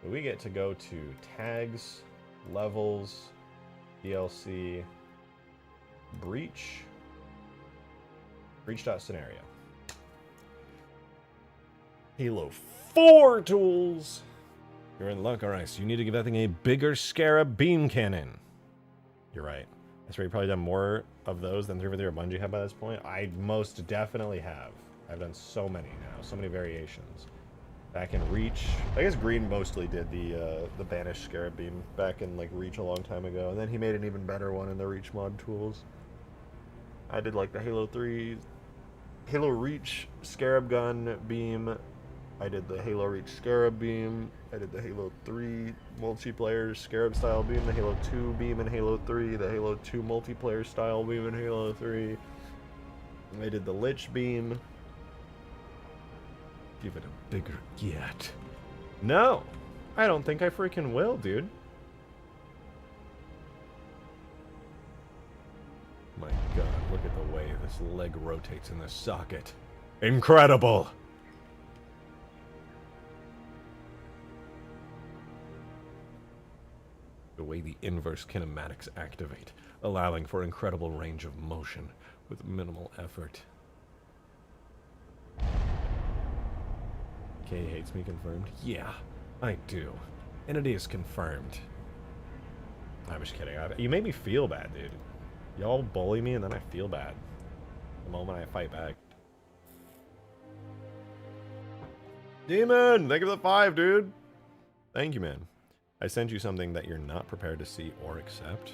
Speaker 1: We get to go to tags, levels, DLC, breach.scenario. Halo 4 tools. You're in luck, alright, so you need to give that thing a bigger Scarab beam cannon. You're right. That's right, you've probably done more of those than 343 or Bungie have by this point. I most definitely have. I've done so many now, so many variations. Back in Reach, I guess Green mostly did the banished Scarab Beam back in like Reach a long time ago, and then he made an even better one in the Reach mod tools. I did like the Halo 3, Halo Reach Scarab Gun Beam. I did the Halo Reach Scarab Beam. I did the Halo 3 multiplayer Scarab style beam, the Halo 2 beam in Halo 3, the Halo 2 multiplayer style beam in Halo 3. I did the Lich Beam. Give it a bigger get. No! I don't think I freaking will, dude. My god, look at the way this leg rotates in the socket. Incredible! The way the inverse kinematics activate, allowing for incredible range of motion with minimal effort. Kay hates me confirmed? Yeah, I do. And it is confirmed. I'm just kidding. You made me feel bad, dude. Y'all bully me and then I feel bad. The moment I fight back. Demon! Thank you for the 5, dude! Thank you, man. I sent you something that you're not prepared to see or accept.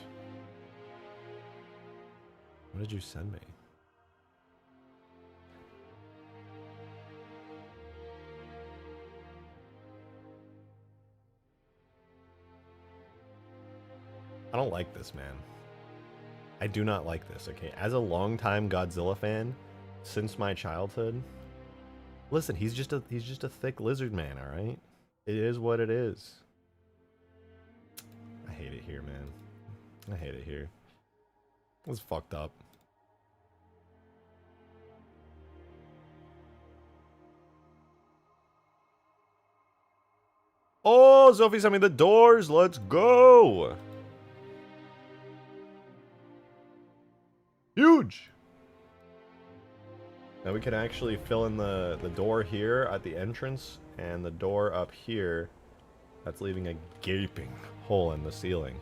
Speaker 1: What did you send me? I don't like this, man. I do not like this, okay? As a longtime Godzilla fan, since my childhood, listen, he's just a thick lizard man, all right? It is what it is. I hate it here, man. I hate it here. It's fucked up. Oh, Sophie sent me the doors. Let's go. Huge. Now we can actually fill in the door here at the entrance and the door up here. That's leaving a gaping hole in the ceiling.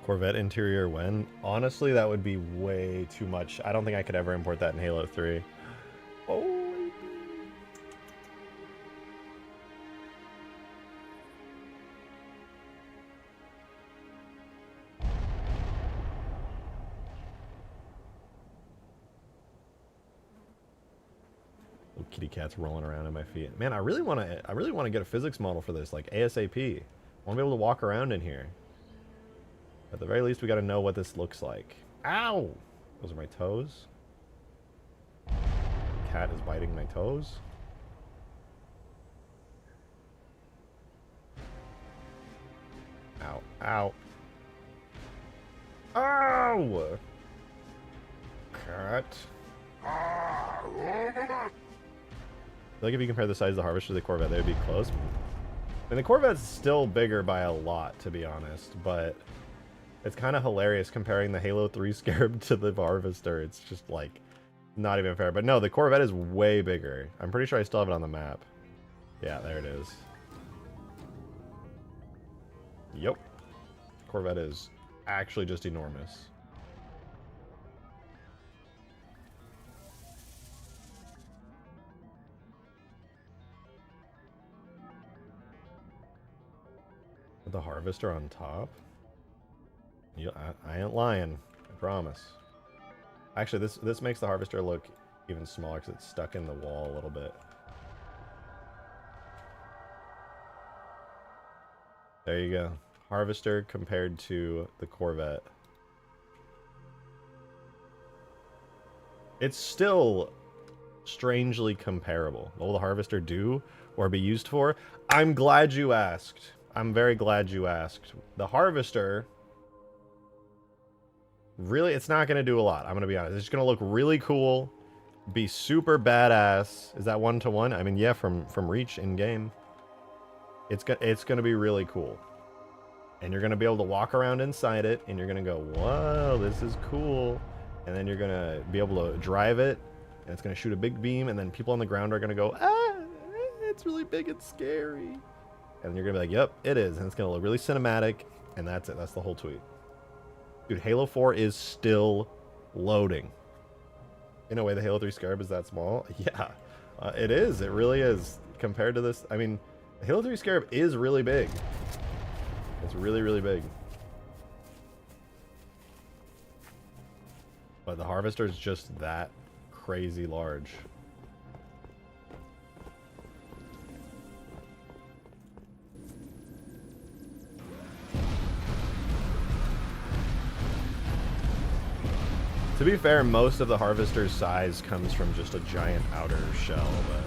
Speaker 1: Corvette interior when? Honestly, that would be way too much. I don't think I could ever import that in Halo 3. Oh. Little kitty cat's rolling around at my feet. Man, I really want to get a physics model for this, like ASAP. I want to be able to walk around in here. At the very least, we got to know what this looks like. Ow! Those are my toes. Cat is biting my toes. Ow. Ow. Ow! Cat. I feel like if you compare the size of the Harvester to the Corvette, they would be close. And the Corvette's still bigger by a lot, to be honest, but it's kind of hilarious comparing the Halo 3 Scarab to the Harvester. It's just, like, not even fair. But no, the Corvette is way bigger. I'm pretty sure I still have it on the map. Yeah, there it is. Yep. Corvette is actually just enormous. With the Harvester on top? I ain't lying. I promise. Actually, this makes the Harvester look even smaller because it's stuck in the wall a little bit. There you go. Harvester compared to the Corvette. It's still strangely comparable. What will the Harvester do or be used for? I'm glad you asked. I'm very glad you asked. The Harvester... really, it's not going to do a lot. I'm going to be honest. It's just going to look really cool. Be super badass. Is that 1-to-1? I mean, yeah, from Reach in-game. It's going to be really cool. And you're going to be able to walk around inside it, and you're going to go, whoa, this is cool. And then you're going to be able to drive it, and it's going to shoot a big beam, and then people on the ground are going to go, ah, it's really big and scary. And you're going to be like, yep, it is. And it's going to look really cinematic, and that's it. That's the whole tweet. Dude, Halo 4 is still loading. In a way, the Halo 3 Scarab is that small? Yeah, it is. It really is. Compared to this, I mean, the Halo 3 Scarab is really big. It's really, really big. But the Harvester is just that crazy large. To be fair, most of the Harvester's size comes from just a giant outer shell, but...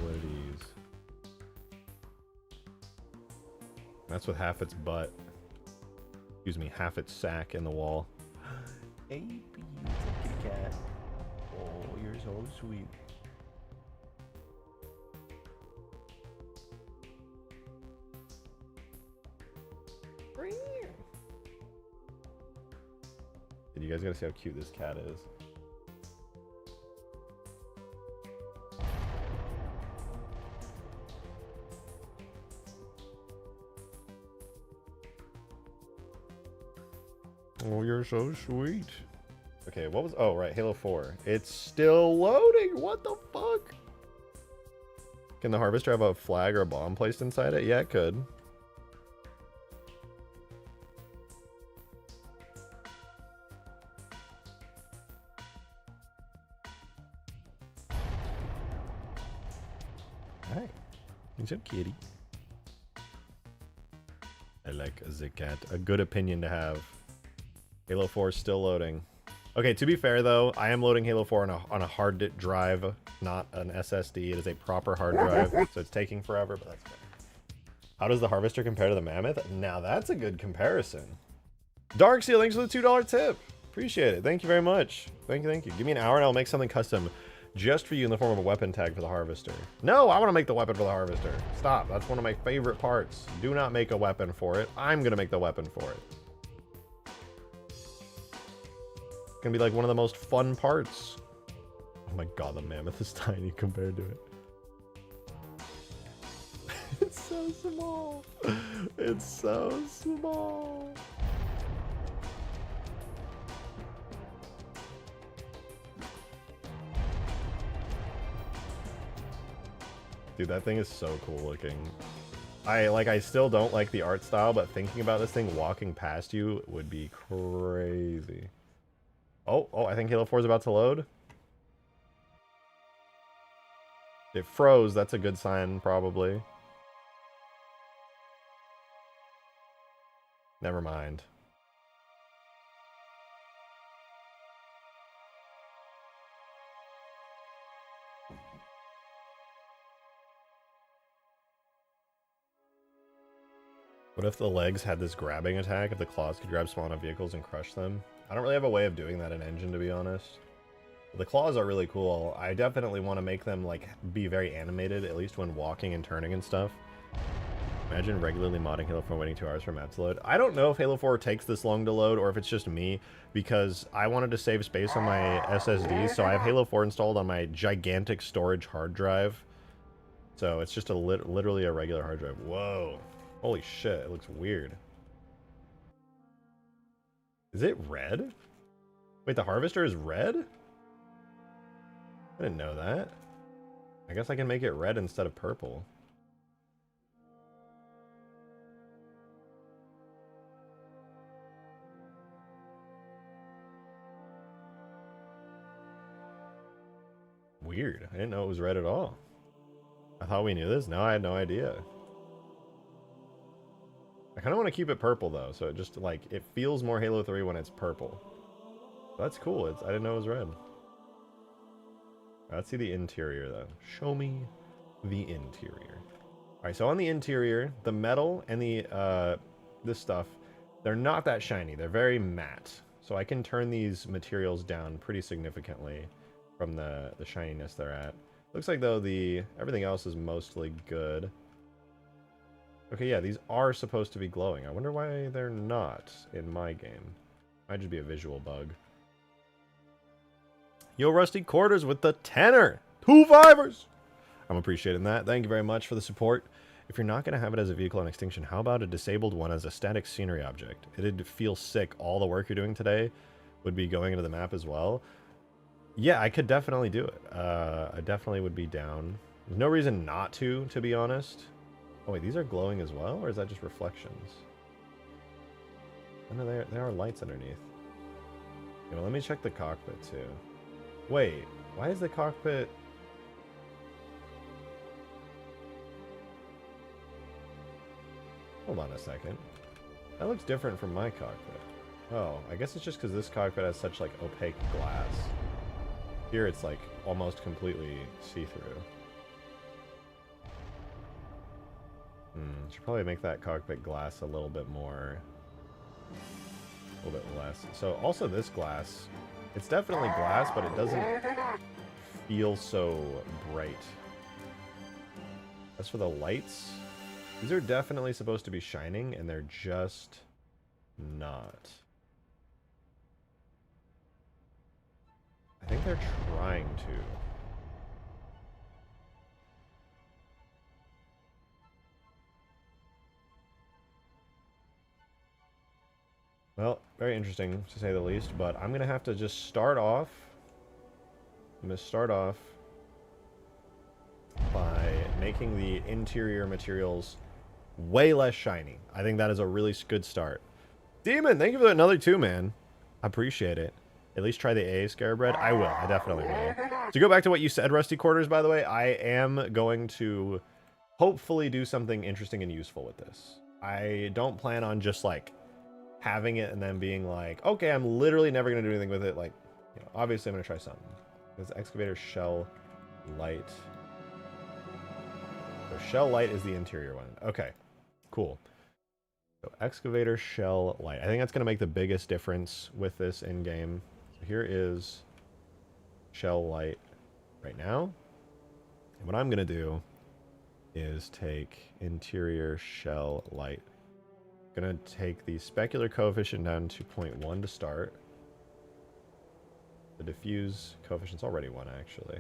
Speaker 1: What are these? That's with half its butt. Excuse me, half its sack in the wall. Hey, you kitty cat. Oh, you're so sweet. You guys gotta see how cute this cat is. Oh, you're so sweet. Okay, what was... Oh, right, Halo 4. It's still loading! What the fuck? Can the Harvester have a flag or a bomb placed inside it? Yeah, it could. Hi. He's a kitty. I like the cat. A good opinion to have. Halo 4 is still loading. Okay, to be fair though, I am loading Halo 4 on a hard drive, not an SSD. It is a proper hard drive, so it's taking forever, but that's fair. How does the Harvester compare to the Mammoth? Now that's a good comparison. Darkseal, thanks for the $2 tip. Appreciate it. Thank you very much. Thank you, thank you. Give me an hour and I'll make something custom just for you in the form of a weapon tag for the Harvester. No, I want to make the weapon for the Harvester. Stop. That's one of my favorite parts. Do not make a weapon for it. I'm going to make the weapon for it. It's going to be like one of the most fun parts. Oh my god, the Mammoth is tiny compared to it. It's so small. It's so small. Dude, that thing is so cool looking. I still don't like the art style, but thinking about this thing walking past you would be crazy. Oh, I think Halo 4 is about to load. It froze, that's a good sign, probably. Never mind. What if the legs had this grabbing attack? If the claws could grab small enough vehicles and crush them? I don't really have a way of doing that in engine, to be honest. But the claws are really cool. I definitely want to make them like be very animated, at least when walking and turning and stuff. Imagine regularly modding Halo 4 waiting 2 hours for map to load. I don't know if Halo 4 takes this long to load or if it's just me, because I wanted to save space on my SSD, so I have Halo 4 installed on my gigantic storage hard drive. So it's just literally a regular hard drive. Whoa. Holy shit, it looks weird. Is it red? Wait, the Harvester is red? I didn't know that. I guess I can make it red instead of purple. Weird. I didn't know it was red at all. I thought we knew this. No, I had no idea. I kind of want to keep it purple though, so it just like it feels more Halo 3 when it's purple. That's cool. I didn't know it was red. Let's see the interior though. Show me the interior. All right, so on the interior, the metal and the this stuff, they're not that shiny. They're very matte. So I can turn these materials down pretty significantly from the shininess they're at. Looks like though everything else is mostly good. Okay, yeah, these are supposed to be glowing. I wonder why they're not in my game. Might just be a visual bug. Yo, Rusty Quarters with the tenner. 2 fivers. I'm appreciating that. Thank you very much for the support. If you're not going to have it as a vehicle in extinction, how about a disabled one as a static scenery object? It'd feel sick. All the work you're doing today would be going into the map as well. Yeah, I could definitely do it. I definitely would be down. There's no reason not to be honest. Oh wait, these are glowing as well, or is that just reflections? Oh no, there are lights underneath. Okay, well, let me check the cockpit too. Wait, why is the cockpit... Hold on a second. That looks different from my cockpit. Oh, I guess it's just because this cockpit has such like opaque glass. Here it's like almost completely see-through. Should probably make that cockpit glass a little bit more, a little bit less. So also this glass, it's definitely glass, but it doesn't feel so bright. As for the lights, these are definitely supposed to be shining, and they're just not. I think they're trying to. Well, very interesting to say the least, but I'm gonna have to just start off. I'm gonna start off by making the interior materials way less shiny. I think that is a really good start. Demon, thank you for another 2, man. I appreciate it. At least try the A Scarab Red. I will. I definitely will. To go back to what you said, Rusty Quarters, by the way, I am going to hopefully do something interesting and useful with this. I don't plan on just like having it and then being like, okay, I'm literally never going to do anything with it. Like, you know, obviously I'm going to try something. This excavator shell light. So shell light is the interior one. Okay, cool. So excavator shell light. I think that's going to make the biggest difference with this in game. So here is shell light right now. And what I'm going to do is take interior shell light. Gonna take the specular coefficient down to 0.1 to start. The diffuse coefficient's already 1 actually.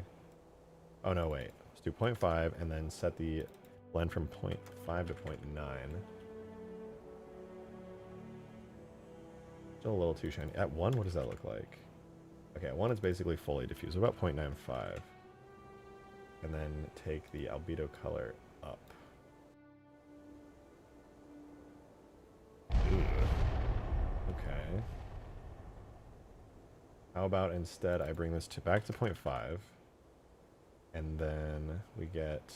Speaker 1: Oh no, wait. Let's do 0.5 and then set the blend from 0.5 to 0.9. Still a little too shiny. At 1, what does that look like? Okay, at 1 it's basically fully diffused. About 0.95. And then take the albedo color up. Okay. How about instead I bring this back to 0.5, and then we get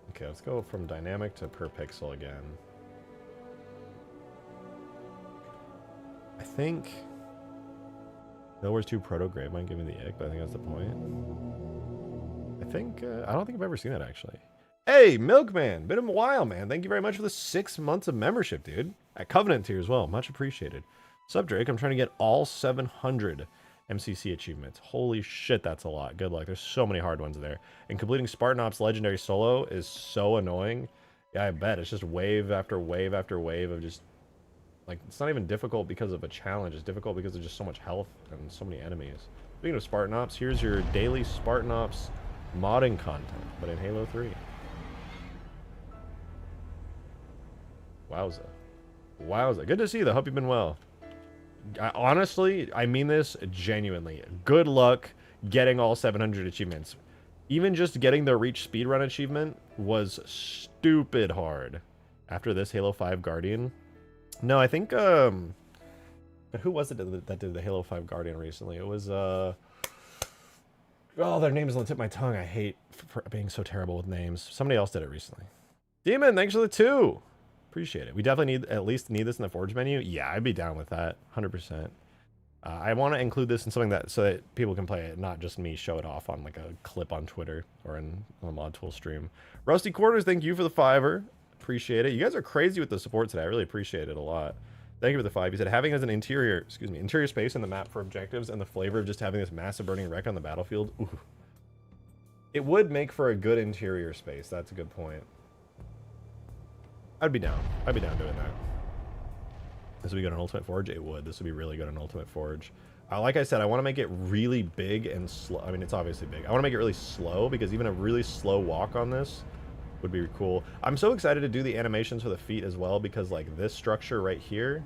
Speaker 1: okay, let's go from dynamic to per pixel again. I think Nowhere's 2 Proto Grave might give me the ick, but I think that's the point. I think, I don't think I've ever seen that actually. Hey, Milkman, been a while, man. Thank you very much for the 6 months of membership, dude. At Covenant tier as well, much appreciated. Sup, Drake? I'm trying to get all 700 MCC achievements. Holy shit, that's a lot. Good luck. There's so many hard ones there. And completing Spartan Ops Legendary Solo is so annoying. Yeah, I bet. It's just wave after wave after wave of just... Like, it's not even difficult because of a challenge. It's difficult because of just so much health and so many enemies. Speaking of Spartan Ops, here's your daily Spartan Ops modding content, but in Halo 3. Wowza. Wowza. Good to see you, though. Hope you've been well. Honestly, I mean this genuinely. Good luck getting all 700 achievements. Even just getting the Reach Speedrun achievement was stupid hard. After this Halo 5 Guardian. No, I think, but who was it that did the Halo 5 Guardian recently? It was, oh, their name is on the tip of my tongue. I hate for being so terrible with names. Somebody else did it recently. Demon, thanks for the 2. Appreciate it. We definitely at least need this in the Forge menu. Yeah, I'd be down with that, 100%. I want to include this in something so that people can play it, not just me show it off on like a clip on Twitter or on a Mod Tool stream. Rusty Quarters, thank you for the 5er. Appreciate it. You guys are crazy with the support today. I really appreciate it a lot. Thank you for the 5. You said having as an interior space in the map for objectives and the flavor of just having this massive burning wreck on the battlefield. Ooh. It would make for a good interior space. That's a good point. I'd be down. I'd be down doing that. This would be good on Ultimate Forge? It would. This would be really good on Ultimate Forge. Like I said, I want to make it really big and slow. I mean, it's obviously big. I want to make it really slow because even a really slow walk on this would be cool. I'm so excited to do the animations for the feet as well because, like, this structure right here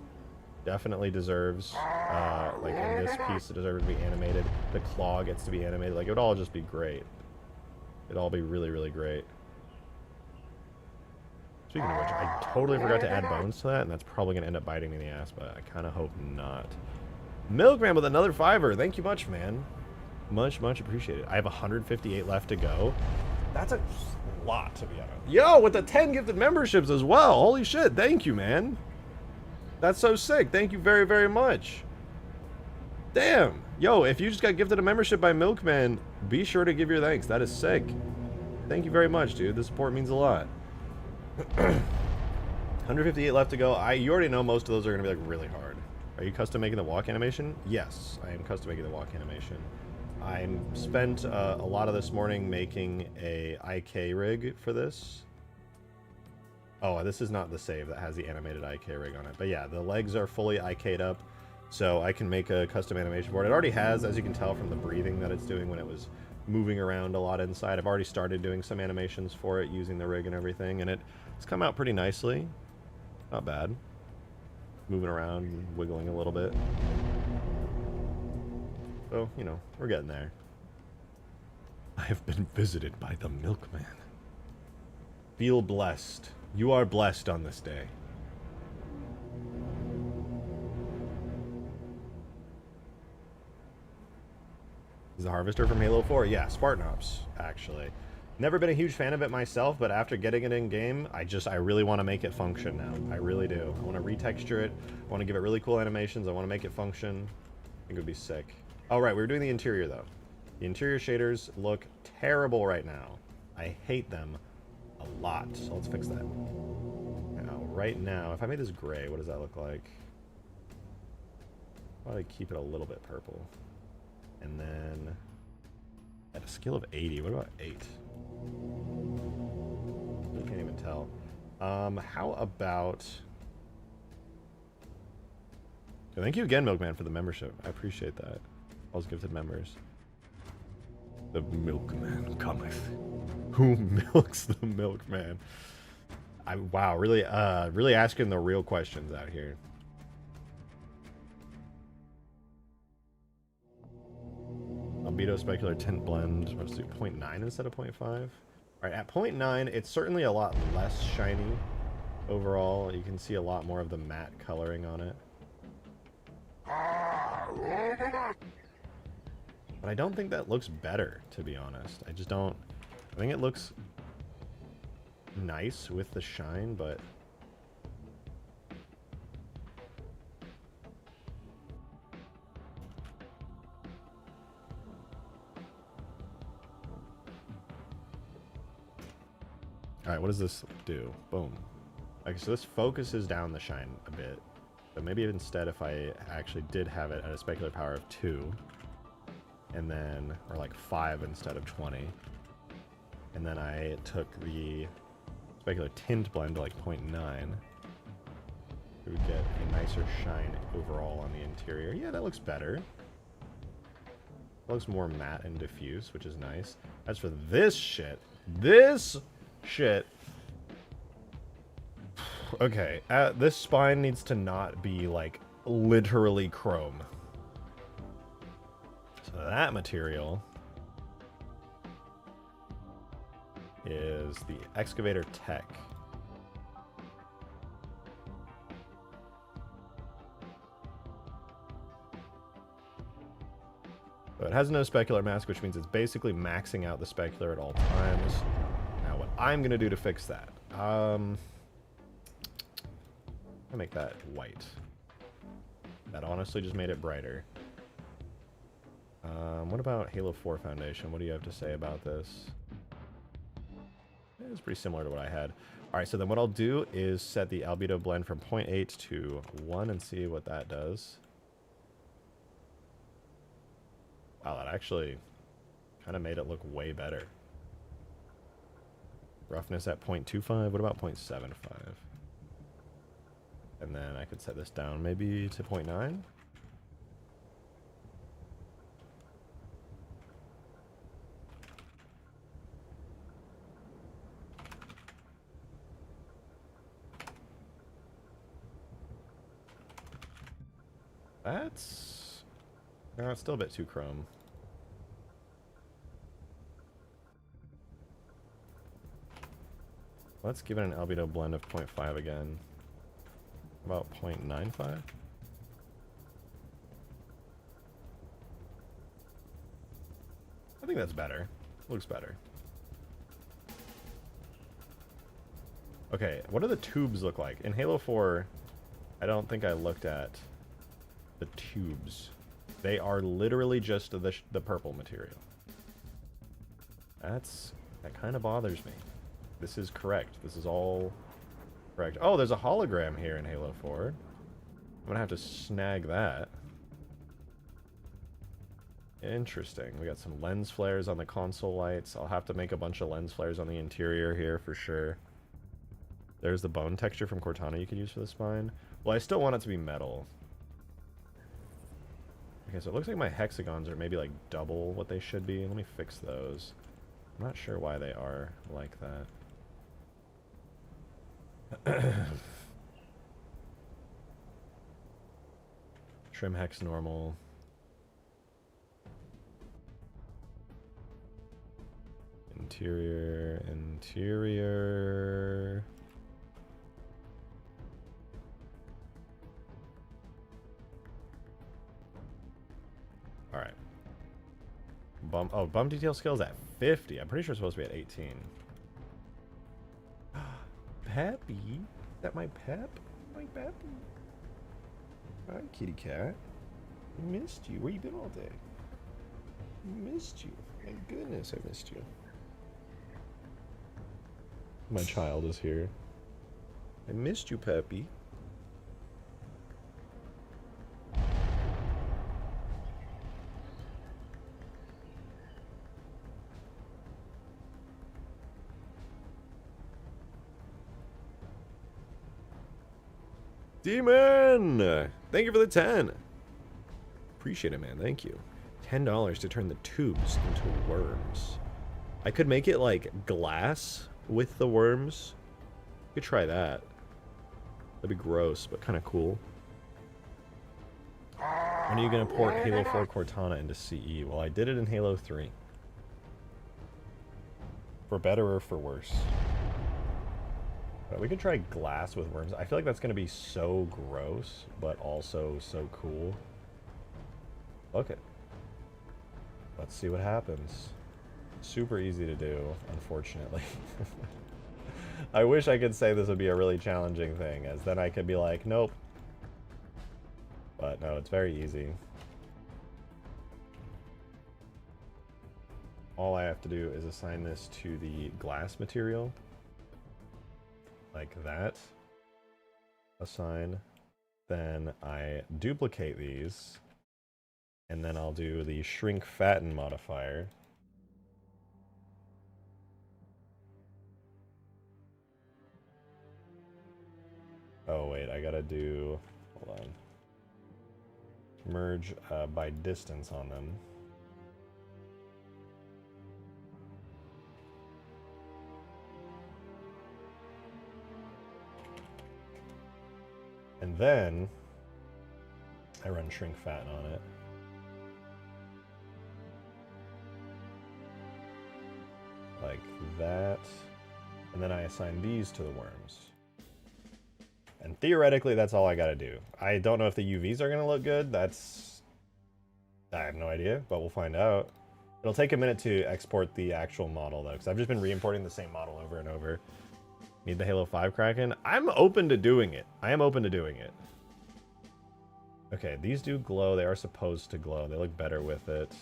Speaker 1: definitely deserves, like, in this piece, it deserves to be animated. The claw gets to be animated. Like, it would all just be great. It'd all be really, really great. Speaking of which, I totally forgot to add bones to that, and that's probably going to end up biting me in the ass, but I kind of hope not. Milkman with another $5. Thank you much, man. Much, much appreciated. I have 158 left to go. That's a lot, to be honest. Yo, with the 10 gifted memberships as well. Holy shit, thank you, man. That's so sick. Thank you very, very much. Damn. Yo, if you just got gifted a membership by Milkman, be sure to give your thanks. That is sick. Thank you very much, dude. The support means a lot. 158 left to go. You already know most of those are going to be, like, really hard. Are you custom making the walk animation? Yes, I am custom making the walk animation. I spent a lot of this morning making a IK rig for this. Oh, this is not the save that has the animated IK rig on it. But yeah, the legs are fully IK'd up, so I can make a custom animation for it. It already has, as you can tell from the breathing that it's doing when it was moving around a lot inside. I've already started doing some animations for it using the rig and everything, and it's come out pretty nicely. Not bad. Moving around and wiggling a little bit. So, you know, we're getting there. I have been visited by the milkman. Feel blessed. You are blessed on this day. Is the Harvester from Halo 4? Yeah, Spartan Ops, actually. Never been a huge fan of it myself, but after getting it in game, I really want to make it function now. I really do. I want to retexture it. I want to give it really cool animations. I want to make it function. I think it would be sick. Oh, right, we were doing the interior, though. The interior shaders look terrible right now. I hate them a lot, so let's fix that. Now, right now, if I made this gray, what does that look like? Probably keep it a little bit purple. And then, at a scale of 80, what about 8? I can't even tell. How about... Thank you again, Milkman, for the membership. I appreciate that. All those gifted members. The milkman cometh. Who milks the milkman? Wow, really, really asking the real questions out here. Albedo specular tint blend. Let's do 0.9 instead of 0.5. All right, at 0.9, it's certainly a lot less shiny overall. You can see a lot more of the matte coloring on it. But I don't think that looks better, to be honest. I just don't... I think it looks nice with the shine, but... Alright, what does this do? Boom. Okay, so this focuses down the shine a bit. But maybe instead if I actually did have it at a specular power of 2... and then, or like 5 instead of 20. And then I took the specular tint blend to like 0.9. We would get a nicer shine overall on the interior. Yeah, that looks better. It looks more matte and diffuse, which is nice. As for this shit, okay, this spine needs to not be like literally chrome. That material is the Excavator Tech. So it has no specular mask, which means it's basically maxing out the specular at all times. Now what I'm going to do to fix that, I'll make that white. That honestly just made it brighter. What about Halo 4 Foundation? What do you have to say about this? It's pretty similar to what I had. Alright, so then what I'll do is set the albedo blend from 0.8 to 1 and see what that does. Wow, that actually kind of made it look way better. Roughness at 0.25. What about 0.75? And then I could set this down maybe to 0.9. That's... no, it's still a bit too chrome. Let's give it an albedo blend of 0.5 again. About 0.95? I think that's better. Looks better. Okay, what do the tubes look like? In Halo 4, I don't think I looked at the tubes. They are literally just the purple material. That kind of bothers me. This is correct. This is all correct. Oh, there's a hologram here in Halo 4. I'm gonna have to snag that. Interesting. We got some lens flares on the console lights. I'll have to make a bunch of lens flares on the interior here for sure. There's the bone texture from Cortana you could use for the spine. Well, I still want it to be metal. Okay, so it looks like my hexagons are maybe like double what they should be. Let me fix those. I'm not sure why they are like that. Trim hex normal. Interior. Alright. Bump detail skills at 50. I'm pretty sure it's supposed to be at 18. Peppy? Is that my pep? My Peppy. Hi, kitty cat. I missed you. Where you been all day? I missed you. My goodness, I missed you. My child is here. I missed you, Peppy. Demon! Thank you for the 10. Appreciate it, man. Thank you. $10 to turn the tubes into worms. I could make it like glass with the worms. You could try that. That'd be gross, but kind of cool. When are you going to port Halo 4 Cortana into CE? Well, I did it in Halo 3. For better or for worse. But we could try glass with worms. I feel like that's going to be so gross, but also so cool. Look it. Let's see what happens. Super easy to do, unfortunately. I wish I could say this would be a really challenging thing, as then I could be like, nope. But no, it's very easy. All I have to do is assign this to the glass material. Like that. Assign. Then I duplicate these. And then I'll do the shrink fatten modifier. Oh wait, I gotta do, hold on. Merge by distance on them. And then I run shrink fatten on it. Like that. And then I assign these to the worms. And theoretically, that's all I gotta do. I don't know if the UVs are gonna look good. I have no idea, but we'll find out. It'll take a minute to export the actual model, though, because I've just been re-importing the same model over and over. Need the Halo 5 Kraken? I'm open to doing it. I am open to doing it. Okay, these do glow. They are supposed to glow. They look better with it.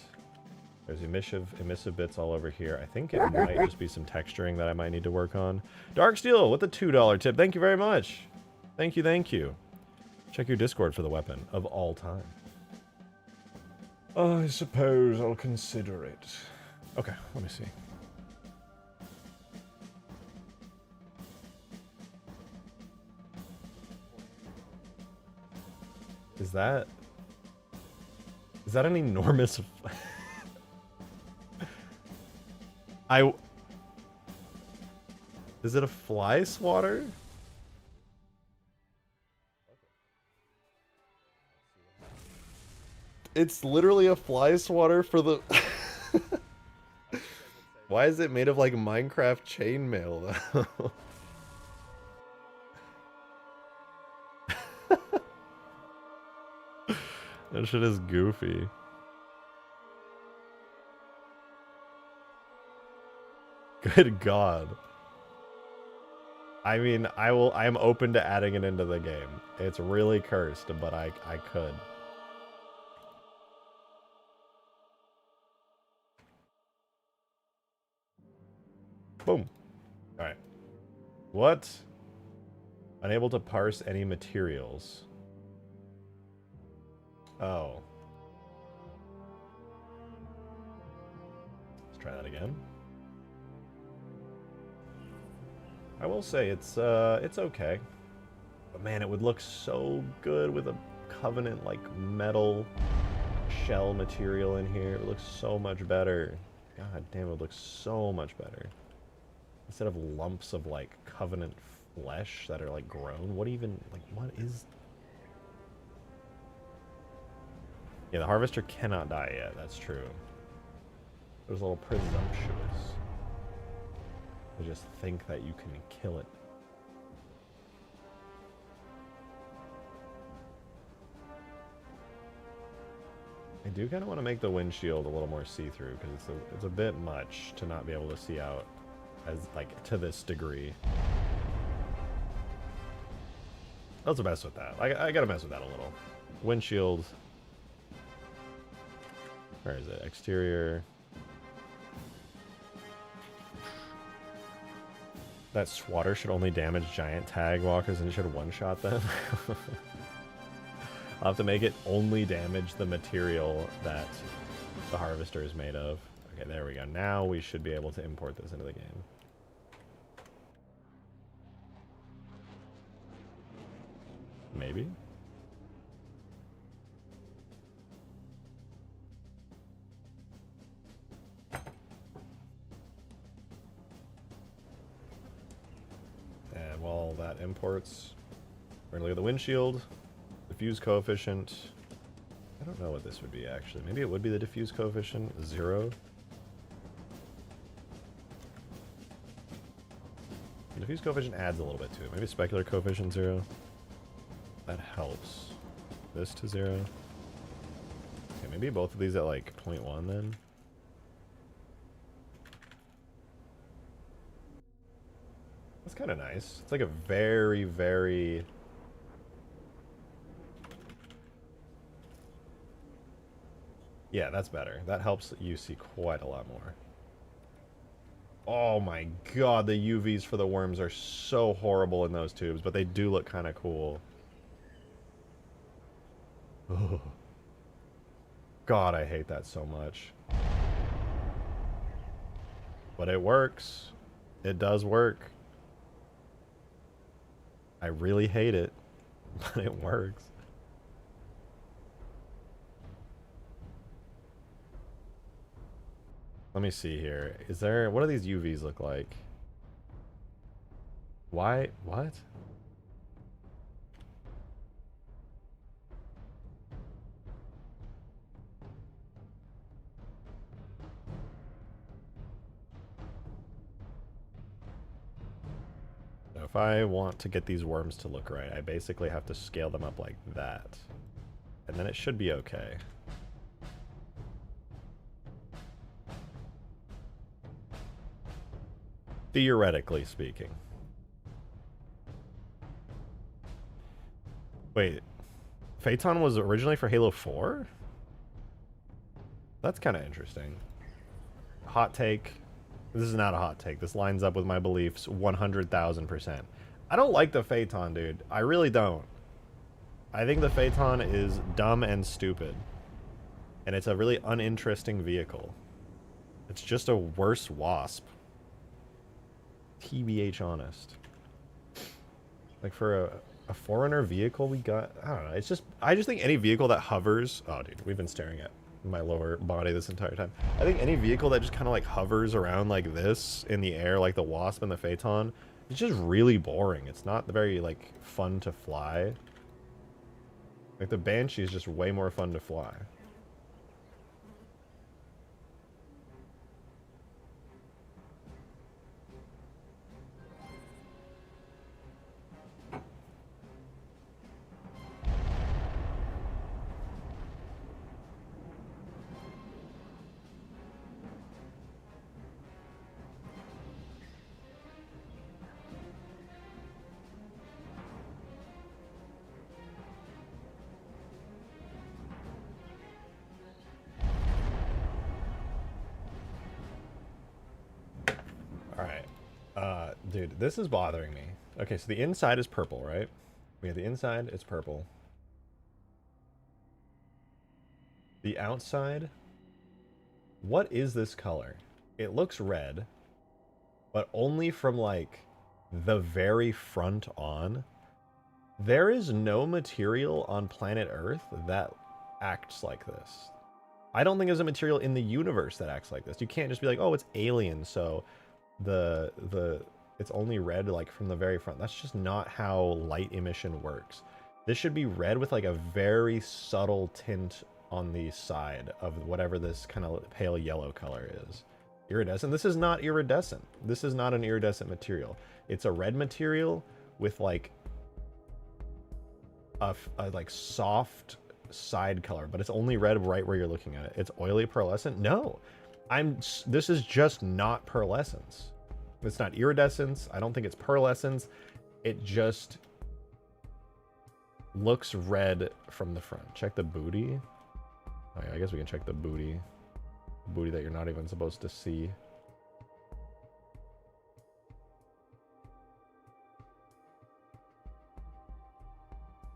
Speaker 1: There's emissive bits all over here. I think it might just be some texturing that I might need to work on. Darksteel with the $2 tip. Thank you very much. Thank you, thank you. Check your Discord for the weapon of all time. I suppose I'll consider it. Okay, let me see. Is that an enormous... Is it a fly swatter? It's literally a fly swatter for the... Why is it made of like Minecraft chainmail though? That shit is goofy. Good God. I mean, I am open to adding it into the game. It's really cursed, but I could. Boom. Alright. What? Unable to parse any materials. Oh. Let's try that again. I will say it's okay. But man, it would look so good with a Covenant like metal shell material in here. It looks so much better. God damn, it looks so much better. Instead of lumps of like Covenant flesh that are like grown. What even, like, what is... Yeah, the harvester cannot die yet, that's true. It was a little presumptuous. I just think that you can kill it. I do kind of want to make the windshield a little more see-through, because it's a bit much to not be able to see out as, like, to this degree. Let's mess with that. I gotta mess with that a little. Windshield. Where is it? Exterior. That swatter should only damage giant tag walkers and it should one-shot them. I'll have to make it only damage the material that the harvester is made of. Okay, there we go. Now we should be able to import this into the game. Maybe? And while that imports, we're gonna look at the windshield. Diffuse coefficient. I don't know what this would be actually. Maybe it would be the diffuse coefficient, 0. The diffuse coefficient adds a little bit to it. Maybe specular coefficient 0. That helps. This to 0. Okay, maybe both of these at like 0.1 then. That's kind of nice. It's like a very, very... Yeah, that's better. That helps you see quite a lot more. Oh my god, the UVs for the worms are so horrible in those tubes, but they do look kind of cool. Oh. God, I hate that so much. But it works. It does work. I really hate it, but it works. Let me see here. Is there... What do these UVs look like? Why? What? So if I want to get these worms to look right, I basically have to scale them up like that. And then it should be okay. Theoretically speaking. Wait, Phaeton was originally for Halo 4? That's kind of interesting. Hot take. This is not a hot take. This lines up with my beliefs 100,000%. I don't like the Phaeton, dude. I really don't. I think the Phaeton is dumb and stupid. And it's a really uninteresting vehicle. It's just a worse Wasp. TBH honest. Like for A Forerunner vehicle we got? I don't know. It's just, I just think any vehicle that hovers. Oh, dude, we've been staring at my lower body this entire time. I think any vehicle that just kind of like hovers around like this in the air, like the Wasp and the Phaeton, it's just really boring. It's not very like fun to fly. Like the Banshee is just way more fun to fly. Dude, this is bothering me. Okay, so the inside is purple, right? We have the inside, it's purple. The outside, what is this color? It looks red, but only from like the very front on. There is no material on planet Earth that acts like this. I don't think there's a material in the universe that acts like this. You can't just be like, oh, it's alien, so it's only red like from the very front. That's just not how light emission works. This should be red with like a very subtle tint on the side of whatever this kind of pale yellow color is. Iridescent. This is not iridescent. This is not an iridescent material. It's a red material with like a like soft side color, but it's only red right where you're looking at it. It's oily pearlescent. No, this is just not pearlescence. It's not iridescence. I don't think it's pearlescence. It just looks red from the front. Check the booty. Oh yeah, I guess we can check the booty. Booty that you're not even supposed to see.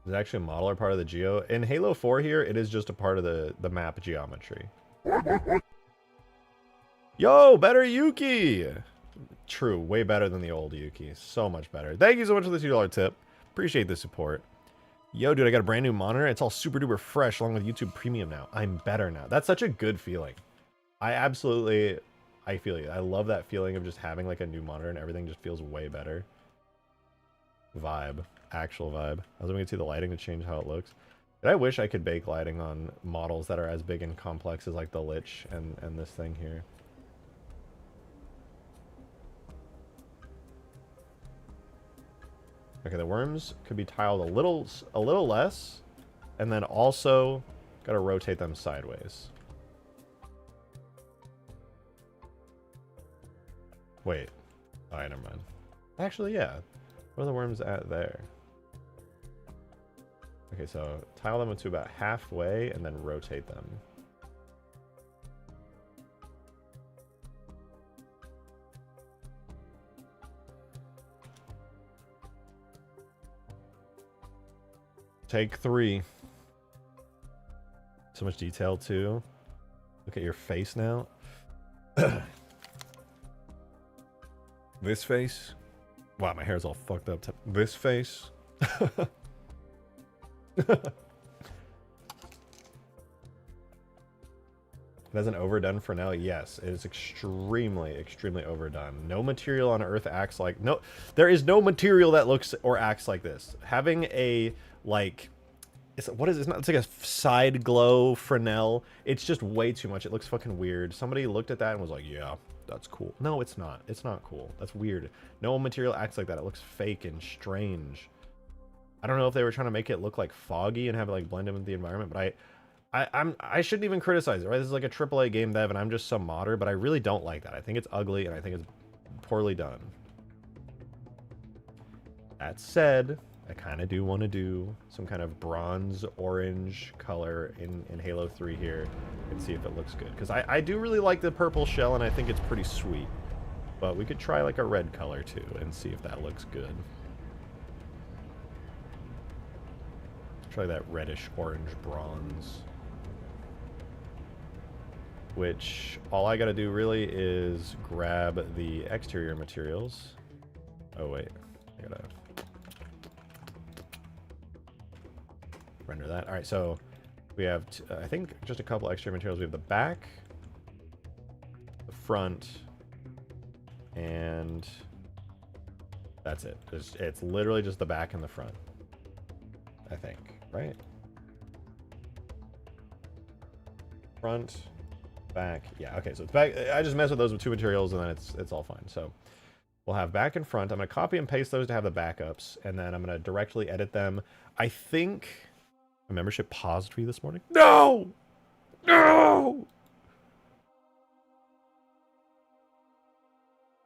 Speaker 1: Is it actually a model or part of the geo? In Halo 4 here, it is just a part of the map geometry. Yo, better Yuki! True, way better than the old Yuki. So much better. Thank you so much for the $2 tip. Appreciate the support. Yo, dude, I got a brand new monitor. It's all super duper fresh along with YouTube Premium now. I'm better now. That's such a good feeling. I feel you. I love that feeling of just having like a new monitor and everything just feels way better. Vibe. Actual vibe. I was going to see the lighting to change how it looks. But I wish I could bake lighting on models that are as big and complex as like the Lich and this thing here. Okay, the worms could be tiled a little less, and then also gotta rotate them sideways. Wait. Alright, never mind. Actually, yeah. Where are the worms at there? Okay, so tile them to about halfway and then rotate them. Take 3. So much detail too. Look at your face now. This face. Wow, my hair's all fucked up. This face. It hasn't overdone for now. Yes, it is extremely, extremely overdone. No material on Earth acts like... No, there is no material that looks or acts like this. Having a, like... What is it? It's like a side glow Fresnel. It's just way too much. It looks fucking weird. Somebody looked at that and was like, yeah, that's cool. No, it's not. It's not cool. That's weird. No material acts like that. It looks fake and strange. I don't know if they were trying to make it look like foggy and have it like blend in with the environment, but I shouldn't even criticize it, right? This is like a AAA game dev and I'm just some modder, but I really don't like that. I think it's ugly and I think it's poorly done. That said, I kind of do want to do some kind of bronze orange color in Halo 3 here and see if it looks good. Because I do really like the purple shell and I think it's pretty sweet. But we could try like a red color too and see if that looks good. Try that reddish orange bronze. Which all I gotta do really is grab the exterior materials. Oh wait, I gotta... render that. All right, so we have, I think, just a couple extra materials. We have the back, the front, and that's it. It's literally just the back and the front, I think, right? Front, back, yeah, okay, so it's back. I just mess with those with 2 materials and then it's all fine. So we'll have back and front. I'm gonna copy and paste those to have the backups, and then I'm gonna directly edit them. I think my membership paused for you this morning. No! No!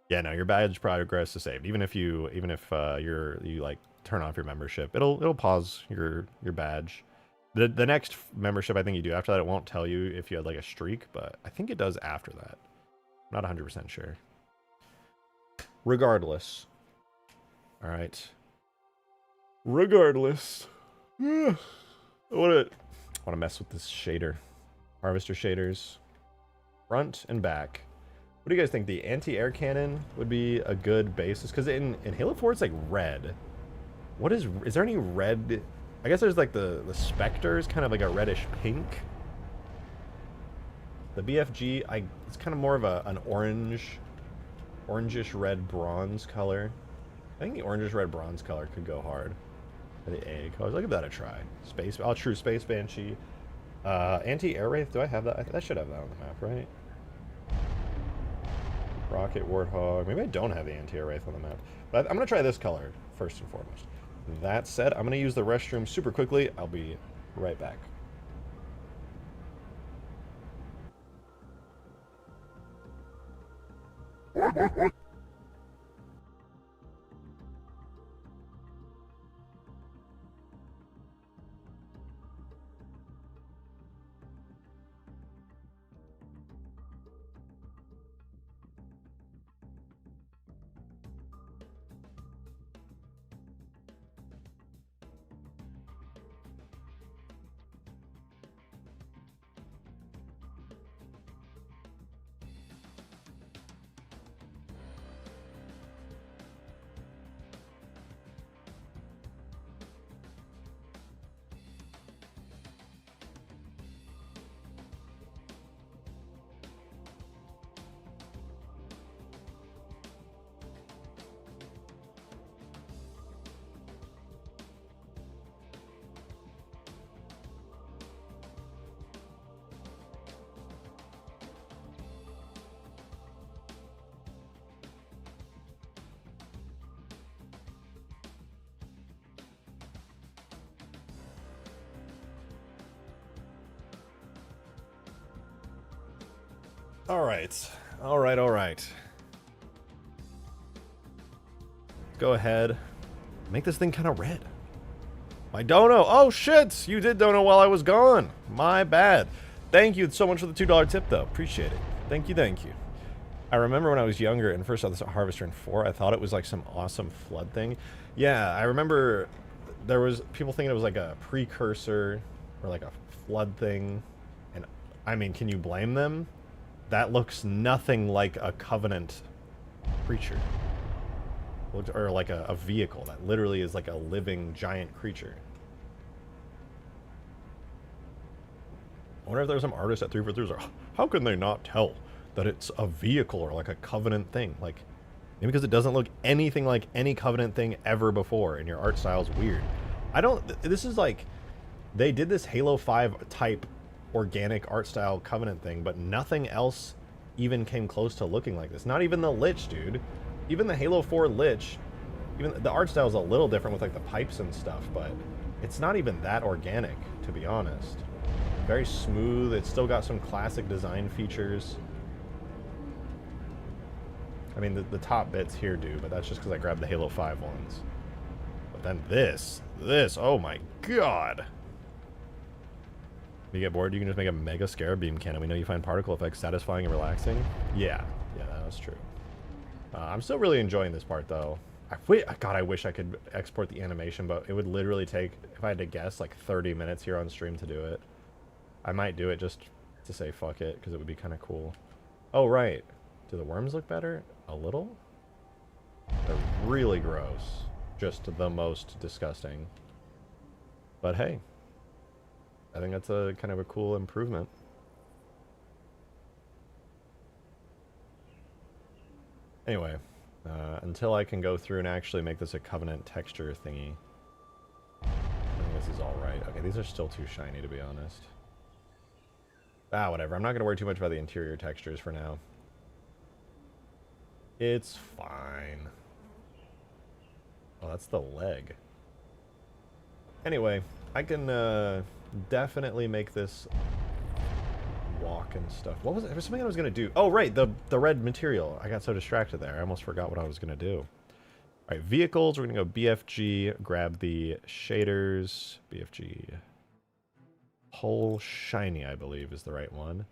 Speaker 1: Yeah, no, your badge progress is saved. Even if you like turn off your membership, it'll pause your badge. The next membership I think you do after that, it won't tell you if you had like a streak, but I think it does after that. I'm not 100% sure. Regardless. All right. Regardless. I want to mess with this shader. Harvester shaders. Front and back. What do you guys think? The anti-air cannon would be a good basis? Because in Halo 4 it's like red. What is there any red? I guess there's like the Spectre is kind of like a reddish pink. The BFG, it's kind of more of an orangish red bronze color. I think the orangish red bronze color could go hard. For the A colors, I'll give that a try. True Space Banshee. Anti-air wraith, do I have that? That should have that on the map, right? Rocket Warthog. Maybe I don't have the anti-air wraith on the map. But I'm going to try this color first and foremost. That said, I'm going to use the restroom super quickly. I'll be right back. All right. Go ahead. Make this thing kind of red. My dono. Oh, shit. You did dono while I was gone. My bad. Thank you so much for the $2 tip, though. Appreciate it. Thank you. I remember when I was younger and first saw this Harvester in 4, I thought it was like some awesome flood thing. Yeah, I remember there was people thinking it was like a precursor or like a flood thing. And I mean, can you blame them? That looks nothing like a Covenant creature. Or like a vehicle that literally is like a living giant creature. I wonder if there's some artists at 343s are, how can they not tell that it's a vehicle or like a Covenant thing? Like, maybe because it doesn't look anything like any Covenant thing ever before and your art style's weird. This is like, they did this Halo 5 type organic art style Covenant thing, but nothing else even came close to looking like this. Not even the Lich, dude. Even the Halo 4 Lich, even the art style is a little different with like the pipes and stuff, but it's not even that organic, to be honest. Very smooth. It's still got some classic design features. I mean, the top bits here do, but that's just because I grabbed the Halo 5 ones. But then this, oh my god. If you get bored, you can just make a mega scarab beam cannon. We know you find particle effects satisfying and relaxing. Yeah, that's true. I'm still really enjoying this part, though. God, I wish I could export the animation, but it would literally take, if I had to guess, like 30 minutes here on stream to do it. I might do it just to say fuck it, because it would be kind of cool. Oh, right. Do the worms look better? A little? They're really gross. Just the most disgusting. But hey, I think that's a kind of a cool improvement. Anyway, until I can go through and actually make this a covenant texture thingy, I think this is all right. Okay, these are still too shiny, to be honest. Ah, whatever. I'm not going to worry too much about the interior textures for now. It's fine. Oh, that's the leg. Anyway, I can definitely make this walk and stuff. What was it? There was something I was going to do. Oh, right, the red material. I got so distracted there. I almost forgot what I was going to do. All right, vehicles. We're going to go BFG, grab the shaders. BFG. Whole shiny, I believe, is the right one.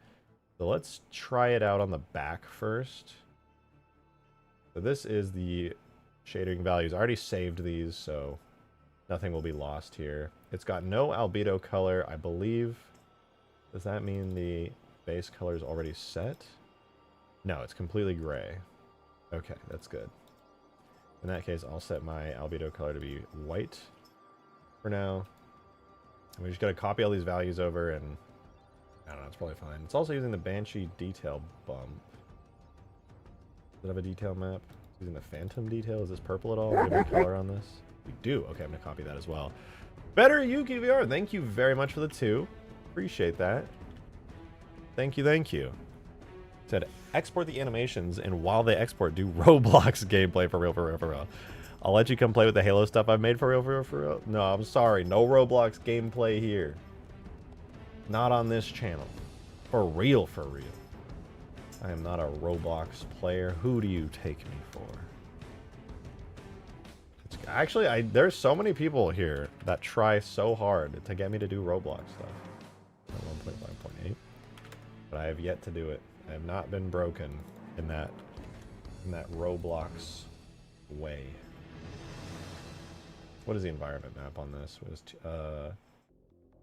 Speaker 1: So let's try it out on the back first. So this is the shading values. I already saved these, so nothing will be lost here. It's got no albedo color, I believe. Does that mean the base color is already set? No, it's completely gray. Okay, that's good. In that case, I'll set my albedo color to be white for now. And we just gotta copy all these values over, and I don't know, it's probably fine. It's also using the Banshee detail bump. Does it have a detail map? It's using the Phantom detail. Is this purple at all? Do we have any color on this? We do. Okay, I'm gonna copy that as well. Better Yuki VR, thank you very much for the 2. Appreciate that. Thank you, thank you. Said, export the animations, and while they export, do Roblox gameplay for real, for real, for real. I'll let you come play with the Halo stuff I've made for real, for real, for real. No, I'm sorry. No Roblox gameplay here. Not on this channel. For real, for real. I am not a Roblox player. Who do you take me for? Actually, there's so many people here that try so hard to get me to do Roblox stuff. 1.5.8. But I have yet to do it. I have not been broken in that Roblox way. What is the environment map on this? What is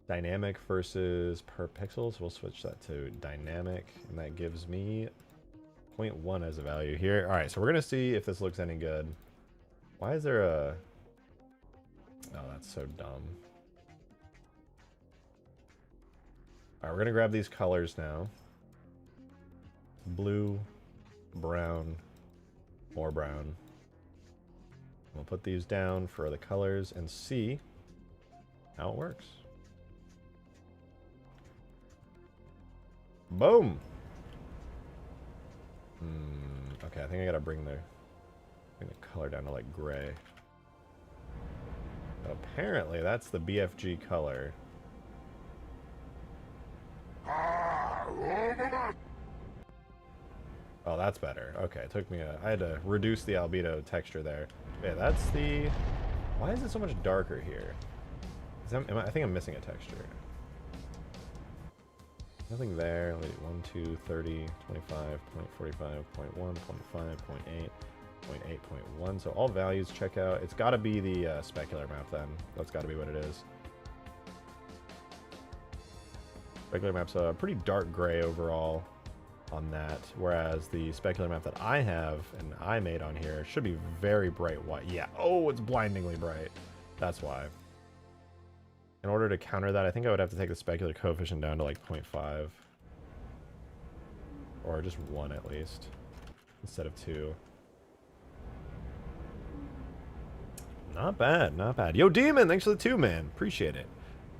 Speaker 1: dynamic versus per pixel? So we'll switch that to dynamic, and that gives me 0.1 as a value here. All right, so we're gonna see if this looks any good. Why is there a... Oh, that's so dumb. All right, we're gonna grab these colors now. Blue, brown, more brown. We'll put these down for the colors and see how it works. Boom! Okay, I think I gotta bring the color down to like gray. But apparently that's the BFG color. Oh, that's better. Okay, it took me I had to reduce the albedo texture there. Yeah, that's the... Why is it so much darker here? I think I'm missing a texture. Nothing there. Wait, 1, 2, 30, 25, 0.45, 0.1, 0.5, 0.8, 0.8, 0.1. So all values check out. It's got to be the specular map then. That's got to be what it is. Specular map's a pretty dark gray overall on that, whereas the specular map that I have and I made on here should be very bright white. Yeah, oh, it's blindingly bright. That's why. In order to counter that, I think I would have to take the specular coefficient down to like 0.5. Or just 1 at least, instead of 2. Not bad, not bad. Yo, Demon, thanks for the 2, man. Appreciate it.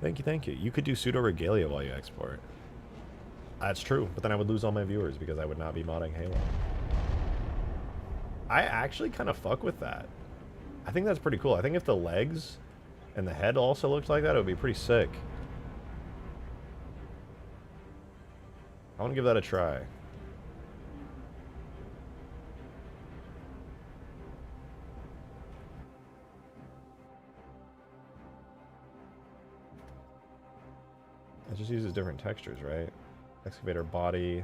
Speaker 1: Thank you, thank you. You could do pseudo regalia while you export. That's true, but then I would lose all my viewers because I would not be modding Halo. I actually kind of fuck with that. I think that's pretty cool. I think if the legs and the head also looked like that, it would be pretty sick. I want to give that a try. It just uses different textures, right? Excavator body,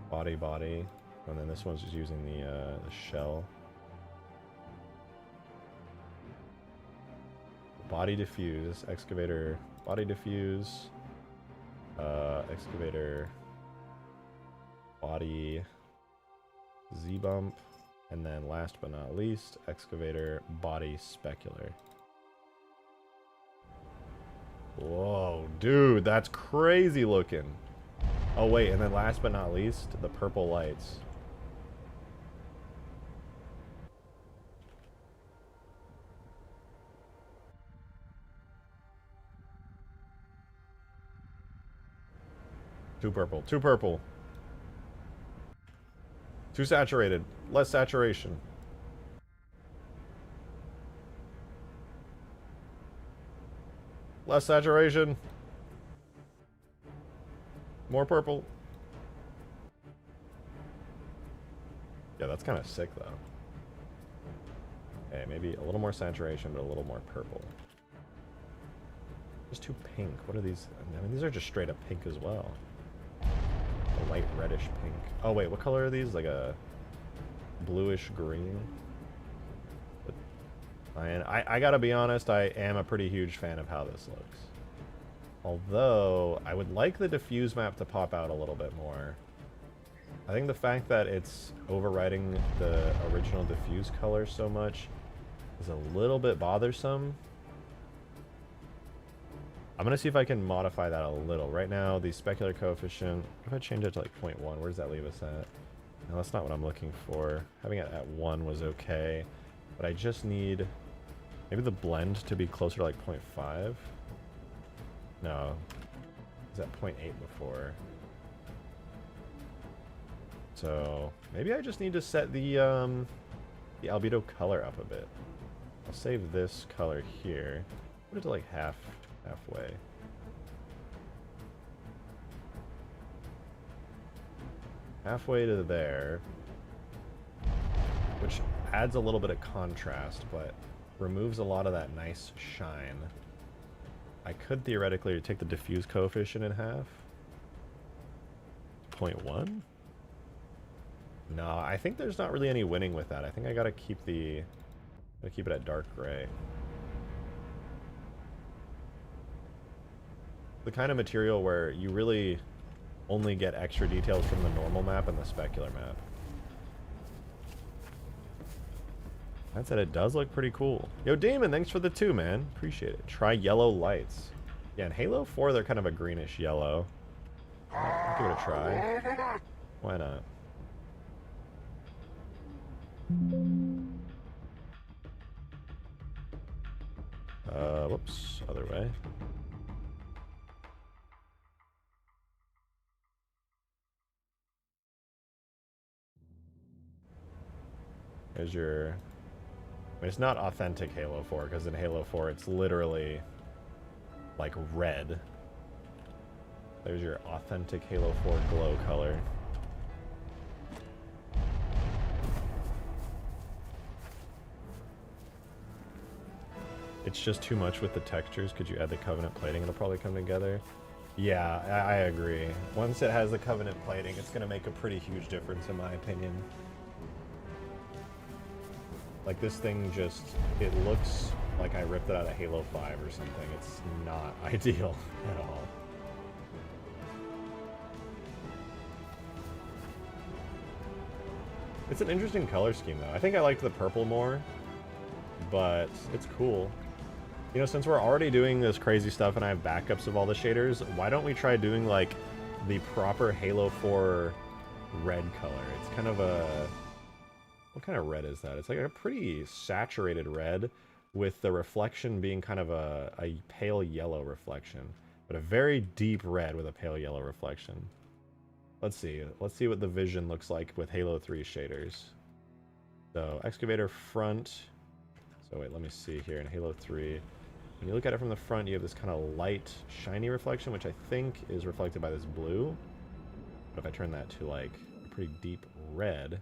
Speaker 1: body, body, and then this one's just using the shell. Body diffuse, excavator, body diffuse, excavator, body, Z bump, and then last but not least, excavator, body specular. Whoa, dude, that's crazy looking. Oh, wait, and then last but not least, the purple lights. Too purple, too purple. Too saturated. Less saturation. Less saturation. More purple. Yeah, that's kind of sick, though. Okay, maybe a little more saturation, but a little more purple. Just too pink. What are these? I mean, these are just straight up pink as well. A light reddish pink. Oh, wait, what color are these? Like a bluish green? But, I gotta be honest, I am a pretty huge fan of how this looks. Although, I would like the diffuse map to pop out a little bit more. I think the fact that it's overriding the original diffuse color so much is a little bit bothersome. I'm gonna see if I can modify that a little. Right now, the specular coefficient, if I change it to like 0.1, where does that leave us at? No, that's not what I'm looking for. Having it at 1 was okay, but I just need maybe the blend to be closer to like 0.5. No, it was at 0.8 before. So maybe I just need to set the albedo color up a bit. I'll save this color here. Put it to like halfway. Halfway to there, which adds a little bit of contrast, but removes a lot of that nice shine. I could theoretically take the diffuse coefficient in half. 0.1? No, I think there's not really any winning with that. I think I gotta keep it at dark gray. The kind of material where you really only get extra details from the normal map and the specular map. That said, it does look pretty cool. Yo, Damon, thanks for the 2, man. Appreciate it. Try yellow lights. Yeah, in Halo 4, they're kind of a greenish yellow. I'll give it a try. Why not? Whoops. Other way. There's your... I mean, it's not authentic Halo 4, because in Halo 4 it's literally like red. There's your authentic Halo 4 glow color. It's just too much with the textures. Could you add the Covenant plating? It'll probably come together. Yeah, I agree. Once it has the Covenant plating, it's going to make a pretty huge difference in my opinion. Like, this thing just, it looks like I ripped it out of Halo 5 or something. It's not ideal at all. It's an interesting color scheme, though. I think I liked the purple more, but it's cool. You know, since we're already doing this crazy stuff and I have backups of all the shaders, why don't we try doing, like, the proper Halo 4 red color? It's kind of a... What kind of red is that? It's like a pretty saturated red, with the reflection being kind of a pale yellow reflection. But a very deep red with a pale yellow reflection. Let's see. Let's see what the vision looks like with Halo 3 shaders. So, excavator front. So wait, let me see here in Halo 3. When you look at it from the front, you have this kind of light, shiny reflection, which I think is reflected by this blue. But if I turn that to, like, a pretty deep red,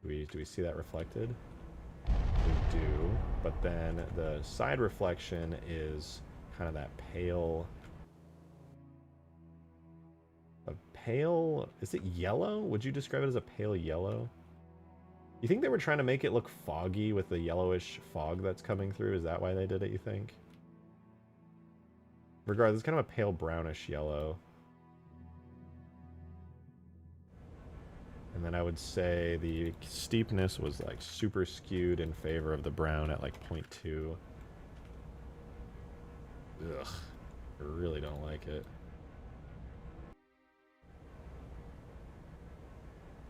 Speaker 1: do we see that reflected? We do. But then the side reflection is kind of that pale... Is it yellow? Would you describe it as a pale yellow? You think they were trying to make it look foggy with the yellowish fog that's coming through? Is that why they did it, you think? Regardless, it's kind of a pale brownish yellow. And then I would say the steepness was like super skewed in favor of the brown at like 0.2. Ugh. I really don't like it.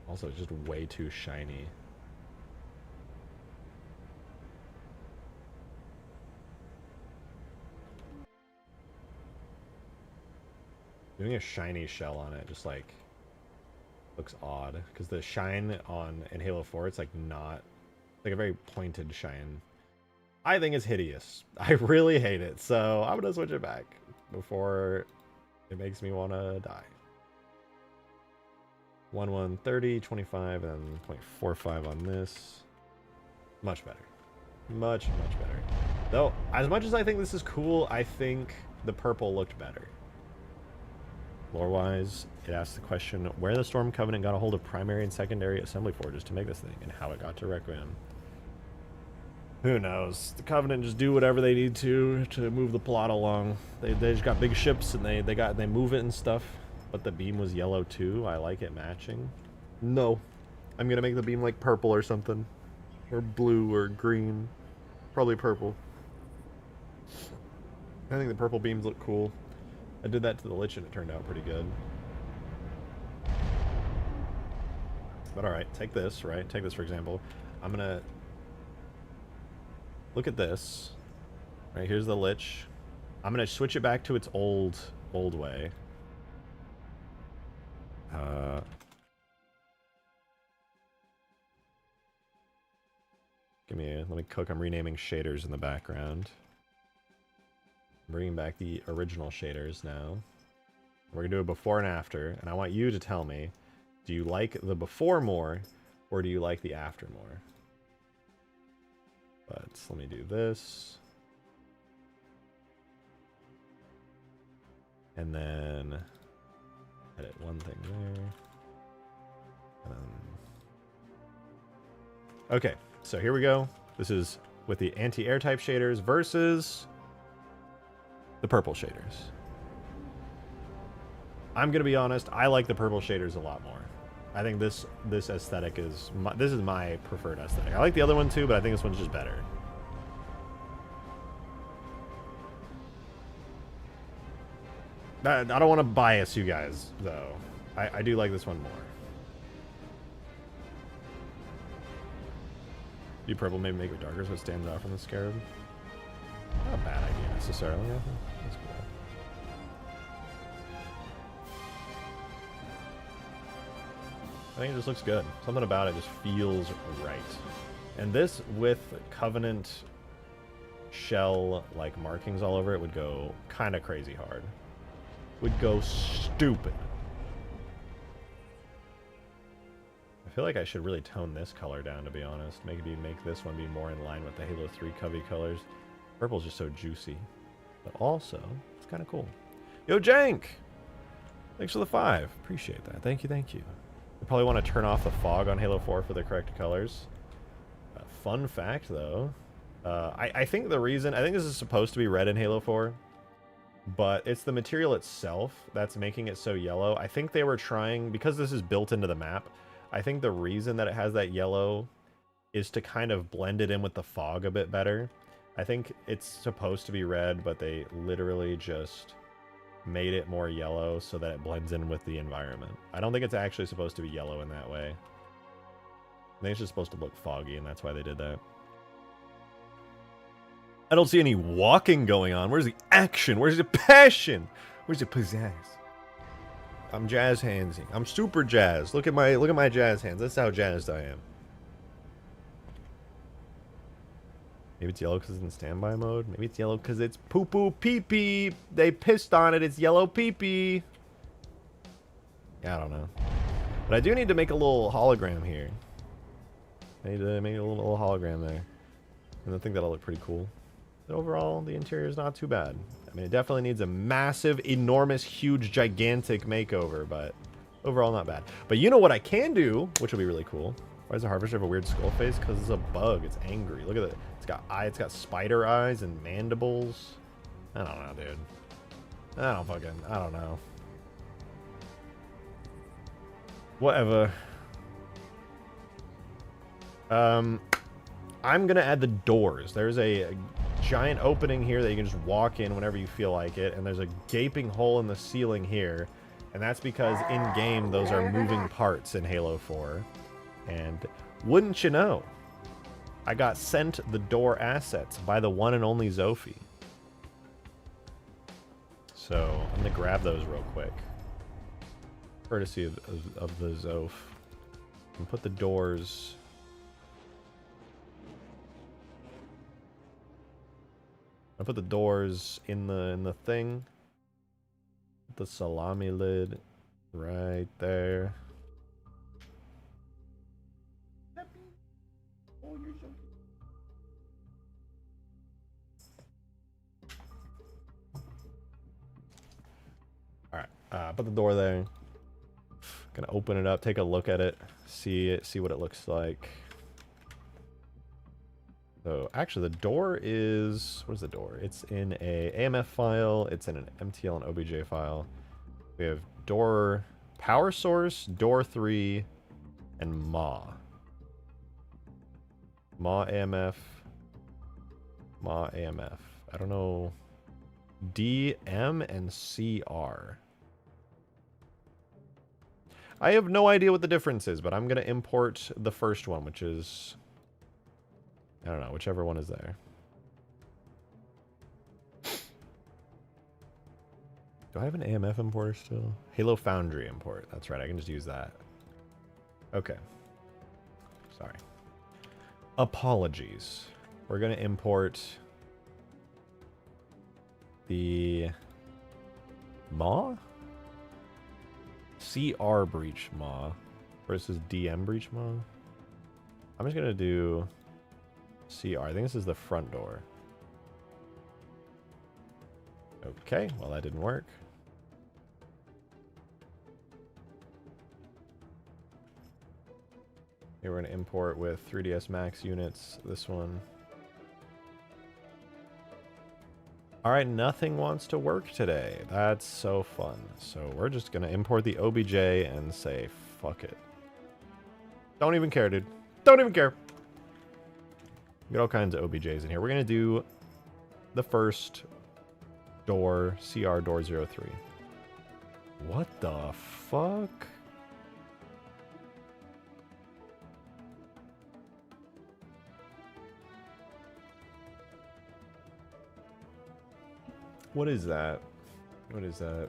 Speaker 1: Also, it's just way too shiny. Doing a shiny shell on it just like looks odd because the shine on in Halo 4, it's like not like a very pointed shine. I think it's hideous. I really hate it, so I'm gonna switch it back before it makes me want to die. 1/130, 25, and 0.45 on this. Much better. Much better. Though, as much as I think this is cool, I think the purple looked better. Lore-wise, it asks the question, where the Storm Covenant got a hold of primary and secondary assembly forges to make this thing, and how it got to Requiem. Who knows? The Covenant just do whatever they need to move the plot along. They just got big ships, and they move it and stuff. But the beam was yellow too. I like it matching. No. I'm gonna make the beam like purple or something. Or blue or green. Probably purple. I think the purple beams look cool. I did that to the Lich and it turned out pretty good. But alright, take this, right? Take this for example. I'm gonna look at this. Right, here's the Lich. I'm gonna switch it back to its old way. Let me cook. I'm renaming shaders in the background. I'm bringing back the original shaders now. We're gonna do a before and after, and I want you to tell me, do you like the before more, or do you like the after more? But let me do this. And then edit one thing there. Okay, so here we go. This is with the anti-air type shaders versus the purple shaders. I'm gonna be honest, I like the purple shaders a lot more. I think this aesthetic is this is my preferred aesthetic. I like the other one too, but I think this one's just better. I don't want to bias you guys though. I do like this one more. Do purple maybe make it darker so it stands out from the scarab? Not a bad idea necessarily. I think that's cool. I think it just looks good. Something about it just feels right. And this with Covenant shell like markings all over it would go kind of crazy hard. Would go stupid. I feel like I should really tone this color down, to be honest. Maybe make this one be more in line with the Halo 3 Covey colors. Purple's just so juicy. But also, it's kind of cool. Yo, Jank! Thanks for the 5. Appreciate that. Thank you, thank you. You probably want to turn off the fog on Halo 4 for the correct colors. Fun fact, though. I think the reason... I think this is supposed to be red in Halo 4. But it's the material itself that's making it so yellow. I think they were trying... Because this is built into the map... I think the reason that it has that yellow is to kind of blend it in with the fog a bit better. I think it's supposed to be red, but they literally just made it more yellow so that it blends in with the environment. I don't think it's actually supposed to be yellow in that way. I think it's just supposed to look foggy, and that's why they did that. I don't see any walking going on. Where's the action? Where's the passion? Where's the pizzazz? I'm jazz handsy. I'm super jazzed. Look at my jazz hands. That's how jazzed I am. Maybe it's yellow because it's in standby mode. Maybe it's yellow because it's poo poo pee pee. They pissed on it. It's yellow pee pee. Yeah, I don't know. But I do need to make a little hologram here. I need to make a little hologram there. And I think that'll look pretty cool. But overall, the interior is not too bad. I mean, it definitely needs a massive, enormous, huge, gigantic makeover, but overall not bad. But you know what I can do, which will be really cool. Why does the Harvester have a weird skull face? Because it's a bug. It's angry. Look at it. It's got it's got spider eyes and mandibles. I don't know, dude. I don't know. Whatever. I'm gonna add the doors. There's a giant opening here that you can just walk in whenever you feel like it, and there's a gaping hole in the ceiling here, and that's because in-game those are moving parts in Halo 4. And wouldn't you know, I got sent the door assets by the one and only Zophie. So I'm gonna grab those real quick, courtesy of the Zoph, and put the doors. I put the doors in the thing. The salami lid right there. Alright, put the door there. Gonna open it up, take a look at it, see what it looks like. So actually the door is, what is the door? It's in a AMF file, it's in an MTL and OBJ file. We have door power source, door 3, and MA. MA AMF. MA AMF. I don't know. DM and CR. I have no idea what the difference is, but I'm going to import the first one, which is, I don't know, whichever one is there. Do I have an AMF importer still? Halo Foundry import. That's right, I can just use that. Okay. Sorry. Apologies. We're going to import the MA? CR breach MA versus DM breach MA. I'm just going to do CR. I think this is the front door. Okay, well that didn't work. Here we're going to import with 3ds Max units, this one. Alright, nothing wants to work today. That's so fun. So we're just going to import the OBJ and say, fuck it. Don't even care, dude. Don't even care. Got all kinds of OBJs in here. We're going to do the first door, CR door 03. What the fuck? What is that? What is that?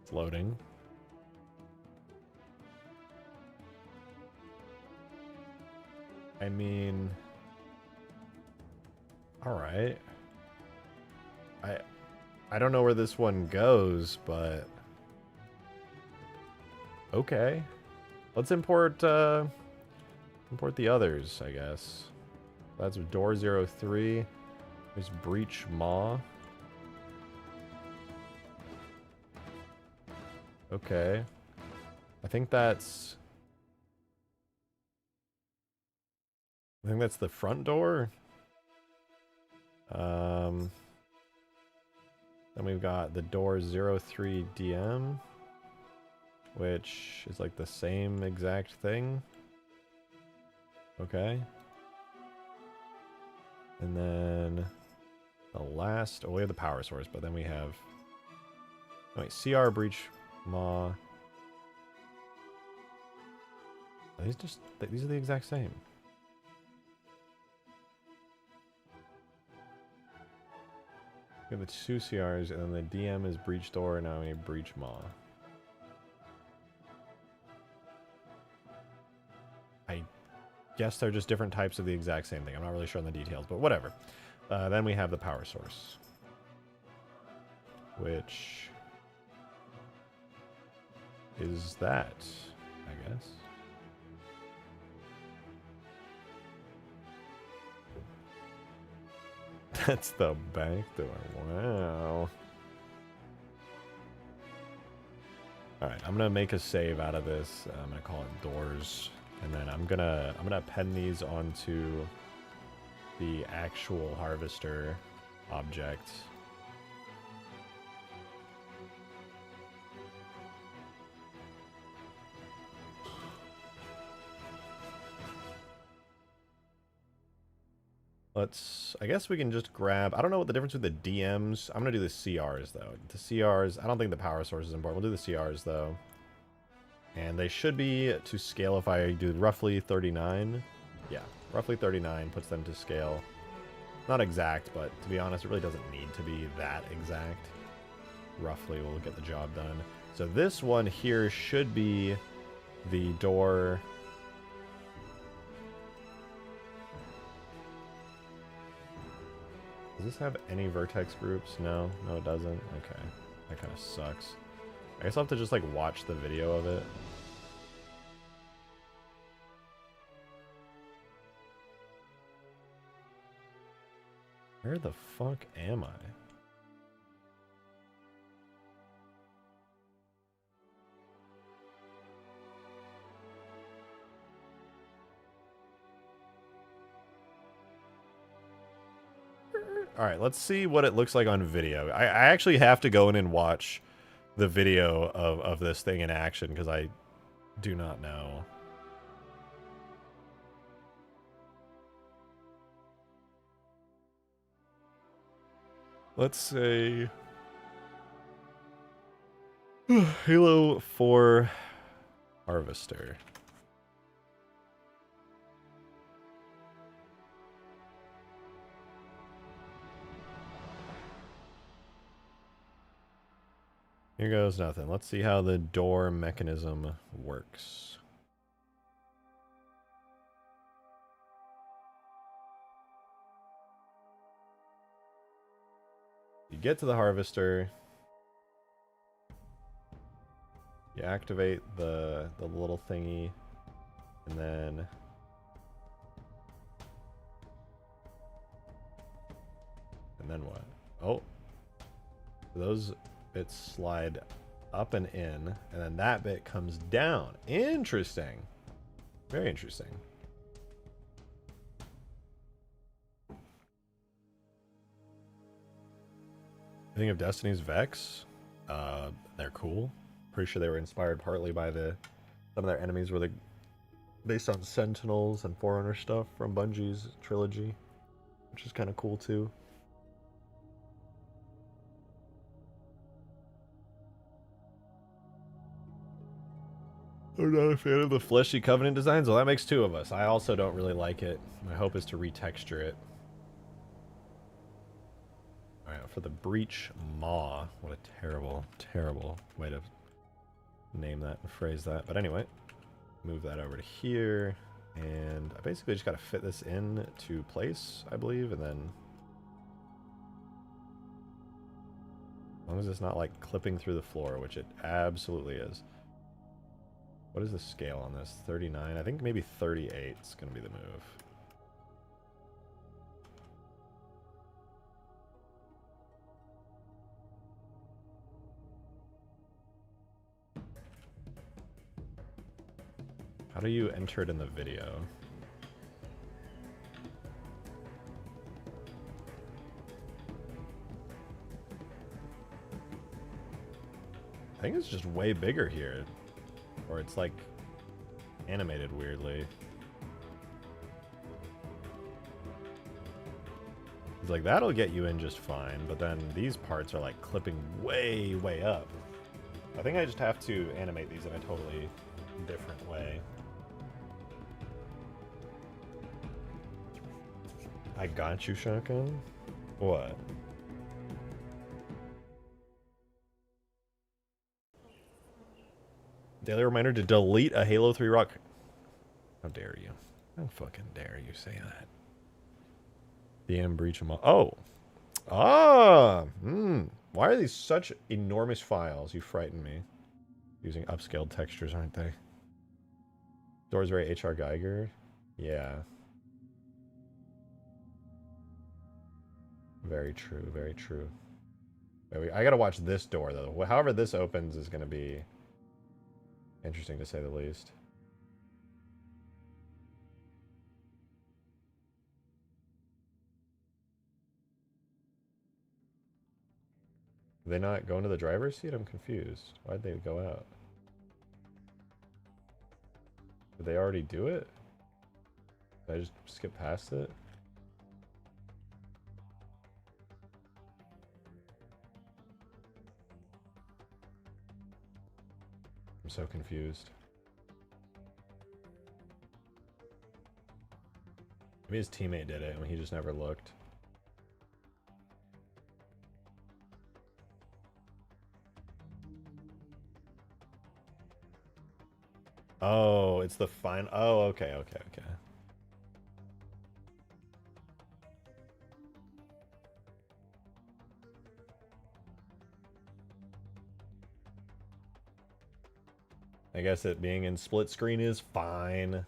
Speaker 1: It's loading. I mean, all right. I don't know where this one goes, but okay. Let's import import the others, I guess. That's door 03. There's breach MA. Okay. I think that's the front door. Then we've got the door 03 DM, which is like the same exact thing. Okay. And then the last, oh, we have the power source, but then we have, oh wait, CR breach MA. Are these just, these are the exact same. We have the 2 CRs, and then the DM is breach door, and now we have breach MA. I guess they're just different types of the exact same thing. I'm not really sure on the details, but whatever. Then we have the power source, which is that, I guess. That's the back door. Wow. Alright, I'm gonna make a save out of this. I'm gonna call it doors. And then I'm gonna append these onto the actual harvester object. I guess we can just grab, I don't know what the difference with the DMs. I'm going to do the CRs, though. The CRs, I don't think the power source is important. We'll do the CRs, though. And they should be to scale if I do roughly 39. Yeah, roughly 39 puts them to scale. Not exact, but to be honest, it really doesn't need to be that exact. Roughly will get the job done. So this one here should be the door. Does this have any vertex groups? No, no it doesn't. Okay, that kind of sucks. I guess I'll have to just like watch the video of it. Where the fuck am I? Alright, let's see what it looks like on video. I actually have to go in and watch the video of this thing in action because I do not know. Let's say Halo 4 Harvester. Here goes nothing. Let's see how the door mechanism works. You get to the harvester. You activate the little thingy, and then what? Oh, those bits slide up and in, and then that bit comes down. Interesting. Very interesting. I think of Destiny's Vex. They're cool. Pretty sure they were inspired partly by some of their enemies were based on Sentinels and Forerunner stuff from Bungie's trilogy, which is kind of cool too. I'm not a fan of the fleshy Covenant designs. Well, that makes two of us. I also don't really like it. My hope is to retexture it. Alright, for the Breach Maw. What a terrible, terrible way to name that and phrase that. But anyway, move that over to here. And I basically just got to fit this in to place, I believe. And then, as long as it's not like clipping through the floor, which it absolutely is. What is the scale on this? 39? I think maybe 38 is going to be the move. How do you enter it in the video? I think it's just way bigger here. Or it's like animated weirdly. It's like that'll get you in just fine, but then these parts are like clipping way, way up. I think I just have to animate these in a totally different way. I got you, Shotgun. What? Daily reminder to delete a Halo 3 rock. How dare you? How fucking dare you say that? DM breach them all. Oh. Ah. Why are these such enormous files? You frighten me. Using upscaled textures, aren't they? Door's very HR Geiger. Yeah. Very true, very true. I gotta watch this door, though. However this opens is gonna be interesting, to say the least. Did they not go into the driver's seat? I'm confused. Why'd they go out? Did they already do it? Did I just skip past it? I'm so confused. Maybe his teammate did it and he just never looked. Oh, it's the fine. Oh, okay, okay, okay. I guess it being in split screen is fine.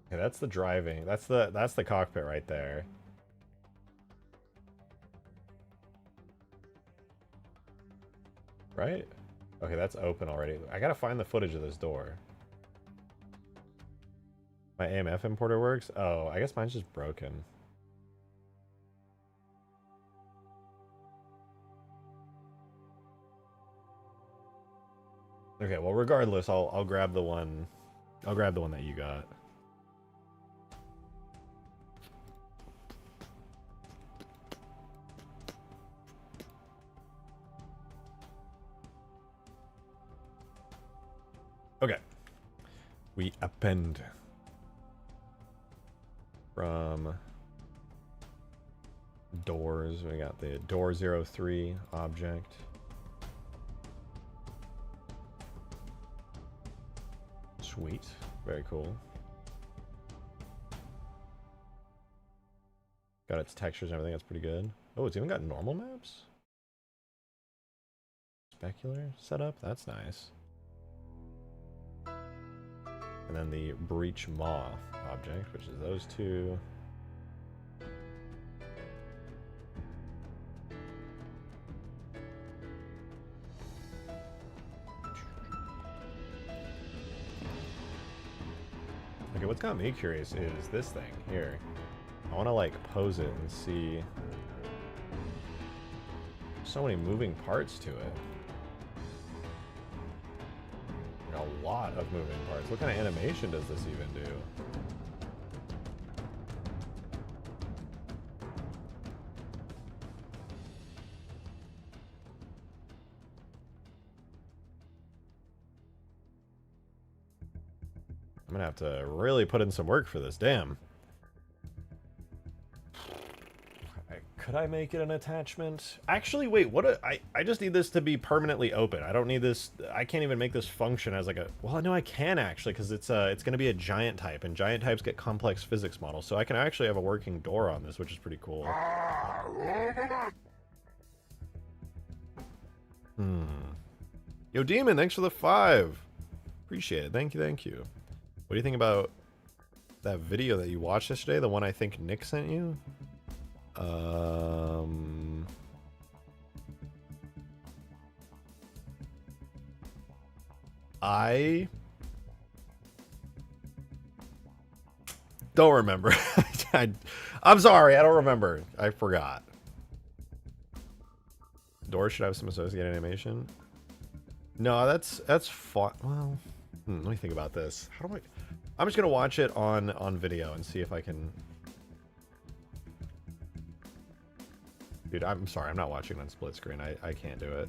Speaker 1: Okay, that's the driving. That's the cockpit right there. Right? Okay, that's open already. I gotta find the footage of this door. My AMF importer works? Oh, I guess mine's just broken. Okay, well regardless, I'll grab the one. I'll grab the one that you got. Okay. We append from doors. We got the door 03 object. Sweet. Very cool. Got its textures and everything. That's pretty good. Oh, it's even got normal maps? Specular setup? That's nice. And then the breach maw object, which is those two. Okay, what's got me curious is this thing here. I want to like pose it and see. So many moving parts to it. A lot of moving parts. What kind of animation does this even do? I'm gonna have to really put in some work for this. Damn. Could I make it an attachment? Actually, wait, I just need this to be permanently open. I don't need this. I can't even make this function as like a... Well, no, I can actually, because it's going to be a giant type, and giant types get complex physics models. So I can actually have a working door on this, which is pretty cool. Yo, Demon, thanks for the 5. Appreciate it. Thank you, thank you. What do you think about that video that you watched yesterday? The one I think Nick sent you? I don't remember. I'm sorry, I don't remember. I forgot. Doors should have some associated animation. No, that's fun. Well, let me think about this. How do I... I'm just gonna watch it on video and see if I can... Dude, I'm sorry, I'm not watching on split screen. I can't do it.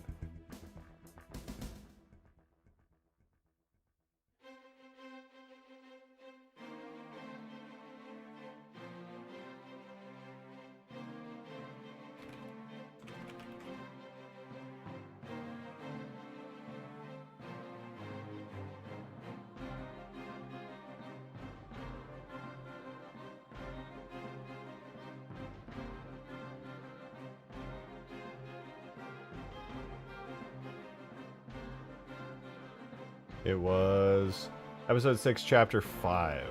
Speaker 1: It was episode 6, chapter 5.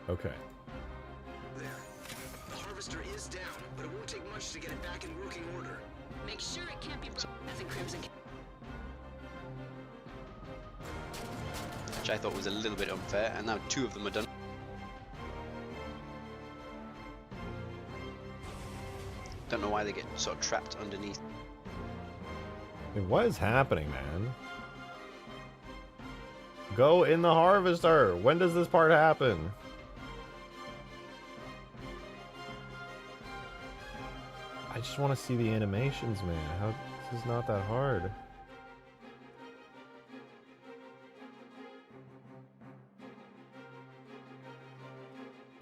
Speaker 1: Okay.
Speaker 2: There. The harvester is down, but it won't take much to get it back in working order.
Speaker 3: Make sure it can't be broken. Crimson.
Speaker 4: Which I thought was a little bit unfair, and now 2 of them are done. Don't know why they get sort of trapped underneath.
Speaker 1: I mean, what is happening, man? Go in the harvester! When does this part happen? I just want to see the animations, man. How, this is not that hard.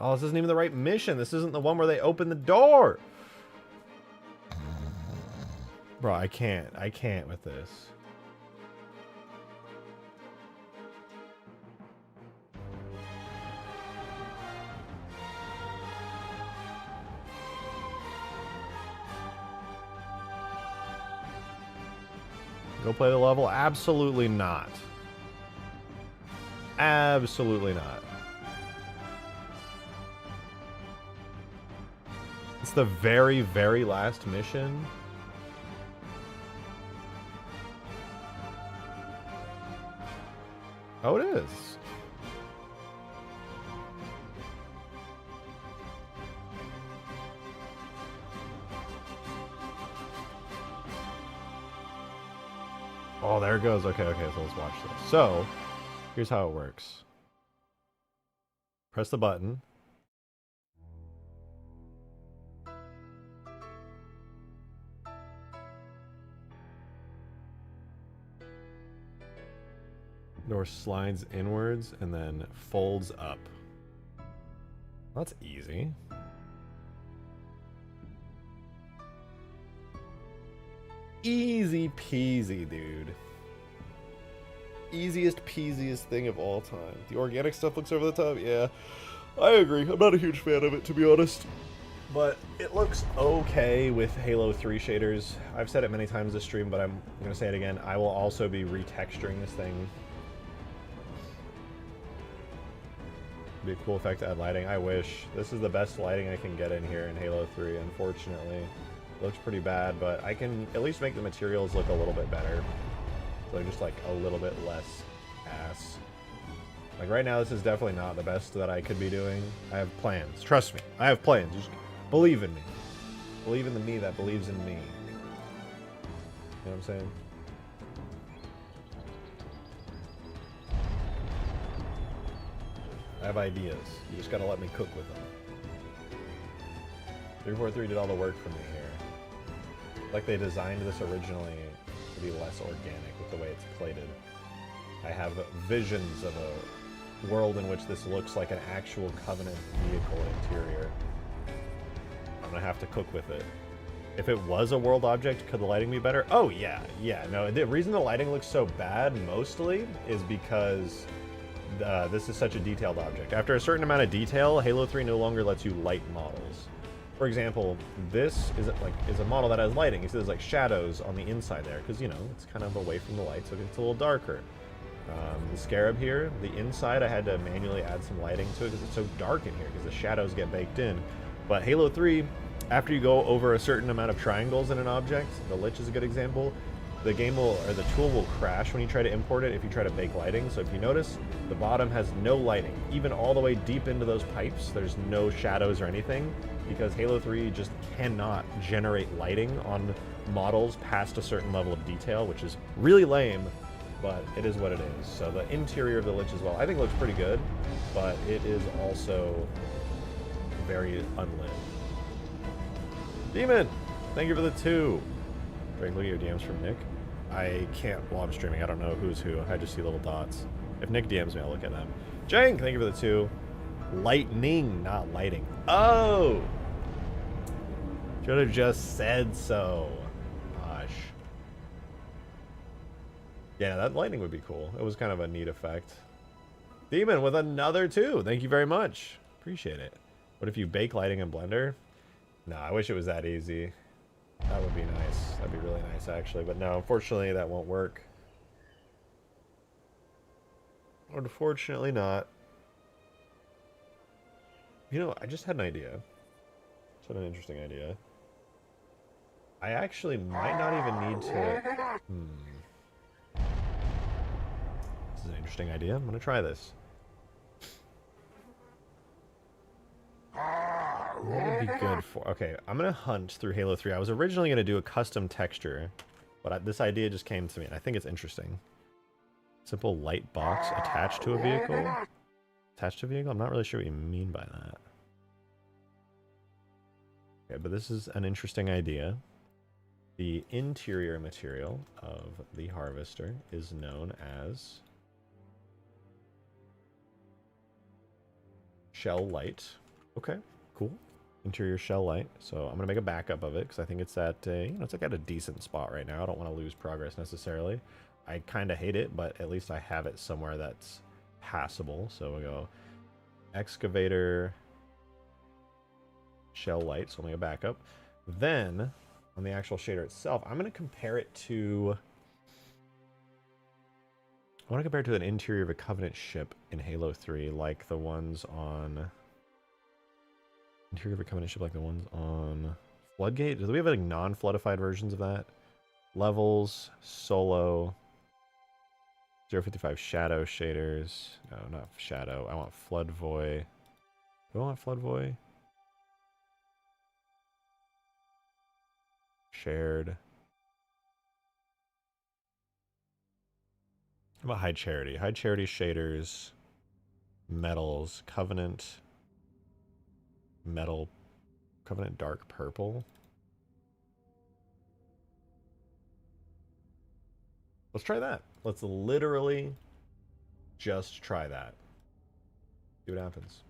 Speaker 1: Oh, this isn't even the right mission. This isn't the one where they open the door. Bro, I can't. I can't with this. Go play the level? Absolutely not. Absolutely not. It's the very, very last mission. Oh, it is. Oh, there it goes. Okay, okay, so let's watch this. So, here's how it works. Press the button. Door slides inwards and then folds up. That's easy. Easy peasy, dude. Easiest peasiest thing of all time. The organic stuff looks over the top. Yeah, I agree. I'm not a huge fan of it, to be honest. But it looks okay with Halo 3 shaders. I've said it many times this stream, but I'm going to say it again. I will also be retexturing this thing. Be a cool effect to add lighting. I wish. This is the best lighting I can get in here in Halo 3, unfortunately. It looks pretty bad, but I can at least make the materials look a little bit better. So just like a little bit less ass. Like right now, this is definitely not the best that I could be doing. I have plans. Trust me. I have plans. Just believe in me. Believe in the me that believes in me. You know what I'm saying? I have ideas. You just gotta let me cook with them. 343 did all the work for me here. Like they designed this originally to be less organic with the way it's plated. I have visions of a world in which this looks like an actual Covenant vehicle interior. I'm gonna have to cook with it. If it was a world object, could the lighting be better? Oh yeah, yeah. No, the reason the lighting looks so bad mostly is because this is such a detailed object. After a certain amount of detail, Halo 3 no longer lets you light models. For example, this is a model that has lighting. You see there's like shadows on the inside there because, you know, it's kind of away from the light, so it's a little darker. The Scarab here, the inside, I had to manually add some lighting to it because it's so dark in here because the shadows get baked in. But Halo 3, after you go over a certain amount of triangles in an object, the Lich is a good example, the game will, or the tool will crash when you try to import it if you try to bake lighting. So if you notice, the bottom has no lighting. Even all the way deep into those pipes, there's no shadows or anything because Halo 3 just cannot generate lighting on models past a certain level of detail, which is really lame, but it is what it is. So the interior of the Lich as well, I think looks pretty good, but it is also very unlit. Demon, thank you for the 2. Drake, look at your DMs from Nick. I can't while I'm streaming. I don't know who's who. I just see little dots. If Nick DMs me, I'll look at them. Jang, thank you for the 2. Lightning, not lighting. Oh! Should have just said so. Gosh. Yeah, that lightning would be cool. It was kind of a neat effect. Demon with another 2. Thank you very much. Appreciate it. What if you bake lighting in Blender? No, I wish it was that easy. That would be nice. That'd be really nice, actually. But no, unfortunately, that won't work. Unfortunately not. You know, I just had an idea. Just had an interesting idea. I actually might not even need to... This is an interesting idea. I'm going to try this. What would be good for... Okay, I'm going to hunt through Halo 3. I was originally going to do a custom texture, but this idea just came to me, and I think it's interesting. Simple light box attached to a vehicle? Attached to a vehicle? I'm not really sure what you mean by that. Okay, but this is an interesting idea. The interior material of the harvester is known as shell light. Okay, cool. Interior shell light. So I'm gonna make a backup of it because I think it's at a, you know, it's like at a decent spot right now. I don't want to lose progress necessarily. I kind of hate it, but at least I have it somewhere that's passable. So we'll go excavator shell light. So I'll make a backup. Then on the actual shader itself, I'm going to compare it to... I want to compare it to an interior of a Covenant ship in Halo 3, like the ones on... Interior of a Covenant ship like the ones on Floodgate? Do we have like non-floodified versions of that? Levels, Solo, 055 Shadow shaders. No, not Shadow. I want Flood Void. Do I want Flood Void? Shared. How about High Charity? High Charity shaders, metals, Covenant, metal, Covenant dark purple. Let's try that. Let's literally just try that. See what happens.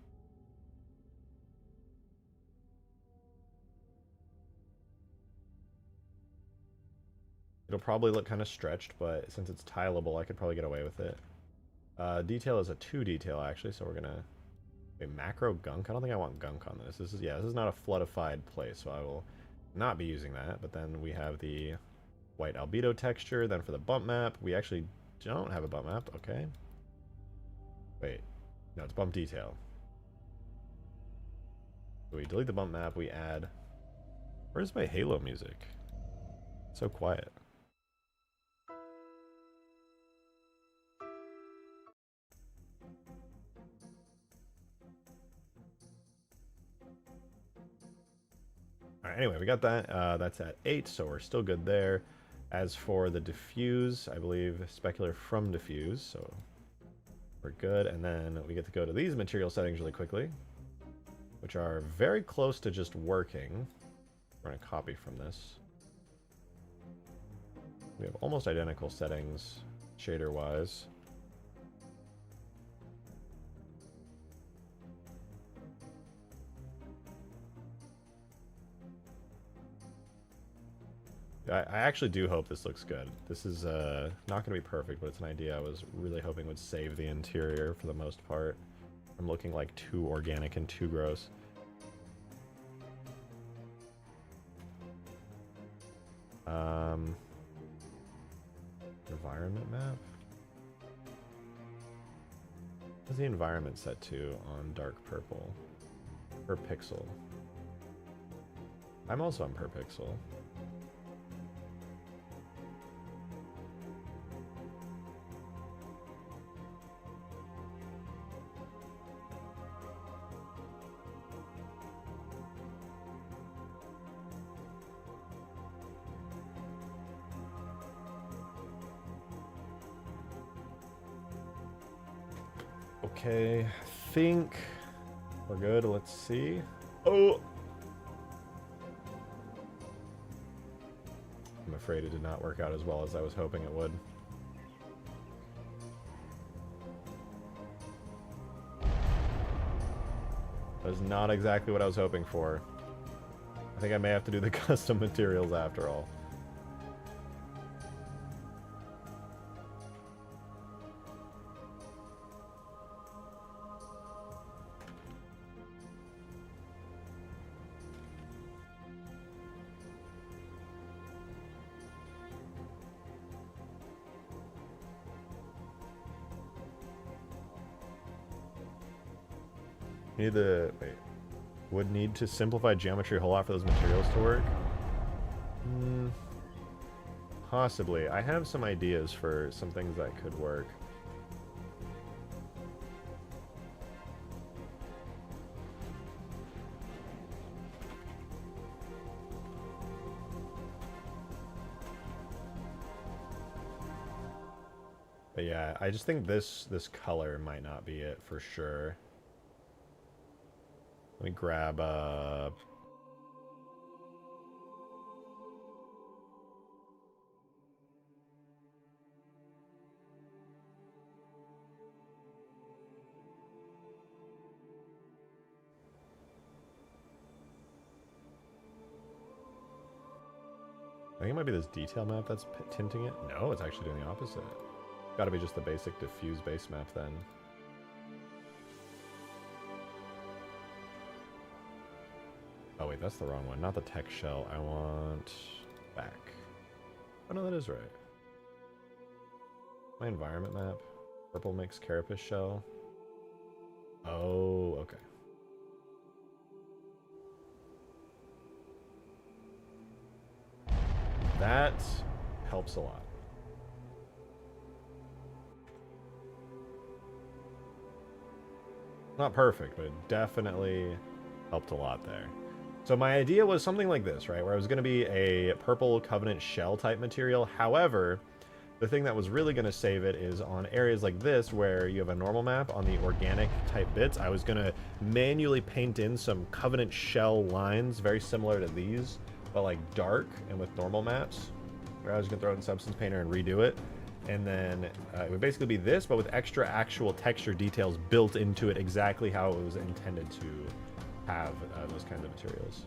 Speaker 1: It'll probably look kind of stretched, but since it's tileable, I could probably get away with it. Detail is a 2 detail, actually, so we're gonna... Wait, macro gunk? I don't think I want gunk on this. This is not a floodified place, so I will not be using that. But then we have the white albedo texture. Then for the bump map, we actually don't have a bump map. Okay. Wait. No, it's bump detail. So we delete the bump map, we add... Where's my Halo music? It's so quiet. Alright, anyway, we got that. That's at 8, so we're still good there. As for the diffuse, I believe specular from diffuse, so we're good. And then we get to go to these material settings really quickly, which are very close to just working. We're going to copy from this. We have almost identical settings shader-wise. I actually do hope this looks good. This is not going to be perfect, but it's an idea I was really hoping would save the interior for the most part from looking like too organic and too gross. Environment map? What's the environment set to on dark purple? Per pixel. I'm also on per pixel. Okay, I think we're good. Let's see. Oh! I'm afraid it did not work out as well as I was hoping it would. That is not exactly what I was hoping for. I think I may have to do the custom materials after all. Need the... wait. would need to simplify geometry a whole lot for those materials to work. Possibly. I have some ideas for some things that could work. But yeah, I just think this color might not be it for sure. Let me grab I think it might be this detail map that's tinting it. No, it's actually doing the opposite. Gotta be just the basic diffuse base map then. Oh wait, that's the wrong one. Not the tech shell. I want back. Oh no, that is right. My environment map. Purple mix carapace shell. Oh, okay. That helps a lot. Not perfect, but it definitely helped a lot there. So my idea was something like this, right? Where it was going to be a purple Covenant shell type material. However, the thing that was really going to save it is on areas like this where you have a normal map on the organic type bits. I was going to manually paint in some Covenant shell lines very similar to these, but like dark and with normal maps. Where I was going to throw it in Substance Painter and redo it. And then it would basically be this, but with extra actual texture details built into it exactly how it was intended to have those kinds of materials.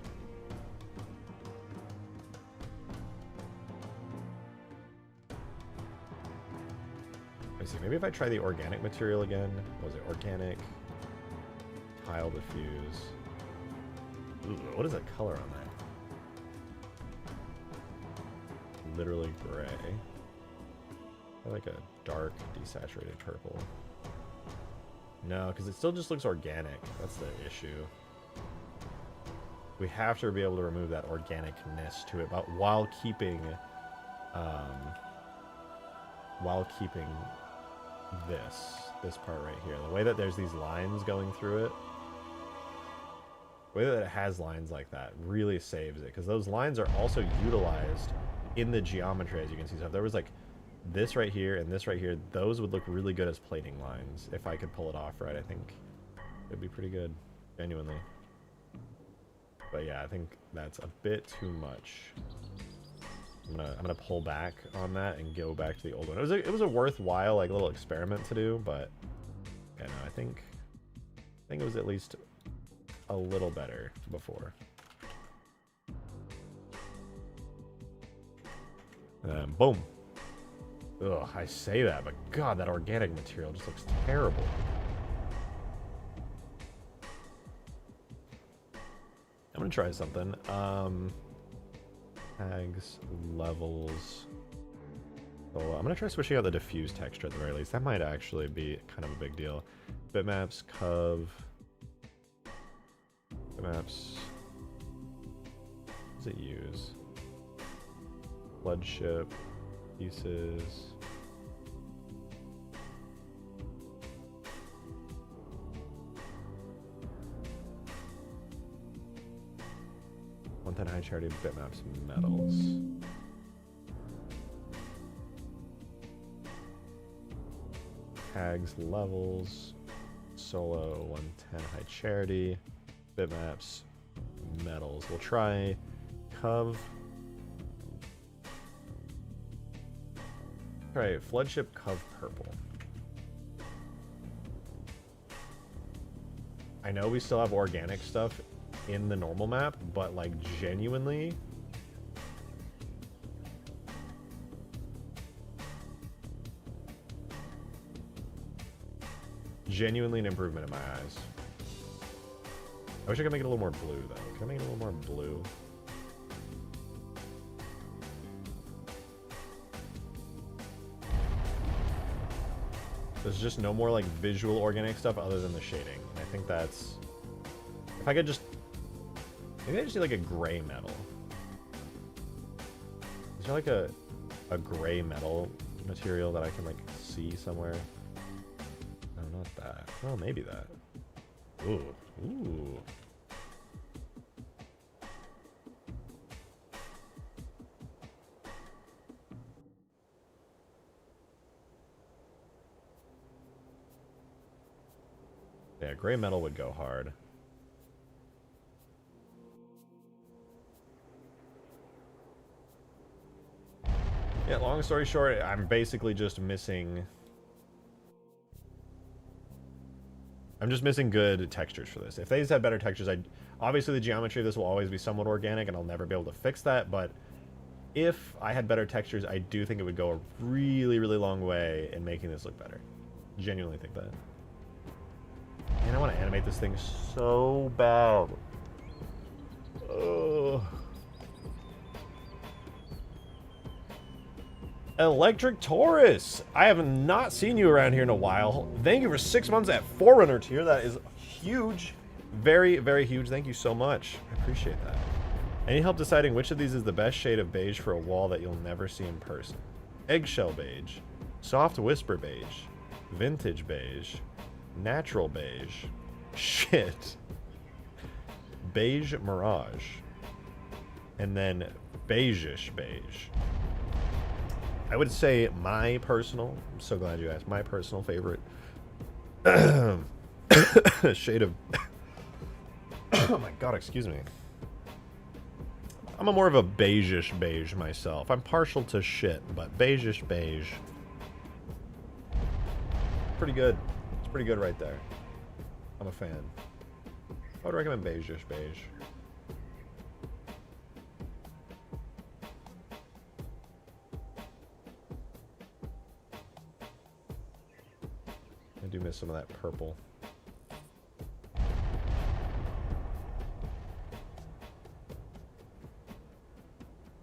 Speaker 1: Let me see, maybe if I try the organic material again. What was it? Organic tile diffuse. Ooh, what is that color on that? Literally gray. I like a dark desaturated purple. No, because it still just looks organic. That's the issue. We have to be able to remove that organicness to it, but while keeping this part right here. The way that there's these lines going through it, the way that it has lines like that really saves it, because those lines are also utilized in the geometry, as you can see. So if there was like this right here and this right here, those would look really good as plating lines. If I could pull it off right, I think it'd be pretty good, genuinely. But yeah, I think that's a bit too much. I'm gonna pull back on that and go back to the old one. It was a worthwhile like little experiment to do, but yeah, no, I think it was at least a little better before. Boom. Ugh, I say that, but God, that organic material just looks terrible. I'm gonna try something. Tags, levels. So I'm gonna try switching out the diffuse texture at the very least. That might actually be kind of a big deal. Bitmaps, cov. Bitmaps. What does it use? Floodship. Pieces. One high charity bitmaps metals. Tags levels. Solo 110 high charity. Bitmaps metals. We'll try cov. Alright, Floodship Cov Purple. I know we still have organic stuff in the normal map, but like genuinely an improvement in my eyes. I wish I could make it a little more blue though. Can I make it a little more blue? There's just no more like visual organic stuff other than the shading. And I think that's, if I could just Maybe I just need like a gray metal. Is there like a gray metal material that I can like see somewhere? No, not that. Oh, maybe that. Ooh. Ooh. Yeah, gray metal would go hard. Yeah, long story short, I'm basically just missing... I'm just missing good textures for this. If they just had better textures, obviously the geometry of this will always be somewhat organic, and I'll never be able to fix that, but if I had better textures, I do think it would go a really, really long way in making this look better. Genuinely think that. Man, I want to animate this thing so bad. Ugh. Electric Taurus! I have not seen you around here in a while. Thank you for 6 months at Forerunner tier. That is huge. Very, very huge. Thank you so much. I appreciate that. Any help deciding which of these is the best shade of beige for a wall that you'll never see in person? Eggshell beige. Soft whisper beige. Vintage beige. Natural beige. Shit. Beige mirage. And then beige-ish beige. I would say my personal, I'm so glad you asked, my personal favorite shade of, oh my god, excuse me. I'm a more of a beige-ish beige myself. I'm partial to shit, but beige-ish beige. Pretty good. It's pretty good right there. I'm a fan. I would recommend beige-ish beige. I do miss some of that purple.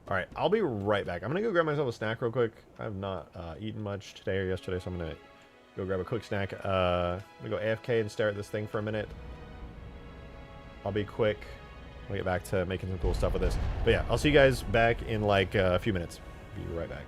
Speaker 1: Alright, I'll be right back. I'm going to go grab myself a snack real quick. I have not eaten much today or yesterday, so I'm going to go grab a quick snack. I'm going to go AFK and stare at this thing for a minute. I'll be quick. I'll get back to making some cool stuff with this. But yeah, I'll see you guys back in like a few minutes. Be right back.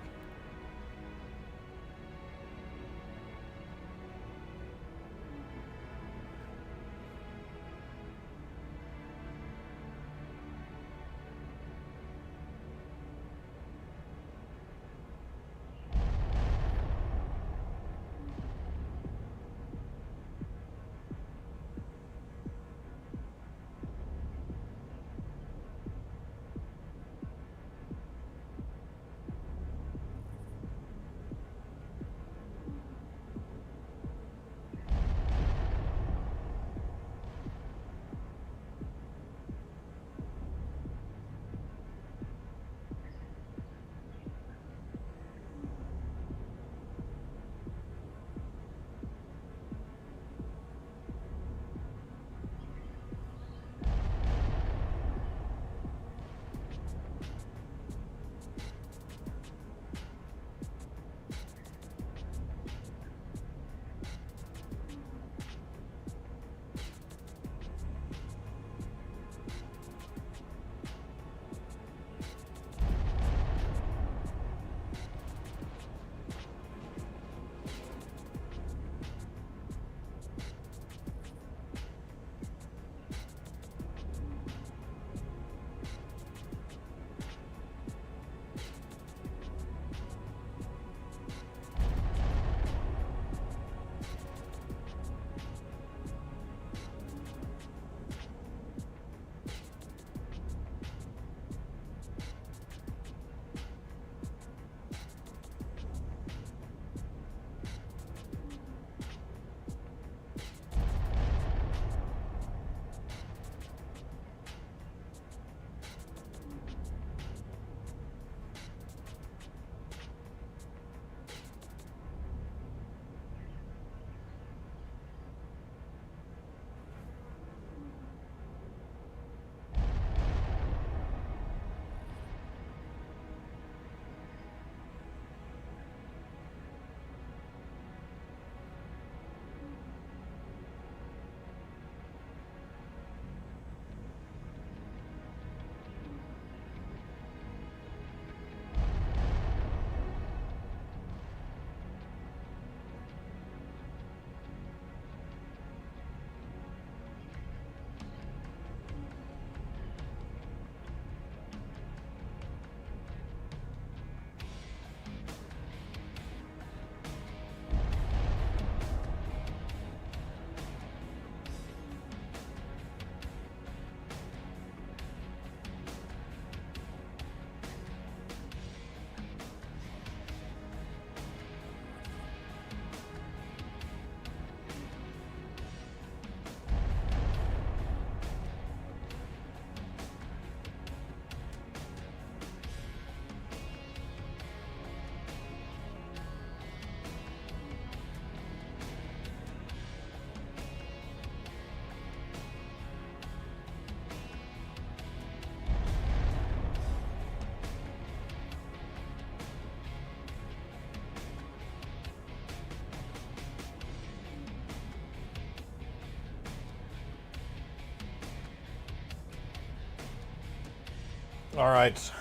Speaker 1: Alright.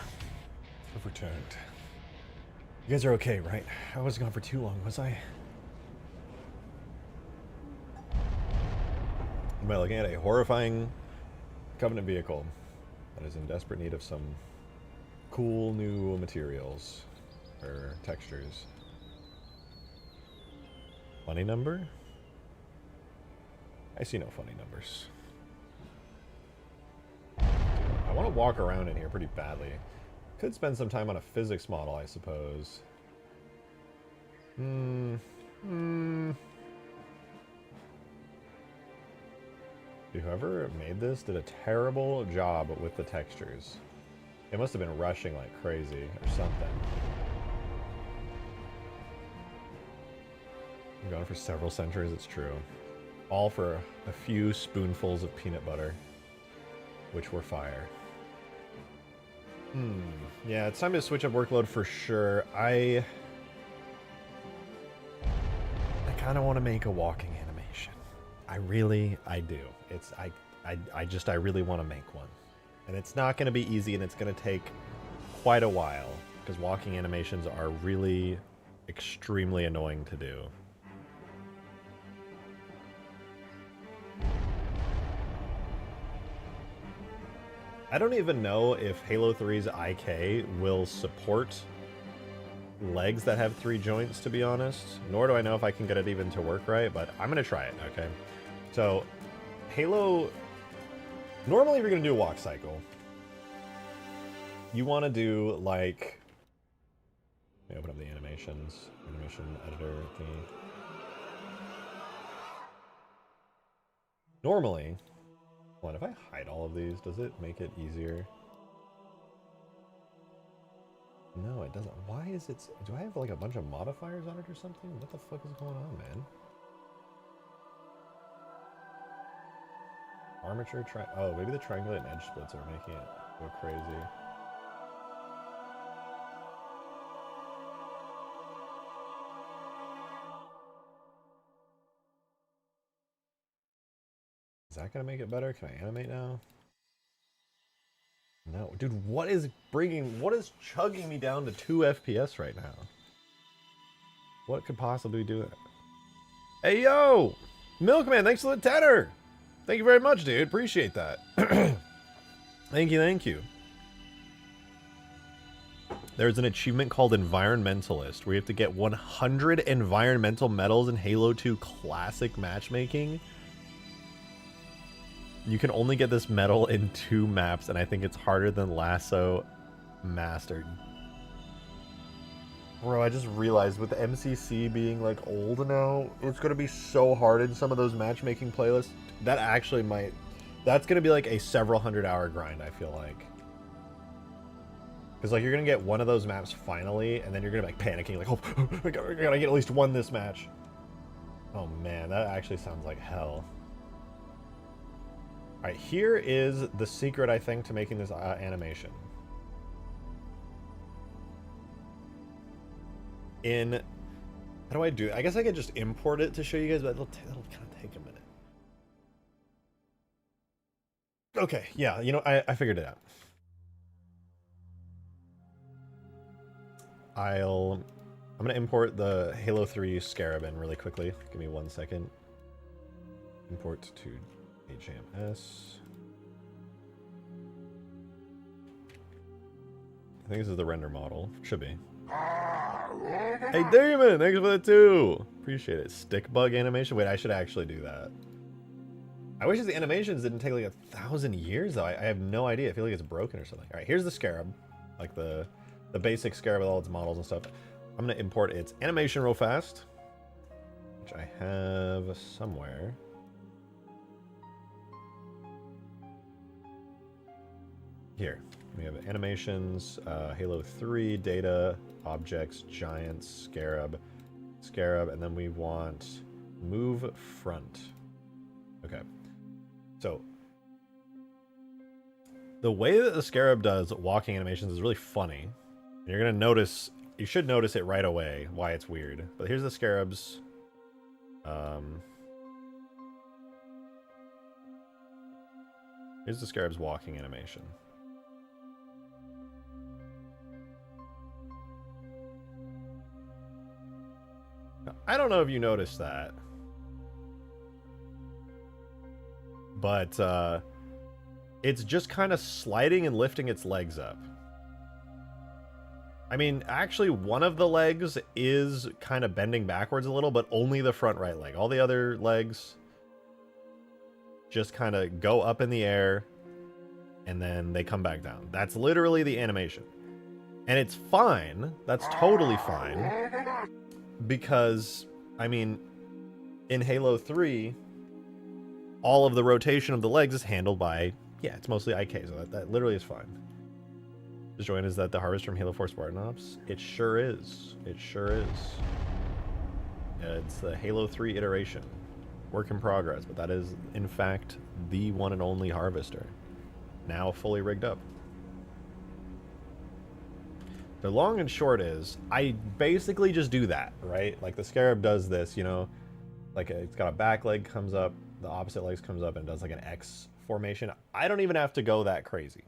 Speaker 1: I've returned. You guys are okay, right? I wasn't gone for too long, was I? Am I looking at a horrifying Covenant vehicle that is in desperate need of some cool new materials or textures? Funny number? I see no funny numbers. I want to walk around in here pretty badly. Could spend some time on a physics model, I suppose. Whoever made this did a terrible job with the textures. It must have been rushing like crazy or something. I'm going for several centuries, it's true. All for a few spoonfuls of peanut butter, which were fire. Yeah, it's time to switch up workload for sure. I kind of want to make a walking animation. I do. It's I really want to make one. And it's not going to be easy, and it's going to take quite a while, because walking animations are really extremely annoying to do. I don't even know if Halo 3's IK will support legs that have 3 joints, to be honest. Nor do I know if I can get it even to work right, but I'm going to try it, okay? So, Halo... Normally, if you're going to do a walk cycle, you want to do, like... Let me open up the animation editor thingy. Normally... Hold on, if I hide all of these, does it make it easier? No, it doesn't. Why is it... Do I have like a bunch of modifiers on it or something? What the fuck is going on, man? Armature oh, maybe the triangulate and edge splits are making it go crazy. Is that gonna make it better? Can I animate now? No. Dude, what is chugging me down to 2 FPS right now? What could possibly do that? Hey, yo! Milkman, thanks for the tenner! Thank you very much, dude. Appreciate that. Thank you, thank you. There's an achievement called Environmentalist, where you have to get 100 environmental medals in Halo 2 Classic matchmaking. You can only get this medal in 2 maps, and I think it's harder than Lasso Mastered. Bro, I just realized with MCC being like old now, it's gonna be so hard in some of those matchmaking playlists. That actually might... That's gonna be like a several hundred-hour grind, I feel like. Because like you're gonna get one of those maps finally, and then you're gonna be like panicking, like, oh, I gotta get at least one this match. Oh man, that actually sounds like hell. Alright, here is the secret, I think, to making this animation. How do I do it? I guess I could just import it to show you guys, but that'll kind of take a minute. Okay, yeah, you know, I figured it out. I'm gonna import the Halo 3 Scarab in really quickly. Give me 1 second. Import to HMS. I think this is the render model. Should be. Hey Damon, thanks for the 2. Appreciate it. Stick bug animation. Wait, I should actually do that. I wish the animations didn't take like 1,000 years though. I have no idea. I feel like it's broken or something. All right, here's the Scarab, like the basic Scarab with all its models and stuff. I'm gonna import its animation real fast, which I have somewhere. Here, we have animations, Halo 3, data, objects, giants, Scarab, and then we want move front. Okay, so the way that the Scarab does walking animations is really funny. You're gonna notice, you should notice it right away why it's weird. But here's the Scarab's here's the Scarab's walking animation. I don't know if you noticed that, but it's just kind of sliding and lifting its legs up. I mean, actually, one of the legs is kind of bending backwards a little, but only the front right leg. All the other legs just kind of go up in the air, and then they come back down. That's literally the animation. And it's fine. That's totally fine. Because, I mean, in Halo 3, all of the rotation of the legs is handled by, yeah, it's mostly IK, so that literally is fine. Just join, is that the Harvest from Halo 4 Spartan Ops? It sure is. It sure is. It's the Halo 3 iteration. Work in progress, but that is, in fact, the one and only Harvester. Now fully rigged up. The long and short is, I basically just do that, right? Like the Scarab does this, you know, like it's got a back leg comes up, the opposite legs comes up, and it does like an X formation. I don't even have to go that crazy.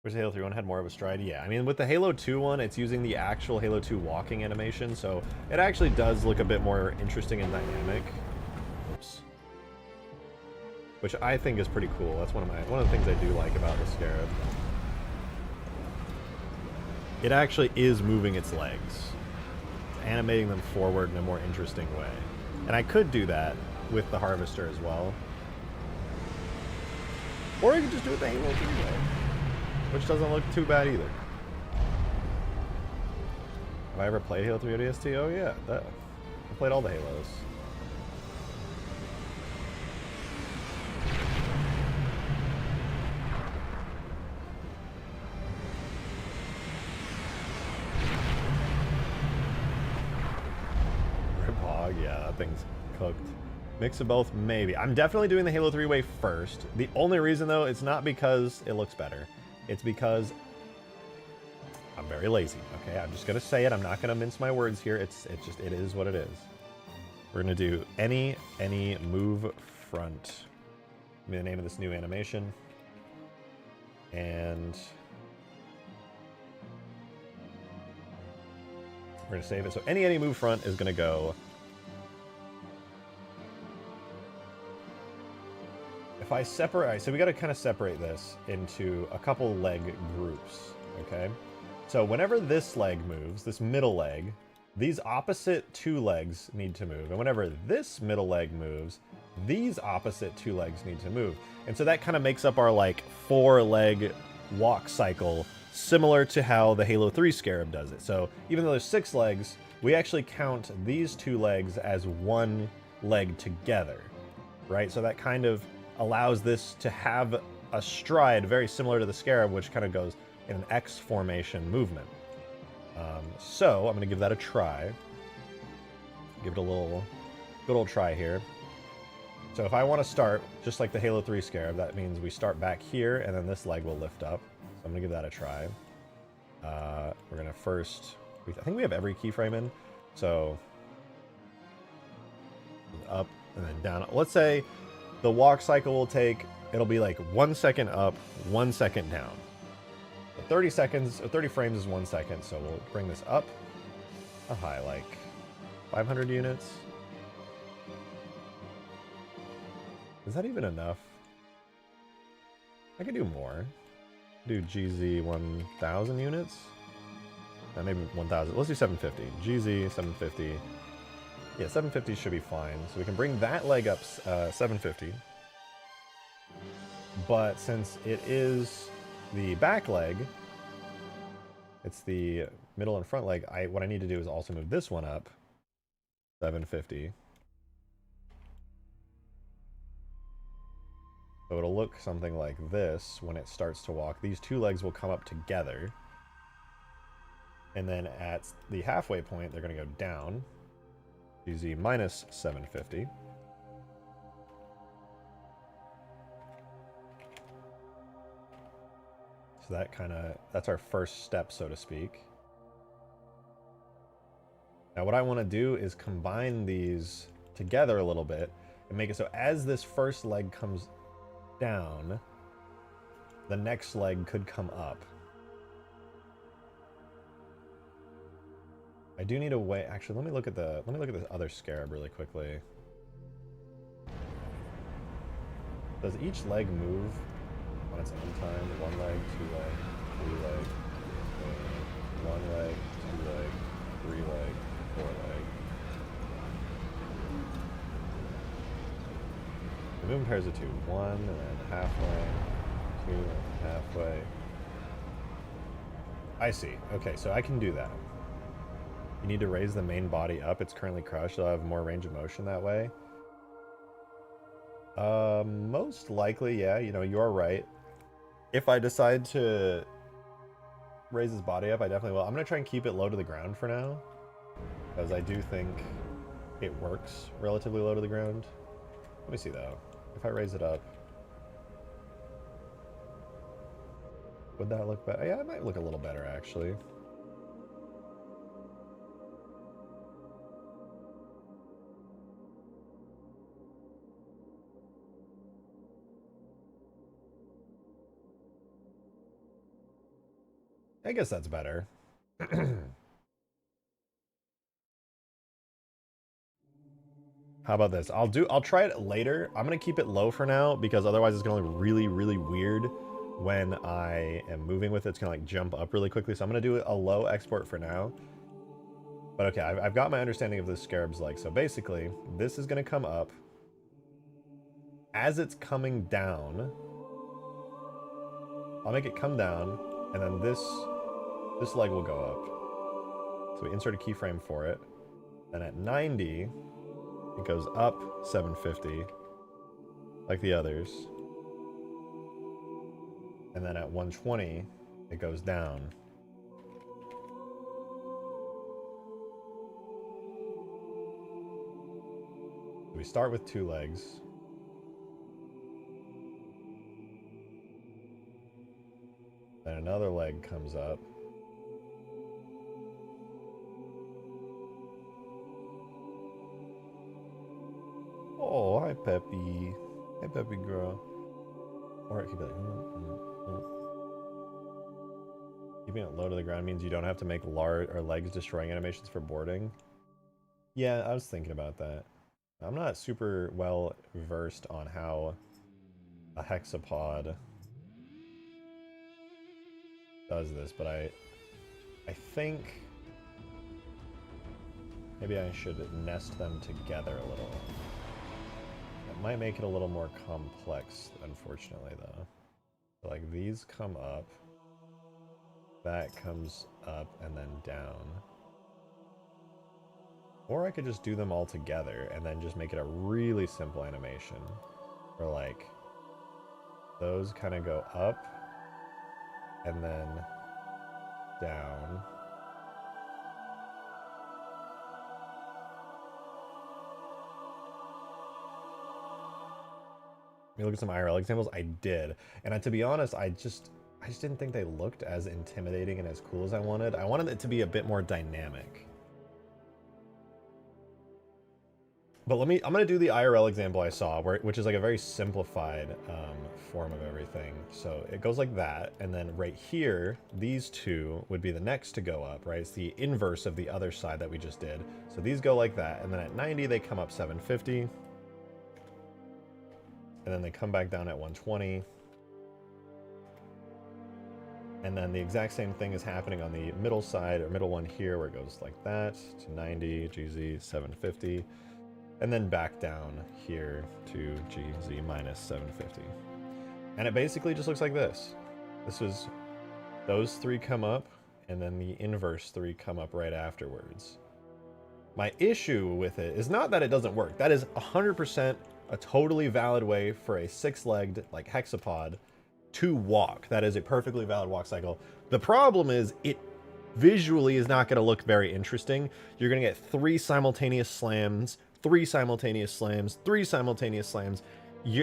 Speaker 1: Where's the Halo 3 one had more of a stride? Yeah, I mean, with the Halo 2 one, it's using the actual Halo 2 walking animation, so it actually does look a bit more interesting and dynamic. Oops. Which I think is pretty cool. That's one of the things I do like about the Scarab. It actually is moving its legs. It's animating them forward in a more interesting way. And I could do that with the Harvester as well. Or you could just do it the Halo 3 way, which doesn't look too bad either. Have I ever played Halo 3 ODST? Oh yeah, I played all the Halos. Yeah, that thing's cooked. Mix of both, maybe. I'm definitely doing the Halo 3 way first. The only reason, though, it's not because it looks better. It's because I'm very lazy, okay? I'm just going to say it. I'm not going to mince my words here. It is what it is. We're going to do any move front. Give me the name of this new animation. And we're going to save it. So any move front is going to go. If I separate, so we got to kind of separate this into a couple leg groups, okay? So whenever this leg moves, this middle leg, these opposite two legs need to move. And whenever this middle leg moves, these opposite two legs need to move. And so that kind of makes up our like 4-leg walk cycle, similar to how the Halo 3 Scarab does it. So even though there's 6 legs, we actually count these 2 legs as one leg together, right? So that kind of allows this to have a stride very similar to the Scarab, which kind of goes in an X formation movement. So I'm going to give that a try. Give it a good old try here. So if I want to start, just like the Halo 3 Scarab, that means we start back here, and then this leg will lift up. So I'm going to give that a try. We're going to first, I think we have every keyframe in. So up and then down. Let's say the walk cycle will take, it'll be like 1 second up, 1 second down. So 30 seconds, or 30 frames is 1 second, so we'll bring this up a high, like 500 units. Is that even enough? I could do more. Do GZ 1,000 units? Maybe 1,000. Let's do 750. GZ 750. Yeah, 750 should be fine. So we can bring that leg up 750. But since it is the back leg, it's the middle and front leg, what I need to do is also move this one up 750. So it'll look something like this when it starts to walk. These 2 legs will come up together. And then at the halfway point, they're going to go down. GZ minus 750. So that's our first step, so to speak. Now what I want to do is combine these together a little bit and make it so as this first leg comes down, the next leg could come up. I do need a way. Actually, let me look at the other scarab really quickly. Does each leg move on its own time? One leg, 2 leg, 3 leg, 1 leg, 2 leg, 3 leg, 4 leg. The move in pairs of 2. 1 and then halfway, 2 and halfway. I see. Okay, so I can do that. You need to raise the main body up. It's currently crushed. I'll have more range of motion that way. Most likely, yeah. You know, you're right. If I decide to raise his body up, I definitely will. I'm going to try and keep it low to the ground for now, because I do think it works relatively low to the ground. Let me see, though. If I raise it up, would that look better? Yeah, it might look a little better, actually. I guess that's better. How about this? I'll try it later. I'm gonna keep it low for now because otherwise it's gonna look really, really weird when I am moving with it. It's gonna like jump up really quickly. So I'm gonna do a low export for now. But okay, I've got my understanding of the scarab's leg. So basically, this is gonna come up. As it's coming down, I'll make it come down, and then this leg will go up. So we insert a keyframe for it. Then at 90, it goes up 750, like the others. And then at 120, it goes down. We start with 2 legs. Then another leg comes up. Oh, hi, Peppy. Hey, Peppy girl. Or it could be like... Keeping it low to the ground means you don't have to make legs destroying animations for boarding. Yeah, I was thinking about that. I'm not super well versed on how a hexapod does this, but I think maybe I should nest them together a little. It might make it a little more complex, unfortunately, though. So, like, these come up, that comes up, and then down. Or I could just do them all together and then just make it a really simple animation. Where, like, those kind of go up, and then down. You look at some IRL examples? I did. And to be honest, I just didn't think they looked as intimidating and as cool as I wanted. I wanted it to be a bit more dynamic. But I'm gonna do the IRL example I saw, which is like a very simplified form of everything. So it goes like that, and then right here, these two would be the next to go up, right? It's the inverse of the other side that we just did. So these go like that, and then at 90, they come up 750. And then they come back down at 120. And then the exact same thing is happening on the middle side, or middle one here, where it goes like that, to 90, GZ, 750. And then back down here to GZ minus 750. And it basically just looks like this. Those 3 come up, and then the inverse 3 come up right afterwards. My issue with it is not that it doesn't work. That is 100% a totally valid way for a 6-legged, like, hexapod to walk. That is a perfectly valid walk cycle. The problem is it visually is not going to look very interesting. You're going to get 3 simultaneous slams, 3 simultaneous slams, 3 simultaneous slams.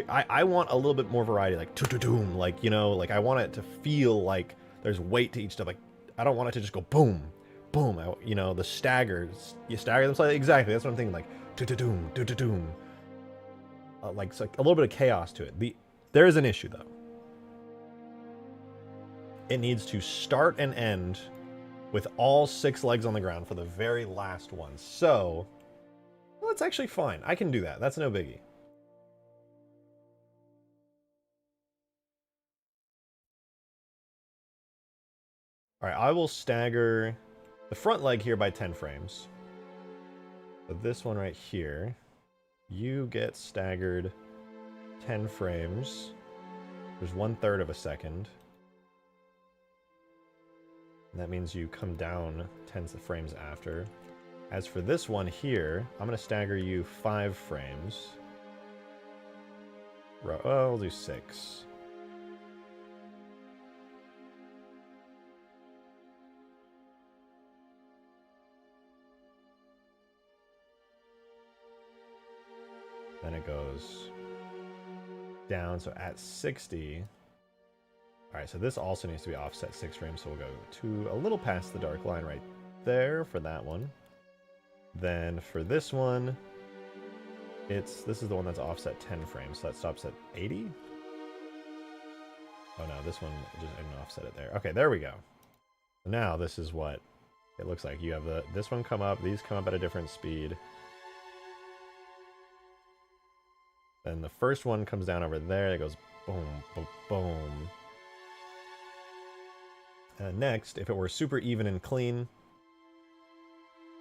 Speaker 1: I want a little bit more variety, like doom, like, you know, like I want it to feel like there's weight to each step. Like I don't want it to just go boom, boom. You know, the staggers, you stagger them slightly. Exactly, that's what I'm thinking. Like doom. Like it's like a little bit of chaos to it. There is an issue though. It needs to start and end with all 6 legs on the ground for the very last one. So, well, that's actually fine. I can do that. That's no biggie. All right, I will stagger the front leg here by 10 frames. So this one right here, you get staggered 10 frames. There's 1/3 of a second. And that means you come down 10 frames after. As for this one here, I'm going to stagger you 5 frames. Well, I'll do 6. Then it goes down, so at 60. Alright, so this also needs to be offset 6 frames, so we'll go to a little past the dark line right there for that one. Then for this one, this is the one that's offset 10 frames, so that stops at 80? Oh no, this one just didn't offset it there. Okay, there we go. Now this is what it looks like. You have this one come up, these come up at a different speed. Then the first one comes down over there. It goes boom, boom, boom. Next, if it were super even and clean,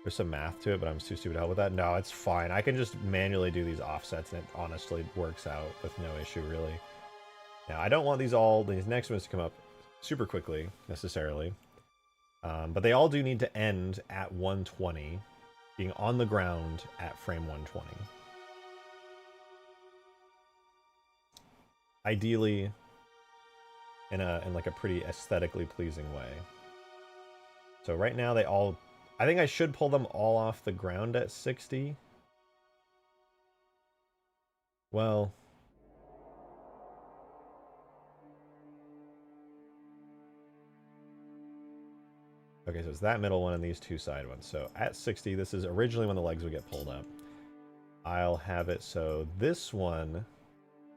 Speaker 1: there's some math to it, but I'm too stupid to help with that. No, it's fine. I can just manually do these offsets, and it honestly works out with no issue, really. Now, I don't want these next ones to come up super quickly, necessarily. But they all do need to end at 120, being on the ground at frame 120. Ideally, in like a pretty aesthetically pleasing way. So right now I think I should pull them all off the ground at 60. Well, okay, so it's that middle one and these 2 side ones. So at 60, this is originally when the legs would get pulled up. I'll have it so this one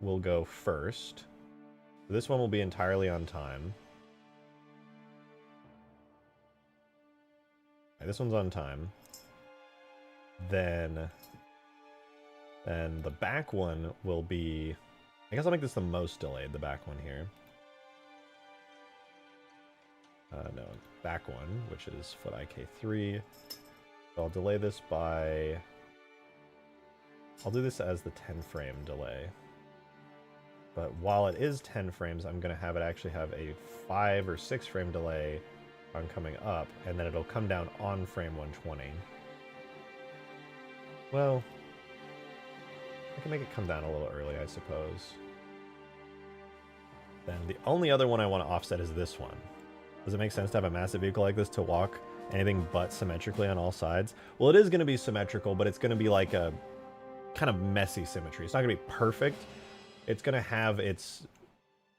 Speaker 1: will go first. This one will be entirely on time. Okay, this one's on time. Then the back one will be... I guess I'll make this the most delayed, the back one here. No, back one, which is foot IK3. So I'll delay this by... I'll do this as the 10 frame delay. But while it is 10 frames, I'm going to have it actually have a 5 or 6 frame delay on coming up, and then it'll come down on frame 120. Well, I can make it come down a little early, I suppose. Then the only other one I want to offset is this one. Does it make sense to have a massive vehicle like this to walk anything but symmetrically on all sides? Well, it is going to be symmetrical, but it's going to be like a kind of messy symmetry. It's not going to be perfect. It's going to have its,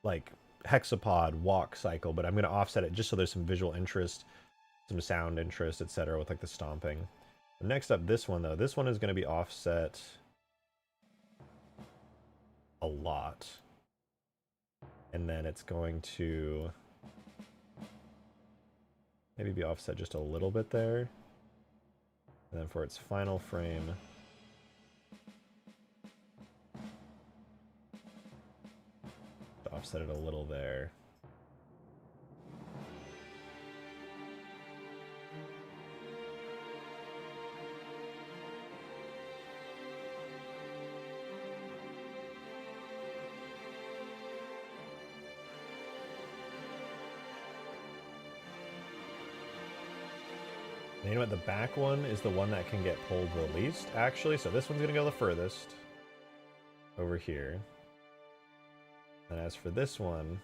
Speaker 1: like, hexapod walk cycle, but I'm going to offset it just so there's some visual interest, some sound interest, etc. with, like, the stomping. Next up, this one, though. This one is going to be offset a lot. And then it's going to maybe be offset just a little bit there. And then for its final frame... offset it a little there. And you know what? The back one is the one that can get pulled the least, actually. So this one's going to go the furthest over here. And as for this one,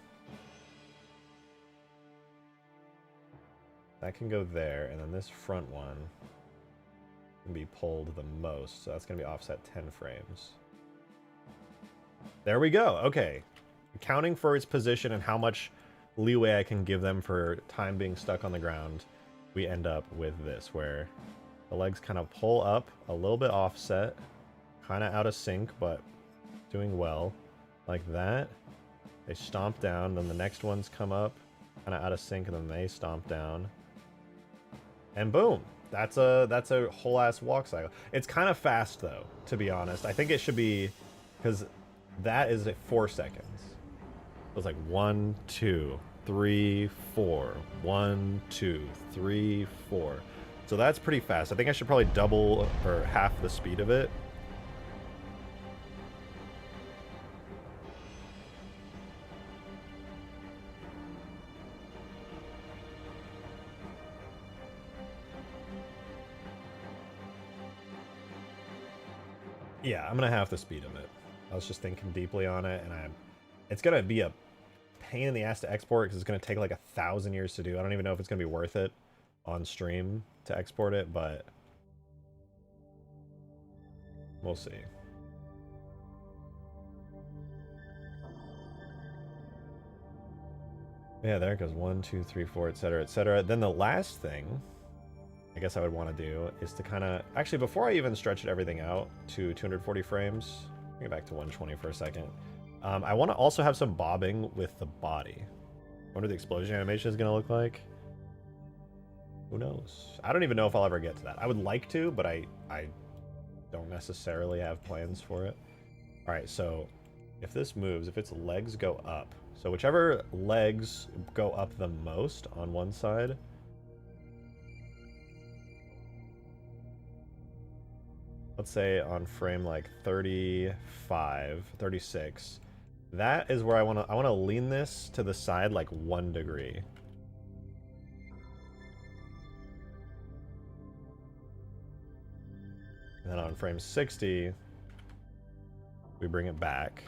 Speaker 1: that can go there, and then this front one can be pulled the most, so that's going to be offset 10 frames. There we go. Okay. Accounting for its position and how much leeway I can give them for time being stuck on the ground, we end up with this, where the legs kind of pull up, a little bit offset, kind of out of sync, but doing well, like that. They stomp down, then the next ones come up, kind of out of sync, and then they stomp down. And boom. That's a whole ass walk cycle. It's kind of fast though, to be honest. I think it should be, because that is at 4 seconds. It was like 1, 2, 3, 4. 1, 2, 3, 4. So that's pretty fast. I think I should probably double or half the speed of it. Yeah, I'm gonna half the speed of it. I was just thinking deeply on it, and it's gonna be a pain in the ass to export because it's gonna take like 1,000 years to do. I don't even know if it's gonna be worth it on stream to export it, but we'll see. Yeah, there it goes. 1, 2, 3, 4, etc., etc. Then the last thing I guess I would want to do is to kind of... Actually, before I even stretch everything out to 240 frames, bring it back to 120 for a second. I want to also have some bobbing with the body. I wonder what the explosion animation is going to look like. Who knows? I don't even know if I'll ever get to that. I would like to, but I don't necessarily have plans for it. All right, so if this moves, if its legs go up, so whichever legs go up the most on one side... Let's say on frame like 35, 36. That is where I want to lean this to the side like 1 degree. And then on frame 60, we bring it back.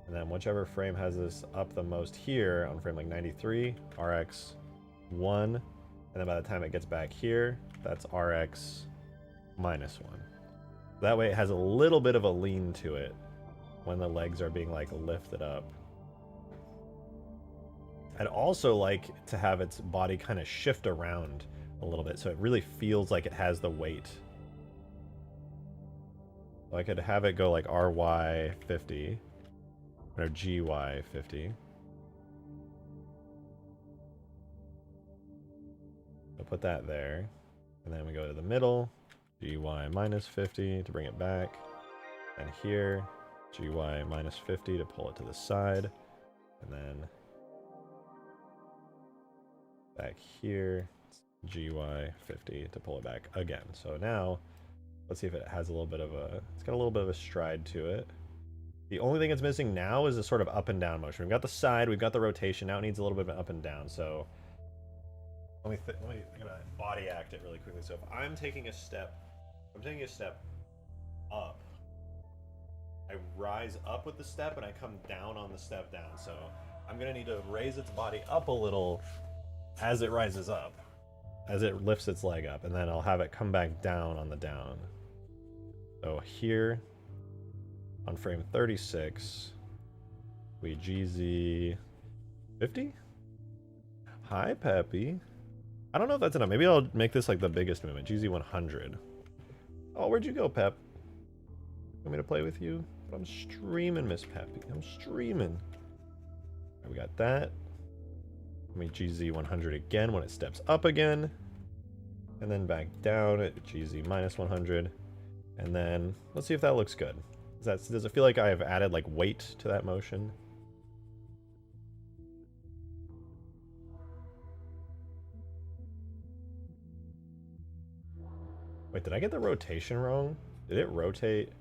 Speaker 1: And then whichever frame has this up the most here, on frame like 93, RX 1. And then by the time it gets back here, that's RX minus 1. That way it has a little bit of a lean to it when the legs are being like lifted up. I'd also like to have its body kind of shift around a little bit so it really feels like it has the weight. So I could have it go like RY 50 or GY 50. I'll put that there, and then we go to the middle. GY minus 50 to bring it back, and here GY minus 50 to pull it to the side, and then back here GY 50 to pull it back again. So now let's see if it has a little bit of a, it's got a little bit of a stride to it. The only thing it's missing now is a sort of up and down motion. We've got the side, we've got the rotation, now it needs a little bit of an up and down. So let me I'm gonna body act it really quickly. So if I'm taking a step up. I rise up with the step and I come down on the step down. So I'm gonna need to raise its body up a little as it rises up, as it lifts its leg up, and then I'll have it come back down on the down. So here on frame 36, we GZ 50? Hi, Peppy. I don't know if that's enough. Maybe I'll make this like the biggest movement, GZ 100. Oh, where'd you go, Pep? Want me to play with you? But I'm streaming, Miss Peppy. I'm streaming. Right, we got that. Let me GZ 100 again when it steps up again. And then back down at GZ minus 100. And then let's see if that looks good. Does it feel like I have added like weight to that motion? Wait, did I get the rotation wrong? Did it rotate?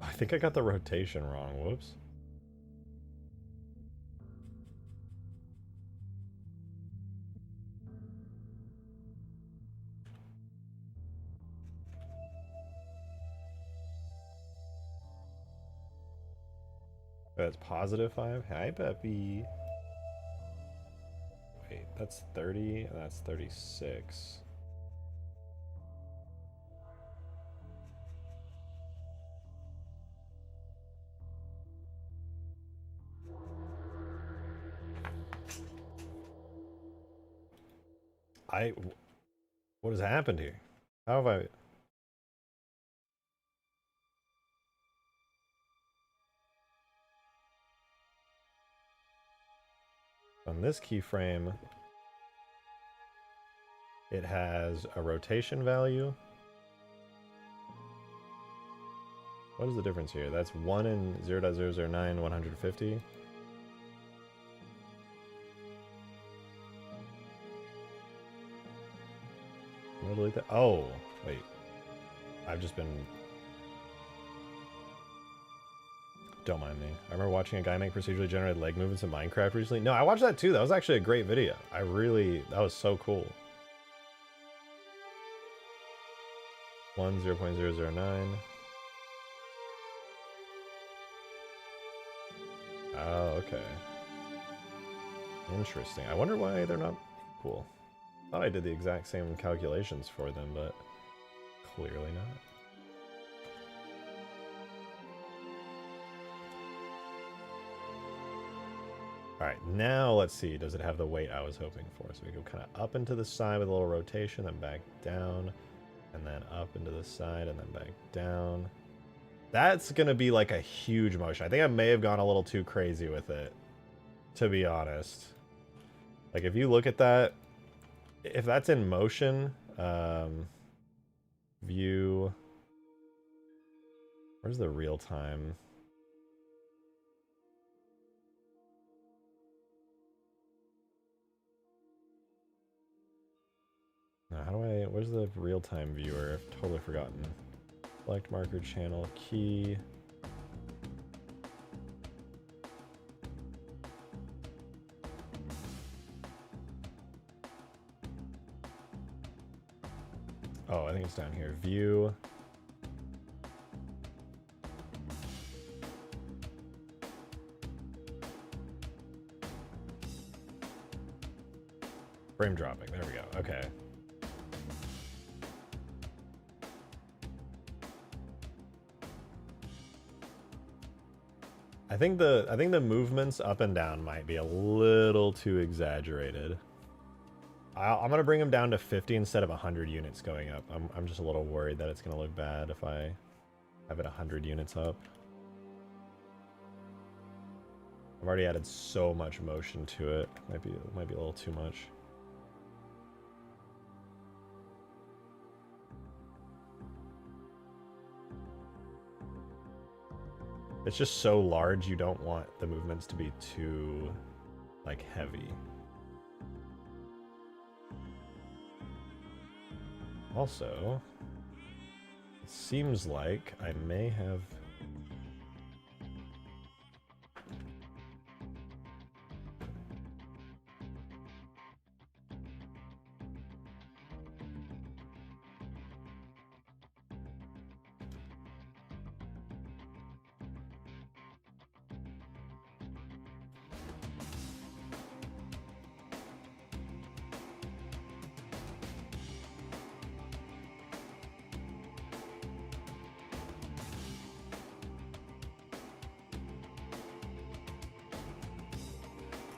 Speaker 1: I think I got the rotation wrong. Whoops. That's positive 5. Hi, Peppy. Wait, that's 30, and that's 36. What has happened here? How have I... On this keyframe, it has a rotation value. What is the difference here? That's 1 in 0.009, 150. I'm gonna delete that. Oh, wait. I've just been... Don't mind me. I remember watching a guy make procedurally generated leg movements in Minecraft recently. No, I watched that too. That was actually a great video. That was so cool. 1, 0.009. Oh, okay. Interesting. I wonder why they're not equal. I thought I did the exact same calculations for them, but clearly not. Alright, now let's see. Does it have the weight I was hoping for? So we go kind of up into the side with a little rotation, then back down, and then up into the side, and then back down. That's going to be like a huge motion. I think I may have gone a little too crazy with it, to be honest. Like, if you look at that, if that's in motion, view, where's the real time? Now, how do I, where's the real time viewer? I've totally forgotten. Select marker channel key. Oh, I think it's down here. View. Frame dropping. There we go. Okay. I think the movements up and down might be a little too exaggerated. I'm gonna bring them down to 50 instead of 100 units going up. I'm just a little worried that it's gonna look bad if I have it 100 units up. I've already added so much motion to it. Might be a little too much. It's just so large, you don't want the movements to be too, like, heavy. Also, it seems like I may have...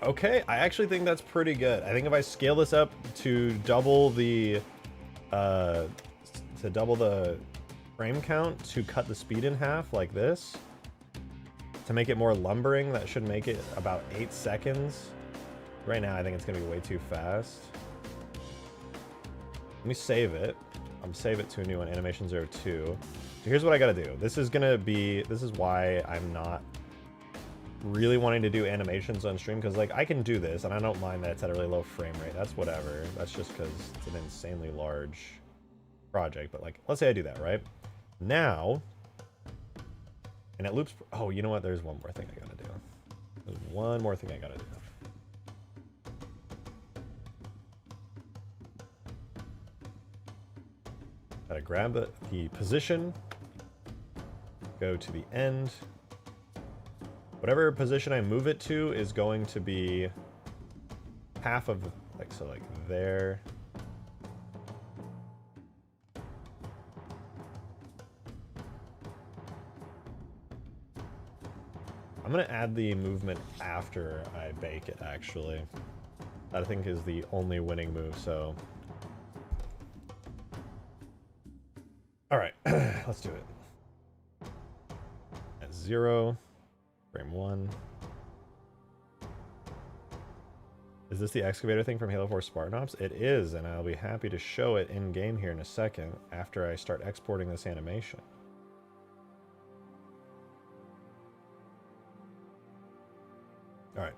Speaker 1: Okay, I actually think that's pretty good. I think if I scale this up to double the frame count to cut the speed in half like this, to make it more lumbering, that should make it about 8 seconds. Right now, I think it's gonna be way too fast. Let me save it. I'm save it to a new one, animation 02. So here's what I gotta do. This is why I'm not really wanting to do animations on stream, because like I can do this and I don't mind that it's at a really low frame rate. That's whatever. That's just because it's an insanely large project. But like, let's say I do that, right? Now, and it loops. Oh, you know what? There's one more thing I gotta do. There's one more thing I gotta do. Gotta grab the position, go to the end. Whatever position I move it to is going to be half of, like, so like there. I'm gonna add the movement after I bake it, actually. That I think is the only winning move, so. All right, let's do it. At 0. Frame 1. Is this the excavator thing from Halo 4 Spartan Ops? It is, and I'll be happy to show it in game here in a second after I start exporting this animation. Alright,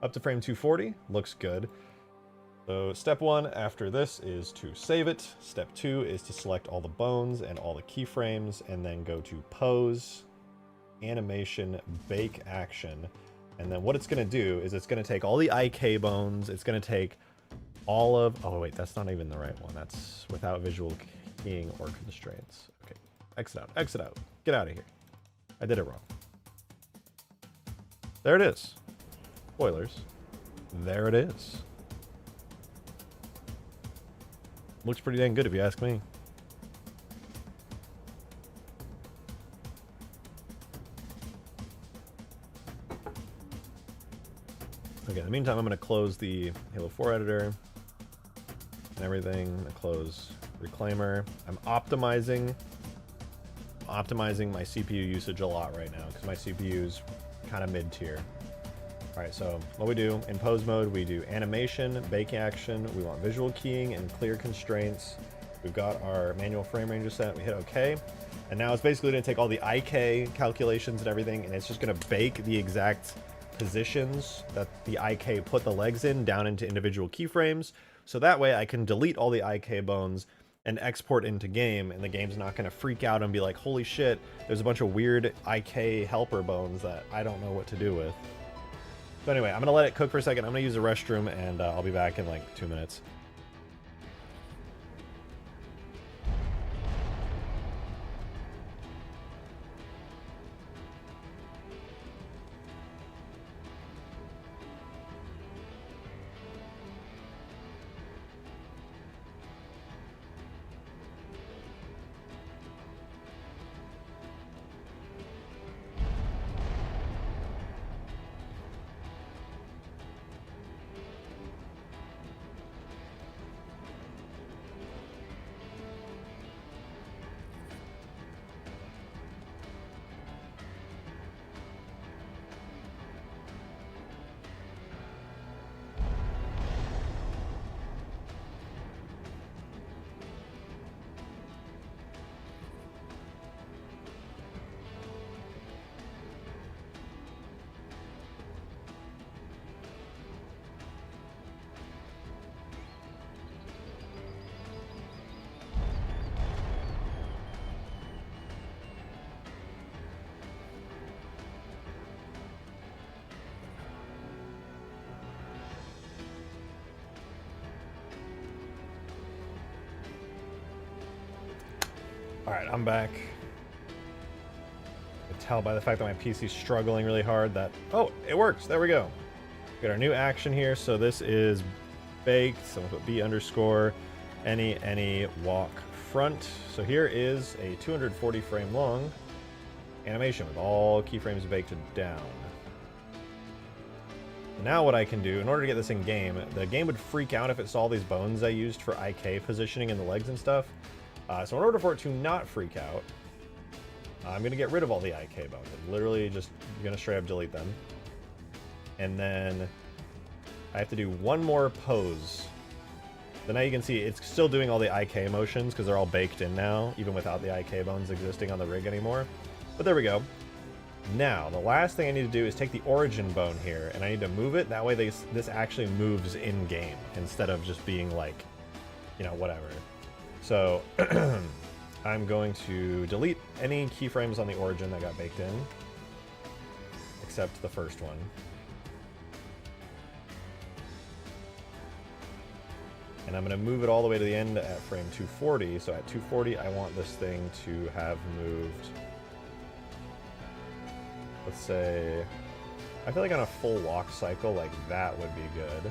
Speaker 1: up to frame 240, looks good. So step 1 after this is to save it. Step 2 is to select all the bones and all the keyframes, and then go to Pose, Animation, Bake Action. And then what it's going to do is it's going to take all the IK bones, it's going to take all of... Oh wait, that's not even the right one. That's without visual keying or constraints. Okay, exit out, exit out. Get out of here. I did it wrong. There it is. Spoilers. There it is. Looks pretty dang good if you ask me. Okay, in the meantime, I'm going to close the Halo 4 editor and everything. I'm going to close Reclaimer. I'm optimizing my CPU usage a lot right now because my CPU is kind of mid-tier. Alright, so what we do in pose mode, we do animation, bake action, we want visual keying and clear constraints. We've got our manual frame range set, we hit OK. And now it's basically going to take all the IK calculations and everything, and it's just going to bake the exact positions that the IK put the legs in down into individual keyframes. So that way I can delete all the IK bones and export into game, and the game's not going to freak out and be like, holy shit, there's a bunch of weird IK helper bones that I don't know what to do with. So anyway, I'm going to let it cook for a second. I'm going to use the restroom, and I'll be back in like 2 minutes. Alright, I'm back. I can tell by the fact that my PC's struggling really hard that... Oh, it works! There we go. We got our new action here, so this is baked. So I'm going to put B underscore any walk front. So here is a 240 frame long animation with all keyframes baked down. Now what I can do, in order to get this in game, the game would freak out if it saw these bones I used for IK positioning in the legs and stuff. So in order for it to not freak out, I'm going to get rid of all the IK bones. I'm literally just going to straight up delete them. And then I have to do one more pose. So now you can see it's still doing all the IK motions because they're all baked in now, even without the IK bones existing on the rig anymore. But there we go. Now, the last thing I need to do is take the origin bone here, and I need to move it. That way this actually moves in-game instead of just being like, you know, whatever. So I'm going to delete any keyframes on the origin that got baked in, except the first one. And I'm going to move it all the way to the end at frame 240. So at 240, I want this thing to have moved, let's say, I feel like on a full walk cycle, like that would be good.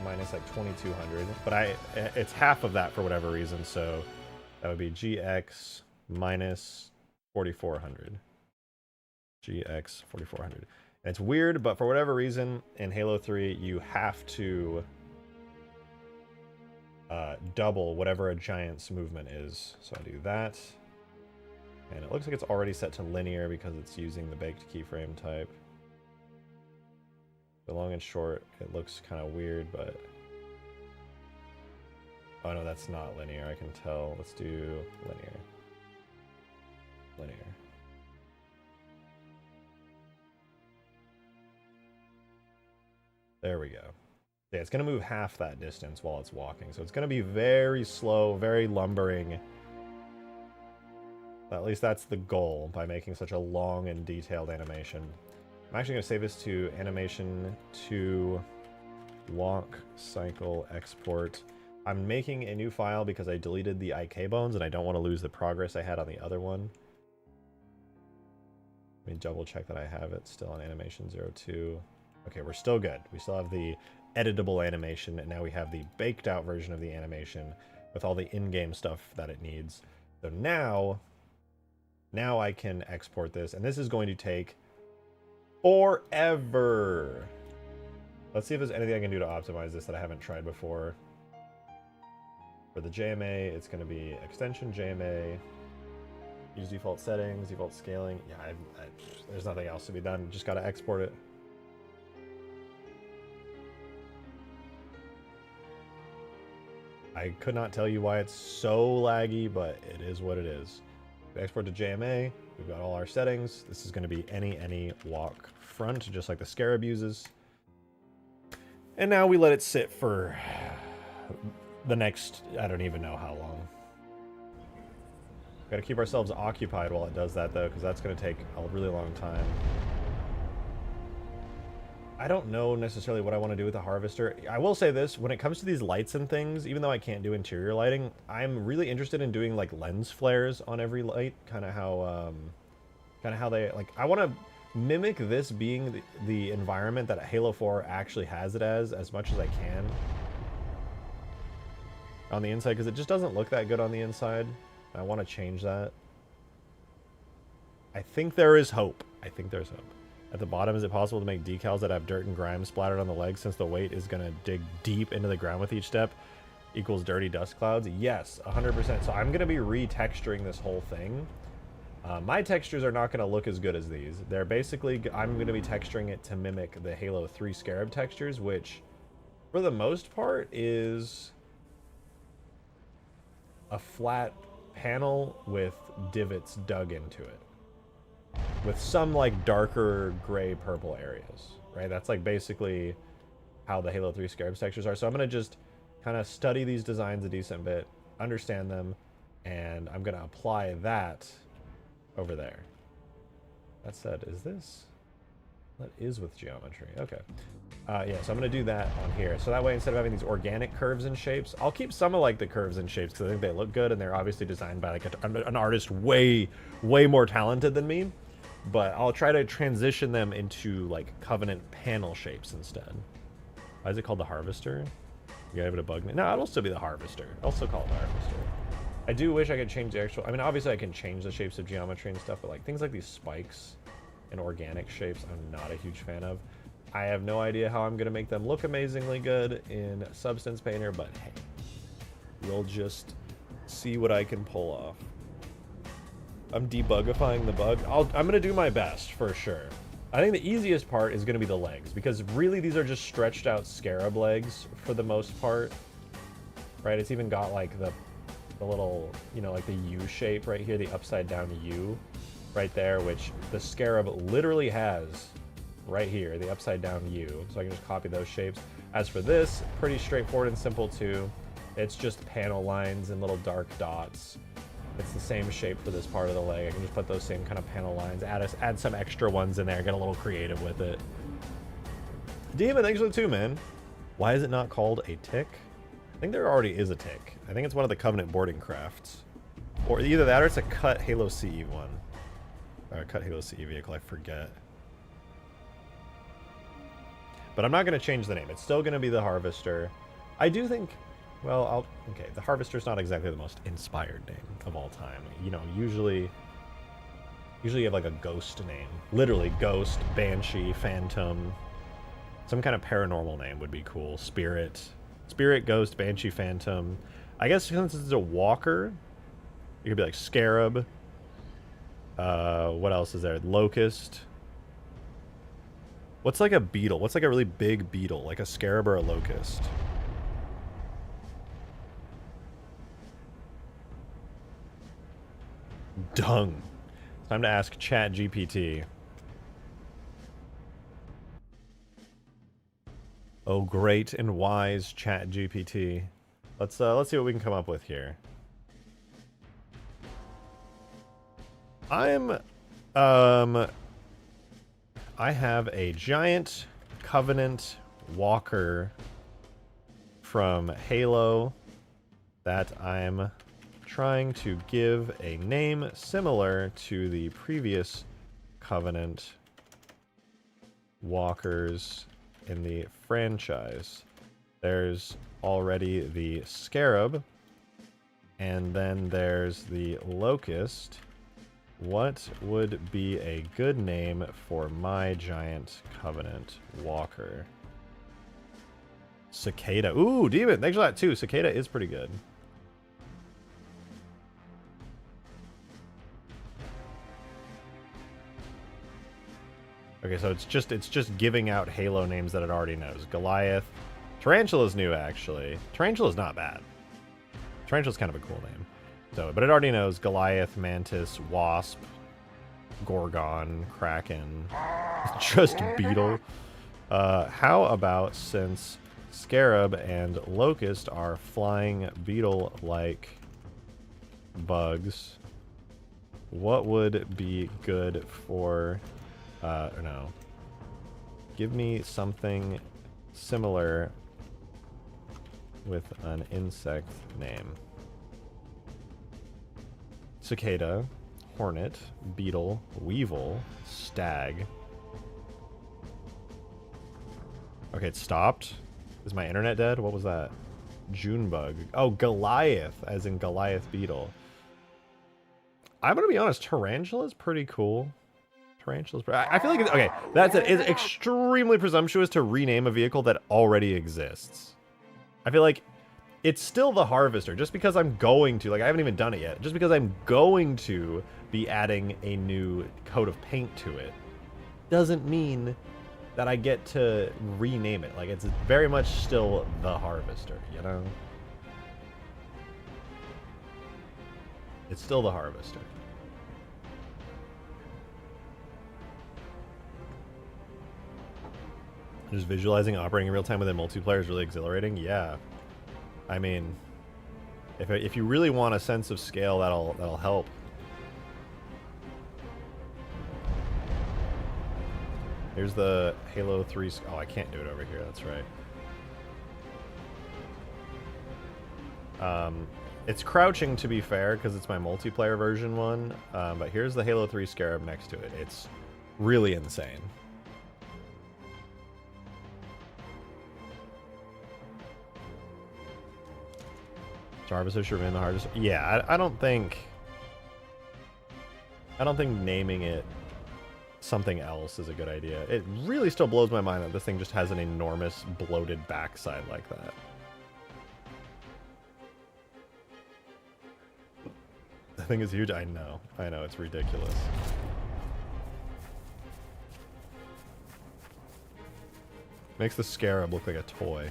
Speaker 1: Minus like 2200, but it's half of that for whatever reason, so that would be GX minus 4400. GX 4400. And it's weird, but for whatever reason in Halo 3 you have to double whatever a giant's movement is. So I do that, and it looks like it's already set to linear because it's using the baked keyframe type. The long and short, it looks kind of weird, but... Oh no, that's not linear, I can tell. Let's do linear. Linear. There we go. Yeah, it's going to move half that distance while it's walking, so it's going to be very slow, very lumbering. At least that's the goal by making such a long and detailed animation. I'm actually going to save this to animation to walk, cycle, export. I'm making a new file because I deleted the IK bones and I don't want to lose the progress I had on the other one. Let me double check that I have it still on animation 02. Okay, we're still good. We still have the editable animation, and now we have the baked out version of the animation with all the in-game stuff that it needs. So now I can export this, and this is going to take forever. Let's see if there's anything I can do to optimize this that I haven't tried before. For the JMA, it's going to be extension JMA, use default settings, default scaling. Yeah, there's nothing else to be done. Just got to export it. I could not tell you why it's so laggy, but it is what it is. We export to JMA. We've got all our settings. This is going to be any walk front, just like the Scarab uses. And now we let it sit for the next, I don't even know how long. Got to keep ourselves occupied while it does that, though, because that's going to take a really long time. I don't know necessarily what I want to do with the harvester. I will say this, when it comes to these lights and things, even though I can't do interior lighting, I'm really interested in doing like lens flares on every light, kind of how they, like, I want to mimic this being the environment that Halo 4 actually has it as much as I can on the inside, because it just doesn't look that good on the inside. I want to change that. I think there is hope. I think there's hope. At the bottom, is it possible to make decals that have dirt and grime splattered on the legs, since the weight is going to dig deep into the ground with each step equals dirty dust clouds? Yes, 100%. So I'm going to be retexturing this whole thing. My textures are not going to look as good as these. They're basically, I'm going to be texturing it to mimic the Halo 3 Scarab textures, which for the most part is a flat panel with divots dug into it, with some like darker gray purple areas, right? That's like basically how the Halo 3 Scarab textures are. So I'm going to just kind of study these designs a decent bit, understand them, and I'm going to apply that over there. That said, is this? That is with geometry. Okay. Yeah, so I'm going to do that on here. So that way, instead of having these organic curves and shapes, I'll keep some of like the curves and shapes because I think they look good and they're obviously designed by like an artist way more talented than me. But I'll try to transition them into like Covenant panel shapes instead. Why is it called the Harvester? You gotta have it a bug name. No, it'll still be the Harvester. I'll still call it the Harvester. I do wish I could change the actual... I mean, obviously I can change the shapes of geometry and stuff, but like things like these spikes and organic shapes, I'm not a huge fan of. I have no idea how I'm gonna make them look amazingly good in Substance Painter, but hey, we'll just see what I can pull off. I'm debugifying the bug. I'm gonna do my best for sure. I think the easiest part is gonna be the legs, because really these are just stretched out Scarab legs for the most part, right? It's even got like the little, you know, like the U shape right here, the upside down U right there, which the Scarab literally has right here, the upside down U. So I can just copy those shapes. As for this, pretty straightforward and simple too. It's just panel lines and little dark dots. It's the same shape for this part of the leg. I can just put those same kind of panel lines, add some extra ones in there, get a little creative with it. Demon, thanks for the 2, man. Why is it not called a tick? I think there already is a tick. I think it's one of the Covenant boarding crafts. Or either that or it's a cut Halo CE one. Or cut Halo CE vehicle, I forget. But I'm not going to change the name. It's still going to be the Harvester. I do think... Well, okay, the Harvester's not exactly the most inspired name of all time. You know, usually you have like a ghost name. Literally, ghost, banshee, phantom. Some kind of paranormal name would be cool. Spirit, ghost, banshee, phantom. I guess since it's a walker, it could be like Scarab. What else is there? Locust. What's like a beetle? What's like a really big beetle? Like a scarab or a locust? Dung. Time to ask ChatGPT. Oh, great and wise ChatGPT. Let's see what we can come up with here. I have a giant Covenant Walker from Halo that I'm trying to give a name similar to the previous Covenant Walkers in the franchise. There's already the Scarab, and then there's the Locust. What would be a good name for my giant Covenant Walker? Cicada. Ooh, Demon, thanks for that too. Cicada is pretty good. Okay, so it's just giving out Halo names that it already knows. Goliath. Tarantula's new, actually. Tarantula's not bad. Tarantula's kind of a cool name. So, but it already knows Goliath, Mantis, Wasp, Gorgon, Kraken, just Beetle. How about, since Scarab and Locust are flying beetle-like bugs, what would be good for... no. Give me something similar with an insect name. Cicada, Hornet, Beetle, Weevil, Stag. Okay, it stopped. Is my internet dead? What was that? Junebug. Oh, Goliath, as in Goliath Beetle. I'm gonna be honest, Tarantula's pretty cool. Tarantula's I feel like it's, okay, that's it. It's extremely presumptuous to rename a vehicle that already exists. I feel like it's still the Harvester, just because I'm going to, like, I haven't even done it yet, just because I'm going to be adding a new coat of paint to it, doesn't mean that I get to rename it. Like, it's very much still the Harvester, you know? It's still the Harvester. Just visualizing operating in real time within multiplayer is really exhilarating. Yeah. I mean, if you really want a sense of scale, that'll help. Here's the Halo 3. Oh, I can't do it over here. That's right. It's crouching, to be fair, because it's my multiplayer version one. But here's the Halo 3 Scarab next to it. It's really insane. Jarvis should remain the hardest. Yeah, I don't think naming it something else is a good idea. It really still blows my mind that this thing just has an enormous bloated backside like that. The thing is huge. I know, it's ridiculous. Makes the Scarab look like a toy.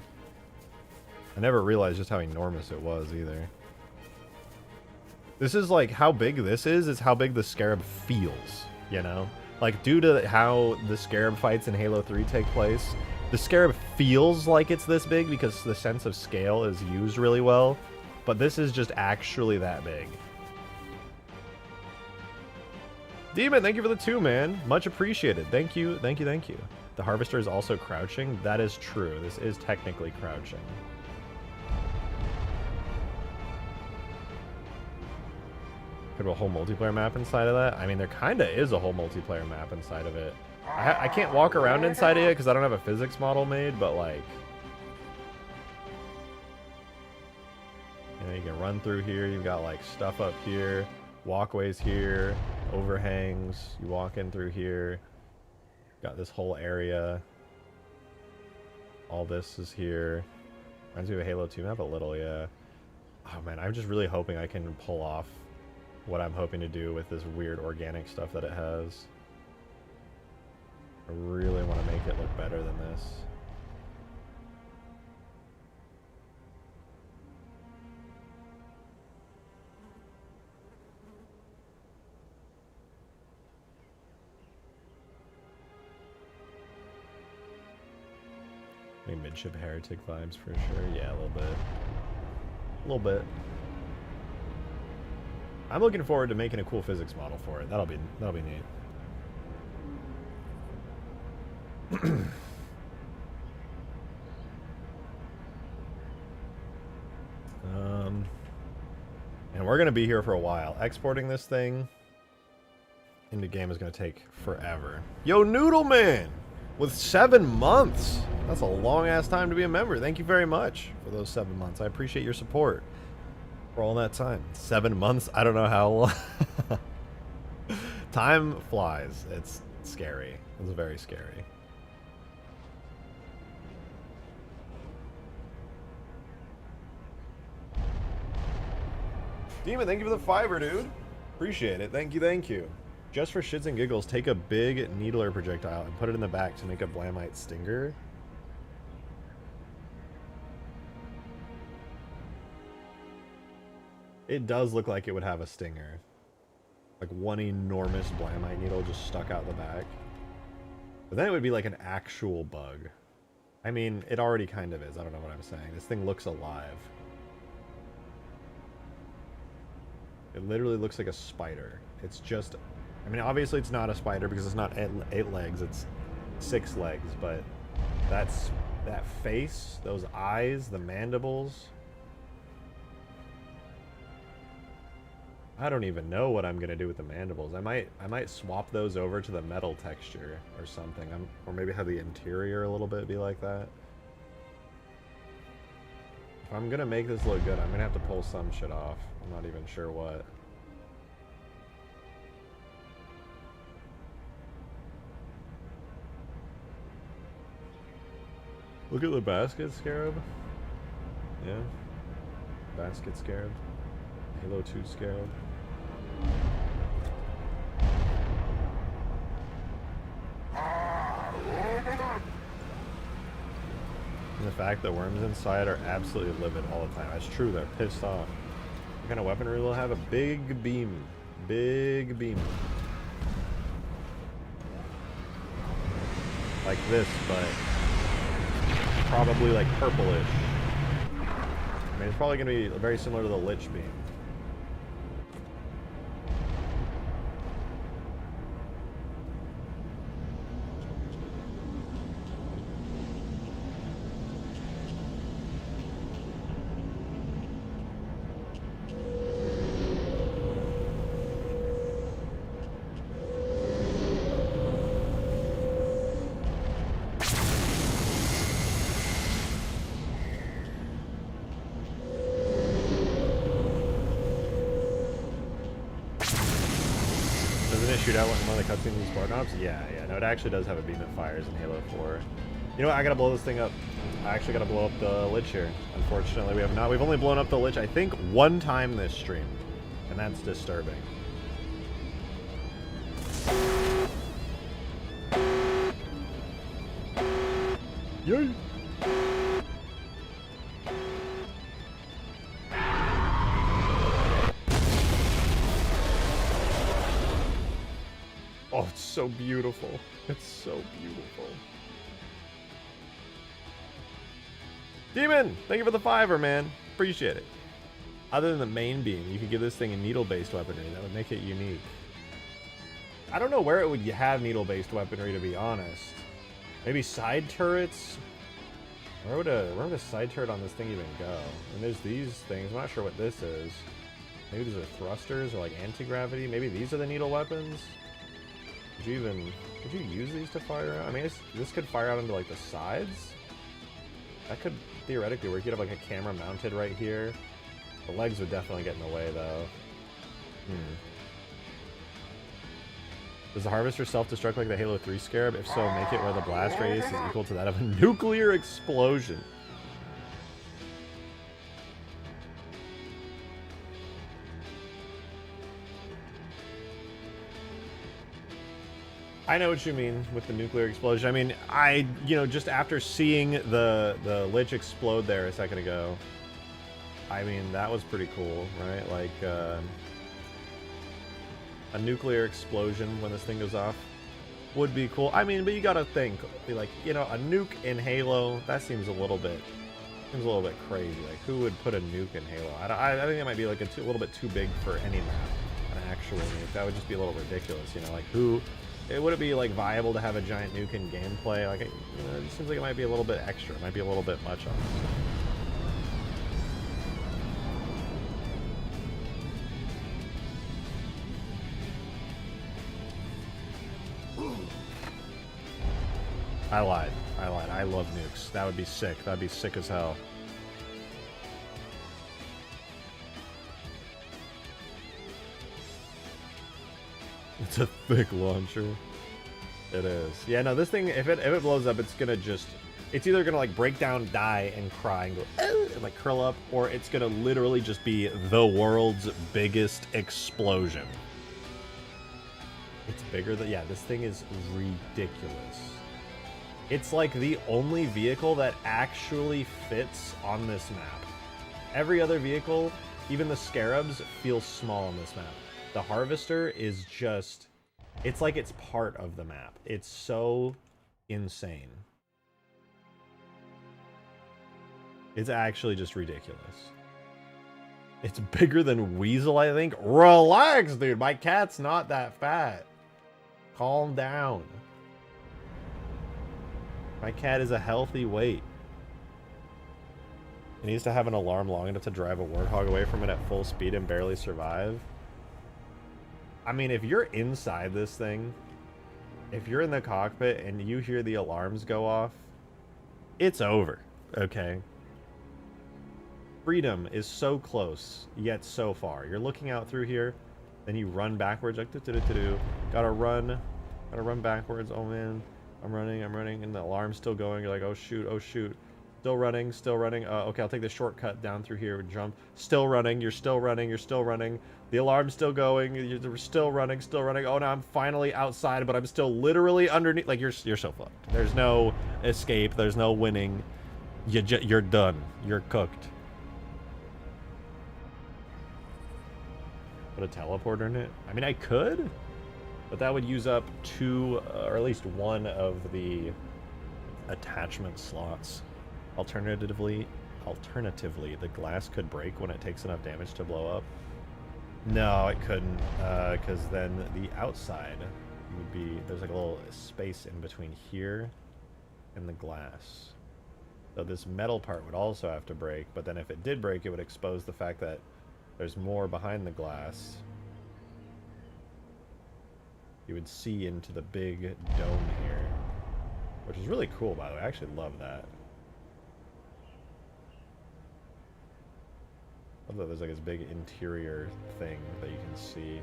Speaker 1: I never realized just how enormous it was either. This is like, how big this is how big the Scarab feels, you know? Like, due to how the Scarab fights in Halo 3 take place, the Scarab feels like it's this big because the sense of scale is used really well, but this is just actually that big. Demon, thank you for the 2, man. Much appreciated. Thank you, thank you, thank you. The Harvester is also crouching. That is true. This is technically crouching. Could have a whole multiplayer map inside of that? I mean, there kind of is a whole multiplayer map inside of it. I can't walk around inside of it because I don't have a physics model made, but like... You know, you can run through here. You've got like stuff up here, walkways here, overhangs. You walk in through here. Got this whole area. All this is here. Reminds me of a Halo 2 map a little, yeah. Oh man, I'm just really hoping I can pull off what I'm hoping to do with this weird organic stuff that it has. I really want to make it look better than this. Maybe midship heretic vibes for sure. Yeah, a little bit. A little bit. I'm looking forward to making a cool physics model for it. That'll be neat. And we're gonna be here for a while. Exporting this thing into game is gonna take forever. Yo, Noodle Man, with 7 months. That's a long ass time to be a member. Thank you very much for those 7 months. I appreciate your support for all that time. 7 months. I don't know how long. Time flies. It's scary. It's very scary. Demon, thank you for the fiver, dude. Appreciate it. Thank you, thank you. Just for shits and giggles, take a big needler projectile and put it in the back to make a Blamite stinger. It does look like it would have a stinger. Like one enormous Blamite needle just stuck out the back. But then it would be like an actual bug. I mean, it already kind of is. I don't know what I'm saying. This thing looks alive. It literally looks like a spider. It's just... I mean, obviously it's not a spider because it's not eight legs. It's 6 legs. But that face, those eyes, the mandibles... I don't even know what I'm gonna do with the mandibles. I might swap those over to the metal texture or something. Or maybe have the interior a little bit be like that. If I'm gonna make this look good, I'm gonna have to pull some shit off. I'm not even sure what. Look at the basket scarab. Yeah. Basket scarab. Halo 2 scarab. And the fact that worms inside are absolutely livid all the time. That's true, they're pissed off. What kind of weaponry will have? A big beam. Big beam. Like this, but probably like purplish. I mean, it's probably going to be very similar to the Lich beam. Shoot out one of the cutscenes in these bar knobs? Yeah, no, it actually does have a beam that fires in Halo 4. You know what, I gotta blow this thing up. I actually gotta blow up the Lich here. Unfortunately, we have not. We've only blown up the Lich, I think, 1 time this stream. And that's disturbing. Yay! Oh, it's so beautiful. It's so beautiful. Demon, thank you for the fiver, man. Appreciate it. Other than the main beam, you could give this thing a needle-based weaponry. That would make it unique. I don't know where it would have needle-based weaponry, to be honest. Maybe side turrets? Where would a side turret on this thing even go? And there's these things. I'm not sure what this is. Maybe these are thrusters or like anti-gravity. Maybe these are the needle weapons. Could you use these to fire out? I mean, this could fire out into like the sides. That could theoretically work. You could have like a camera mounted right here. The legs would definitely get in the way though. Does the Harvester self-destruct like the Halo 3 Scarab? If so, make it where the blast radius is equal to that of a nuclear explosion. I know what you mean with the nuclear explosion. I mean, just after seeing the Lich explode there a second ago, I mean, that was pretty cool, right? Like, a nuclear explosion when this thing goes off would be cool. I mean, but you gotta think, be like, a nuke in Halo, that seems a little bit crazy. Like, who would put a nuke in Halo? I think it might be like a little bit too big for any map. An actual nuke, that would just be a little ridiculous. Like who? Would it be like viable to have a giant nuke in gameplay? Like, it seems like it might be a little bit extra. It might be a little bit much on this. I lied. I love nukes. That would be sick. That'd be sick as hell. It's a thick launcher. It is. Yeah, no, this thing, if it blows up, it's gonna just... It's either gonna, like, break down, die, and cry, and go, and, like, curl up, or it's gonna literally just be the world's biggest explosion. It's bigger than... Yeah, this thing is ridiculous. It's like the only vehicle that actually fits on this map. Every other vehicle, even the Scarabs, feels small on this map. The Harvester is just... It's like it's part of the map. It's so insane. It's actually just ridiculous. It's bigger than Weasel, I think. Relax, dude. My cat's not that fat. Calm down. My cat is a healthy weight. It needs to have an alarm long enough to drive a warthog away from it at full speed and barely survive. I mean, if you're inside this thing, if you're in the cockpit and you hear the alarms go off, it's over, okay? Freedom is so close, yet so far. You're looking out through here, then you run backwards, like, gotta run backwards, oh man. I'm running, and the alarm's still going. You're like, oh shoot, still running. Okay, I'll take the shortcut down through here, jump. Still running, you're still running. The alarm's still going, you're still running. Oh, now I'm finally outside, but I'm still literally underneath. Like, you're so fucked. There's no escape, there's no winning. You're done. You're cooked. Put a teleporter in it? I mean, I could, but that would use up two, or at least one of the attachment slots. Alternatively, the glass could break when it takes enough damage to blow up. No, it couldn't, because then the outside would be, there's like a little space in between here and the glass. So this metal part would also have to break, but then if it did break, it would expose the fact that there's more behind the glass. You would see into the big dome here, which is really cool, by the way. I actually love that. I love that there's like this big interior thing that you can see.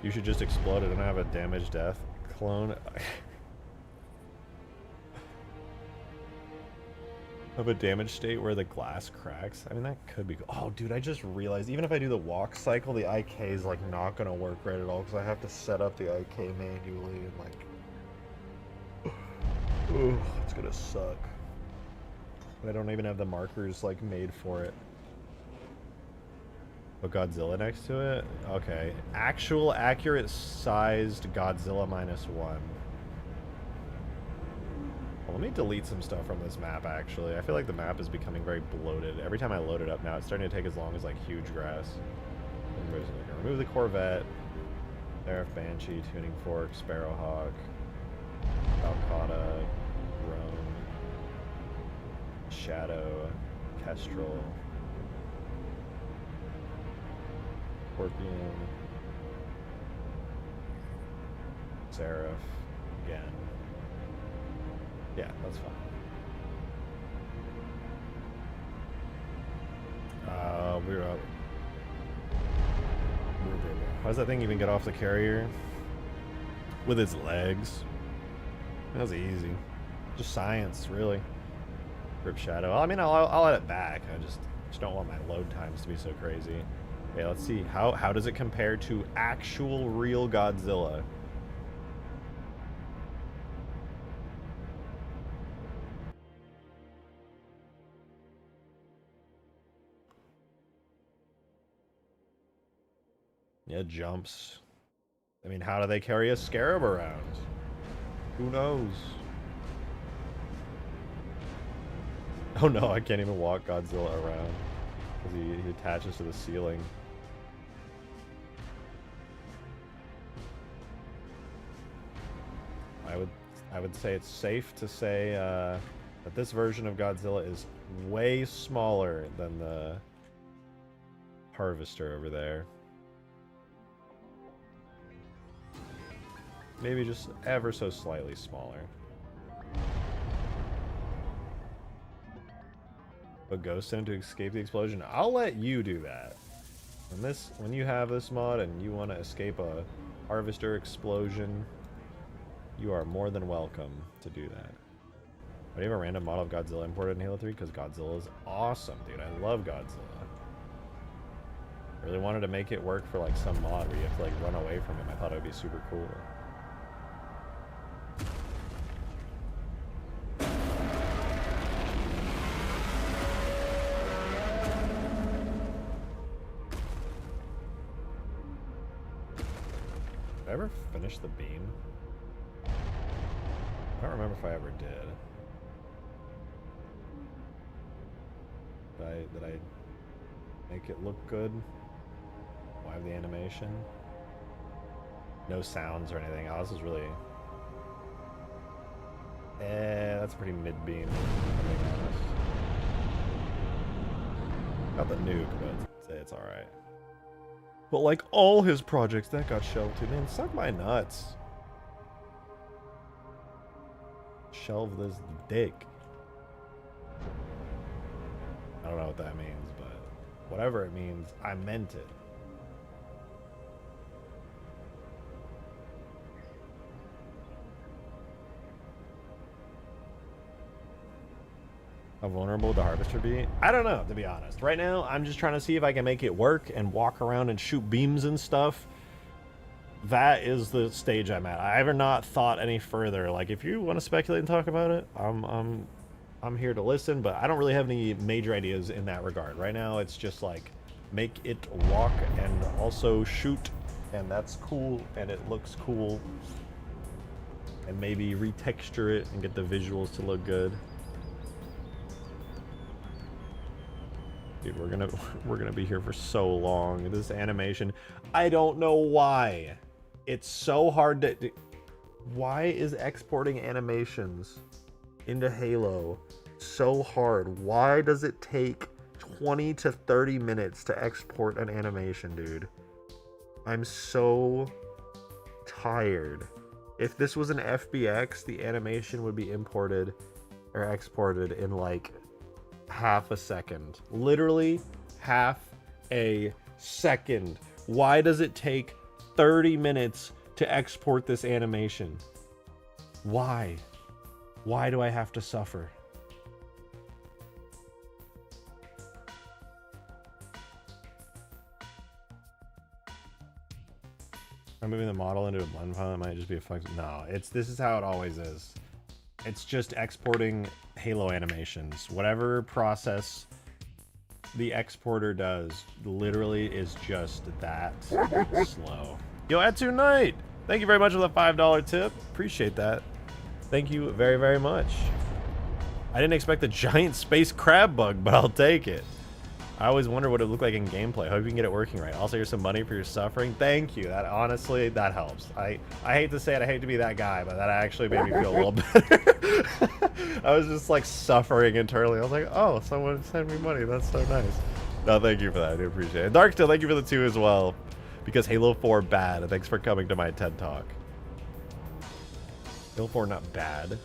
Speaker 1: You should just explode it and have a damage death clone. Of a damage state where the glass cracks. I mean, that could be... Oh, dude, I just realized, even if I do the walk cycle, the IK is, like, not gonna work right at all, because I have to set up the IK manually, and, like... Oh, it's gonna suck. I don't even have the markers, like, made for it. But Godzilla next to it? Okay. Actual accurate sized Godzilla -1. Well, let me delete some stuff from this map, actually. I feel like the map is becoming very bloated. Every time I load it up now, it's starting to take as long as, like, huge grass. Remove the Corvette, Seraph Banshee, Tuning Fork, Sparrowhawk, Alcata, Rome, Shadow, Kestrel, Scorpion, Seraph, again. Yeah, that's fine. We're up. How does that thing even get off the carrier? With its legs. That was easy. Just science, really. Grip Shadow. I mean, I'll add it back. Just don't want my load times to be so crazy. Okay, let's see. How does it compare to actual real Godzilla? Yeah, jumps. I mean, how do they carry a scarab around? Who knows? Oh no, I can't even walk Godzilla around because he attaches to the ceiling. I would say it's safe to say that this version of Godzilla is way smaller than the Harvester over there. Maybe just ever so slightly smaller. Put ghosts in to escape the explosion. I'll let you do that. When you have this mod and you want to escape a Harvester explosion, you are more than welcome to do that. Do you have a random model of Godzilla imported in Halo 3? Because Godzilla is awesome, dude. I love Godzilla. I really wanted to make it work for like some mod where you have to like run away from him. I thought it would be super cool. Did I ever finish the beam? I don't remember if I ever did. Did I make it look good? Do I have the animation? No sounds or anything. Oh, this is really... that's pretty mid-beam, if I'm being honest. Got the nuke, but it's alright. But like all his projects, that got shelved too. Man, suck my nuts. Shelve this dick. I don't know what that means, but whatever it means, I meant it. How vulnerable would the Harvester be? I don't know, to be honest. Right now, I'm just trying to see if I can make it work and walk around and shoot beams and stuff. That is the stage I'm at. I have not thought any further. Like, if you want to speculate and talk about it, I'm here to listen, but I don't really have any major ideas in that regard. Right now, it's just like, make it walk and also shoot, and that's cool, and it looks cool. And maybe retexture it and get the visuals to look good. Dude, we're gonna be here for so long. This animation, I don't know why. It's so hard to... Why is exporting animations into Halo so hard? Why does it take 20 to 30 minutes to export an animation, dude? I'm so tired. If this was an FBX, the animation would be imported or exported in like half a second. Literally half a second. Why does it take 30 minutes to export this animation? Why? Why do I have to suffer? I'm moving the model into a blend file. It might just be a function. No, this is how it always is. It's just exporting Halo animations. Whatever process the exporter does literally is just that slow. Yo, Atsu Knight! Thank you very much for the $5 tip. Appreciate that. Thank you very, very much. I didn't expect a giant space crab bug, but I'll take it. I always wonder what it looked like in gameplay. Hope you can get it working right. Also, here's some money for your suffering. Thank you. That honestly, that helps. I hate to say it, I hate to be that guy, but that actually made me feel a little better. I was just like suffering internally. I was like, oh, someone sent me money. That's so nice. No, thank you for that. I do appreciate it. Darksteel, thank you for the 2 as well. Because Halo 4 bad. Thanks for coming to my TED Talk. Halo 4 not bad.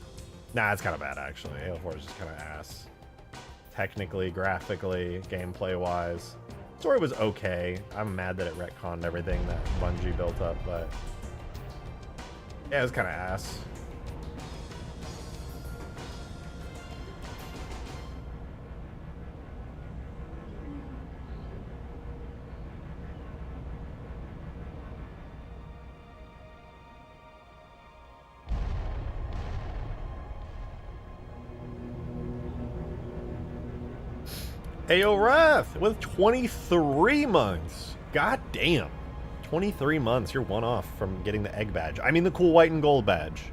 Speaker 1: Nah, it's kind of bad actually. Halo 4 is just kind of ass. Technically, graphically, gameplay-wise. Story was okay. I'm mad that it retconned everything that Bungie built up, but... yeah, it was kind of ass. Ayo Wrath with 23 months. God damn. 23 months. You're one off from getting the egg badge. I mean the cool white and gold badge.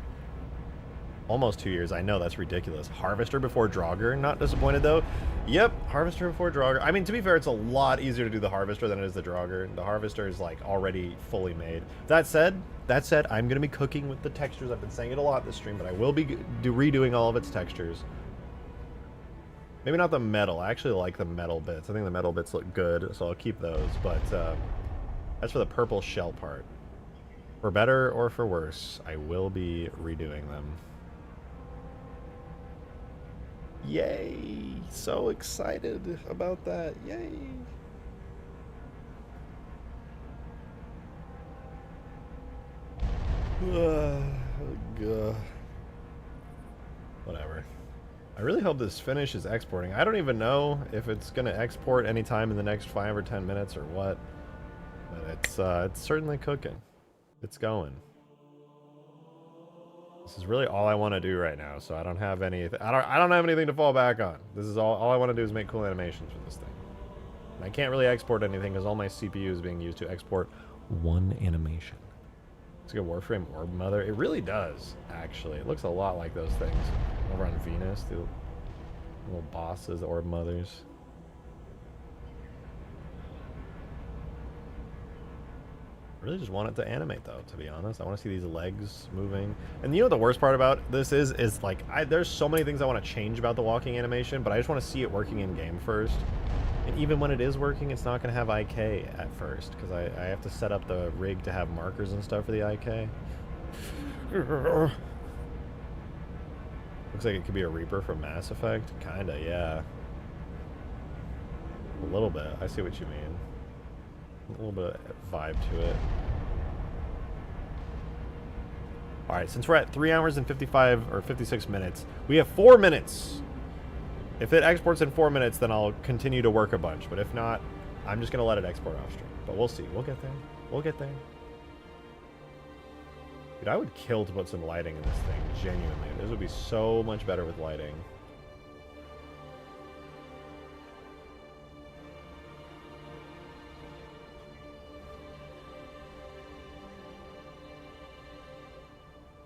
Speaker 1: Almost 2 years. I know, that's ridiculous. Harvester before Draugr. Not disappointed though. Yep, Harvester before Draugr. I mean, to be fair, it's a lot easier to do the Harvester than it is the Draugr. The Harvester is like already fully made. That said, I'm going to be cooking with the textures. I've been saying it a lot this stream, but I will be redoing all of its textures. Maybe not the metal. I actually like the metal bits. I think the metal bits look good, so I'll keep those. But as for the purple shell part, for better or for worse, I will be redoing them. Yay! So excited about that. Yay! Whatever. I really hope this finish is exporting. I don't even know if it's going to export anytime in the next 5 or 10 minutes or what. But it's certainly cooking. It's going. This is really all I want to do right now, so I don't have anything. I don't have anything to fall back on. This is all I want to do is make cool animations for this thing. And I can't really export anything because all my CPU is being used to export one animation. It's like a Warframe Orb Mother. It really does, actually. It looks a lot like those things over on Venus. The little bosses, the Orb Mothers. I really just want it to animate though, to be honest. I want to see these legs moving. And you know what the worst part about this is like, there's so many things I want to change about the walking animation, but I just want to see it working in game first. And even when it is working, it's not going to have IK at first, because I have to set up the rig to have markers and stuff for the IK. Looks like it could be a Reaper from Mass Effect. Kinda, yeah. A little bit. I see what you mean. A little bit of vibe to it. Alright, since we're at 3 hours and 55 or 56 minutes, we have 4 minutes. If it exports in 4 minutes, then I'll continue to work a bunch. But if not, I'm just going to let it export off stream. But we'll see. We'll get there. We'll get there. Dude, I would kill to put some lighting in this thing. Genuinely. This would be so much better with lighting.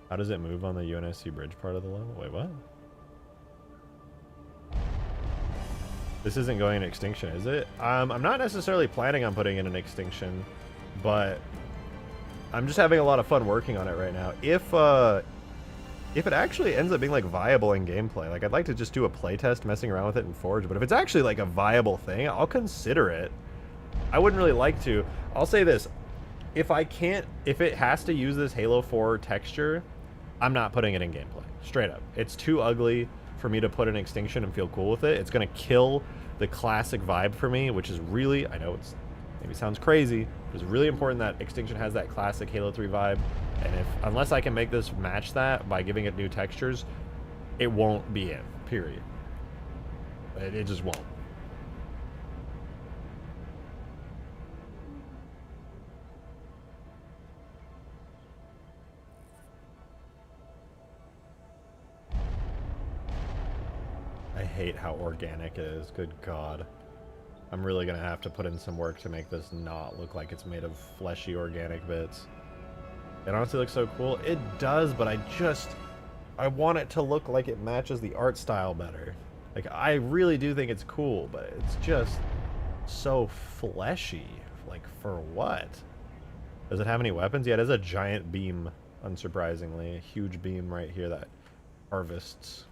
Speaker 1: How does it move on the UNSC bridge part of the level? Wait, what? This isn't going to extinction, is it? I'm not necessarily planning on putting in an extinction, but I'm just having a lot of fun working on it right now. If it actually ends up being like viable in gameplay, like I'd like to just do a playtest messing around with it in Forge, but if it's actually like a viable thing, I'll consider it. I wouldn't really like to. I'll say this. If it has to use this Halo 4 texture, I'm not putting it in gameplay. Straight up. It's too ugly for me to put an extinction and feel cool with it. It's going to kill the classic vibe for me, which is really, I know it's maybe sounds crazy, but it's really important that extinction has that classic Halo 3 vibe. And unless I can make this match that by giving it new textures, it won't be in, period. It just won't. I hate how organic it is. Good God. I'm really going to have to put in some work to make this not look like it's made of fleshy organic bits. It honestly looks so cool. It does, but I want it to look like it matches the art style better. Like, I really do think it's cool, but it's just so fleshy. Like, for what? Does it have any weapons? Yeah, it has a giant beam, unsurprisingly. A huge beam right here that harvests.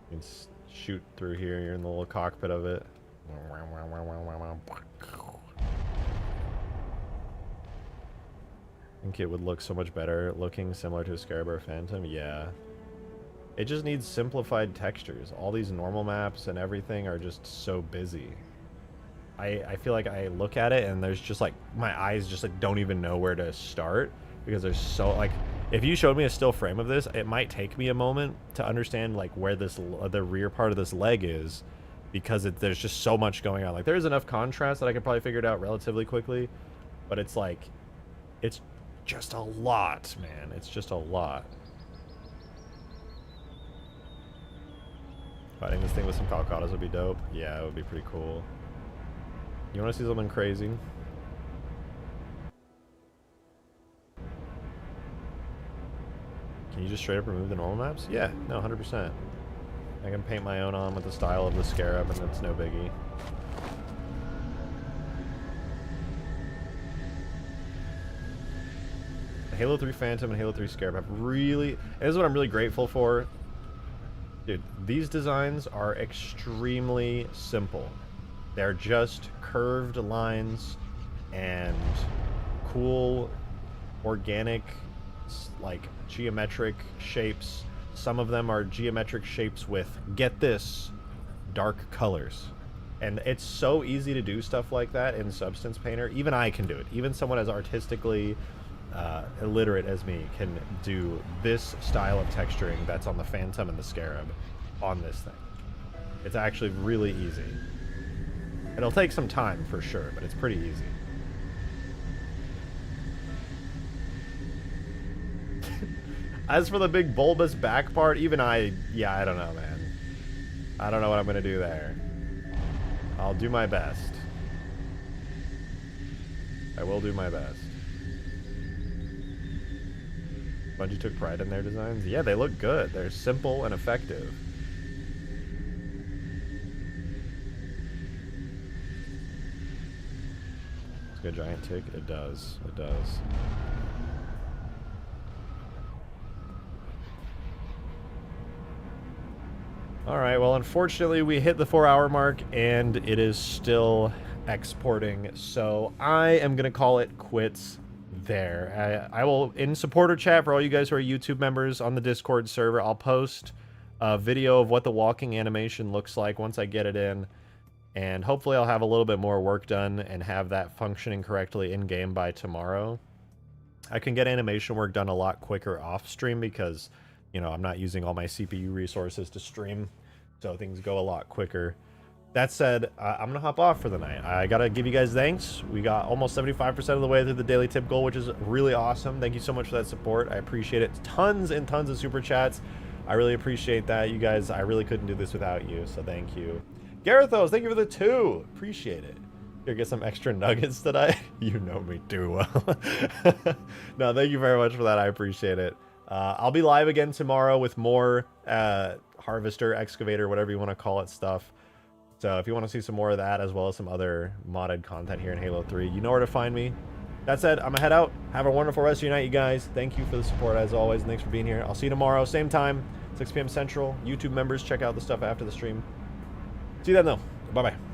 Speaker 1: You can shoot through here. You're in the little cockpit of it. I think it would look so much better looking similar to a Scarborough Phantom. Yeah. It just needs simplified textures. All these normal maps and everything are just so busy. I feel like I look at it and there's just like, my eyes just like don't even know where to start because there's so like, if you showed me a still frame of this, it might take me a moment to understand like where the rear part of this leg is, because there's just so much going on. Like there's enough contrast that I could probably figure it out relatively quickly, but it's like, it's just a lot, man. It's just a lot. Fighting this thing with some Calcatas would be dope. Yeah, it would be pretty cool. You want to see something crazy? Can you just straight up remove the normal maps? Yeah, no, 100%. I can paint my own on with the style of the Scarab, and it's no biggie. Halo 3 Phantom and Halo 3 Scarab have really... This is what I'm really grateful for. Dude, these designs are extremely simple. They're just curved lines and cool, organic, like, geometric shapes. Some of them are geometric shapes with, get this, dark colors. And it's so easy to do stuff like that in Substance Painter. Even I can do it. Even someone as artistically illiterate as me can do this style of texturing that's on the Phantom and the Scarab on this thing. It's actually really easy. It'll take some time for sure, but it's pretty easy. As for the big bulbous back part, even I don't know, man. I don't know what I'm gonna do there. I'll do my best. I will do my best. Bungie took pride in their designs. Yeah, they look good. They're simple and effective. It's got a giant tick. It does. It does. Alright, well, unfortunately, we hit the 4-hour mark, and it is still exporting, so I am going to call it quits there. I will, in supporter chat, for all you guys who are YouTube members on the Discord server, I'll post a video of what the walking animation looks like once I get it in, and hopefully I'll have a little bit more work done and have that functioning correctly in-game by tomorrow. I can get animation work done a lot quicker off-stream because... you know, I'm not using all my CPU resources to stream, so things go a lot quicker. That said, I'm gonna hop off for the night. I gotta give you guys thanks. We got almost 75% of the way through the daily tip goal, which is really awesome. Thank you so much for that support. I appreciate it. Tons and tons of super chats. I really appreciate that. You guys, I really couldn't do this without you, so thank you. Garethos, thank you for the 2. Appreciate it. Here, get some extra nuggets today. You know me too well. No, thank you very much for that. I appreciate it. I'll be live again tomorrow with more harvester, excavator, whatever you want to call it stuff. So if you want to see some more of that, as well as some other modded content here in Halo 3, you know where to find me. That said, I'm gonna head out. Have a wonderful rest of your night, you guys. Thank you for the support, as always, and thanks for being here. I'll see you tomorrow, same time, 6 p.m. Central. YouTube members, check out the stuff after the stream. See you then, though. Bye-bye.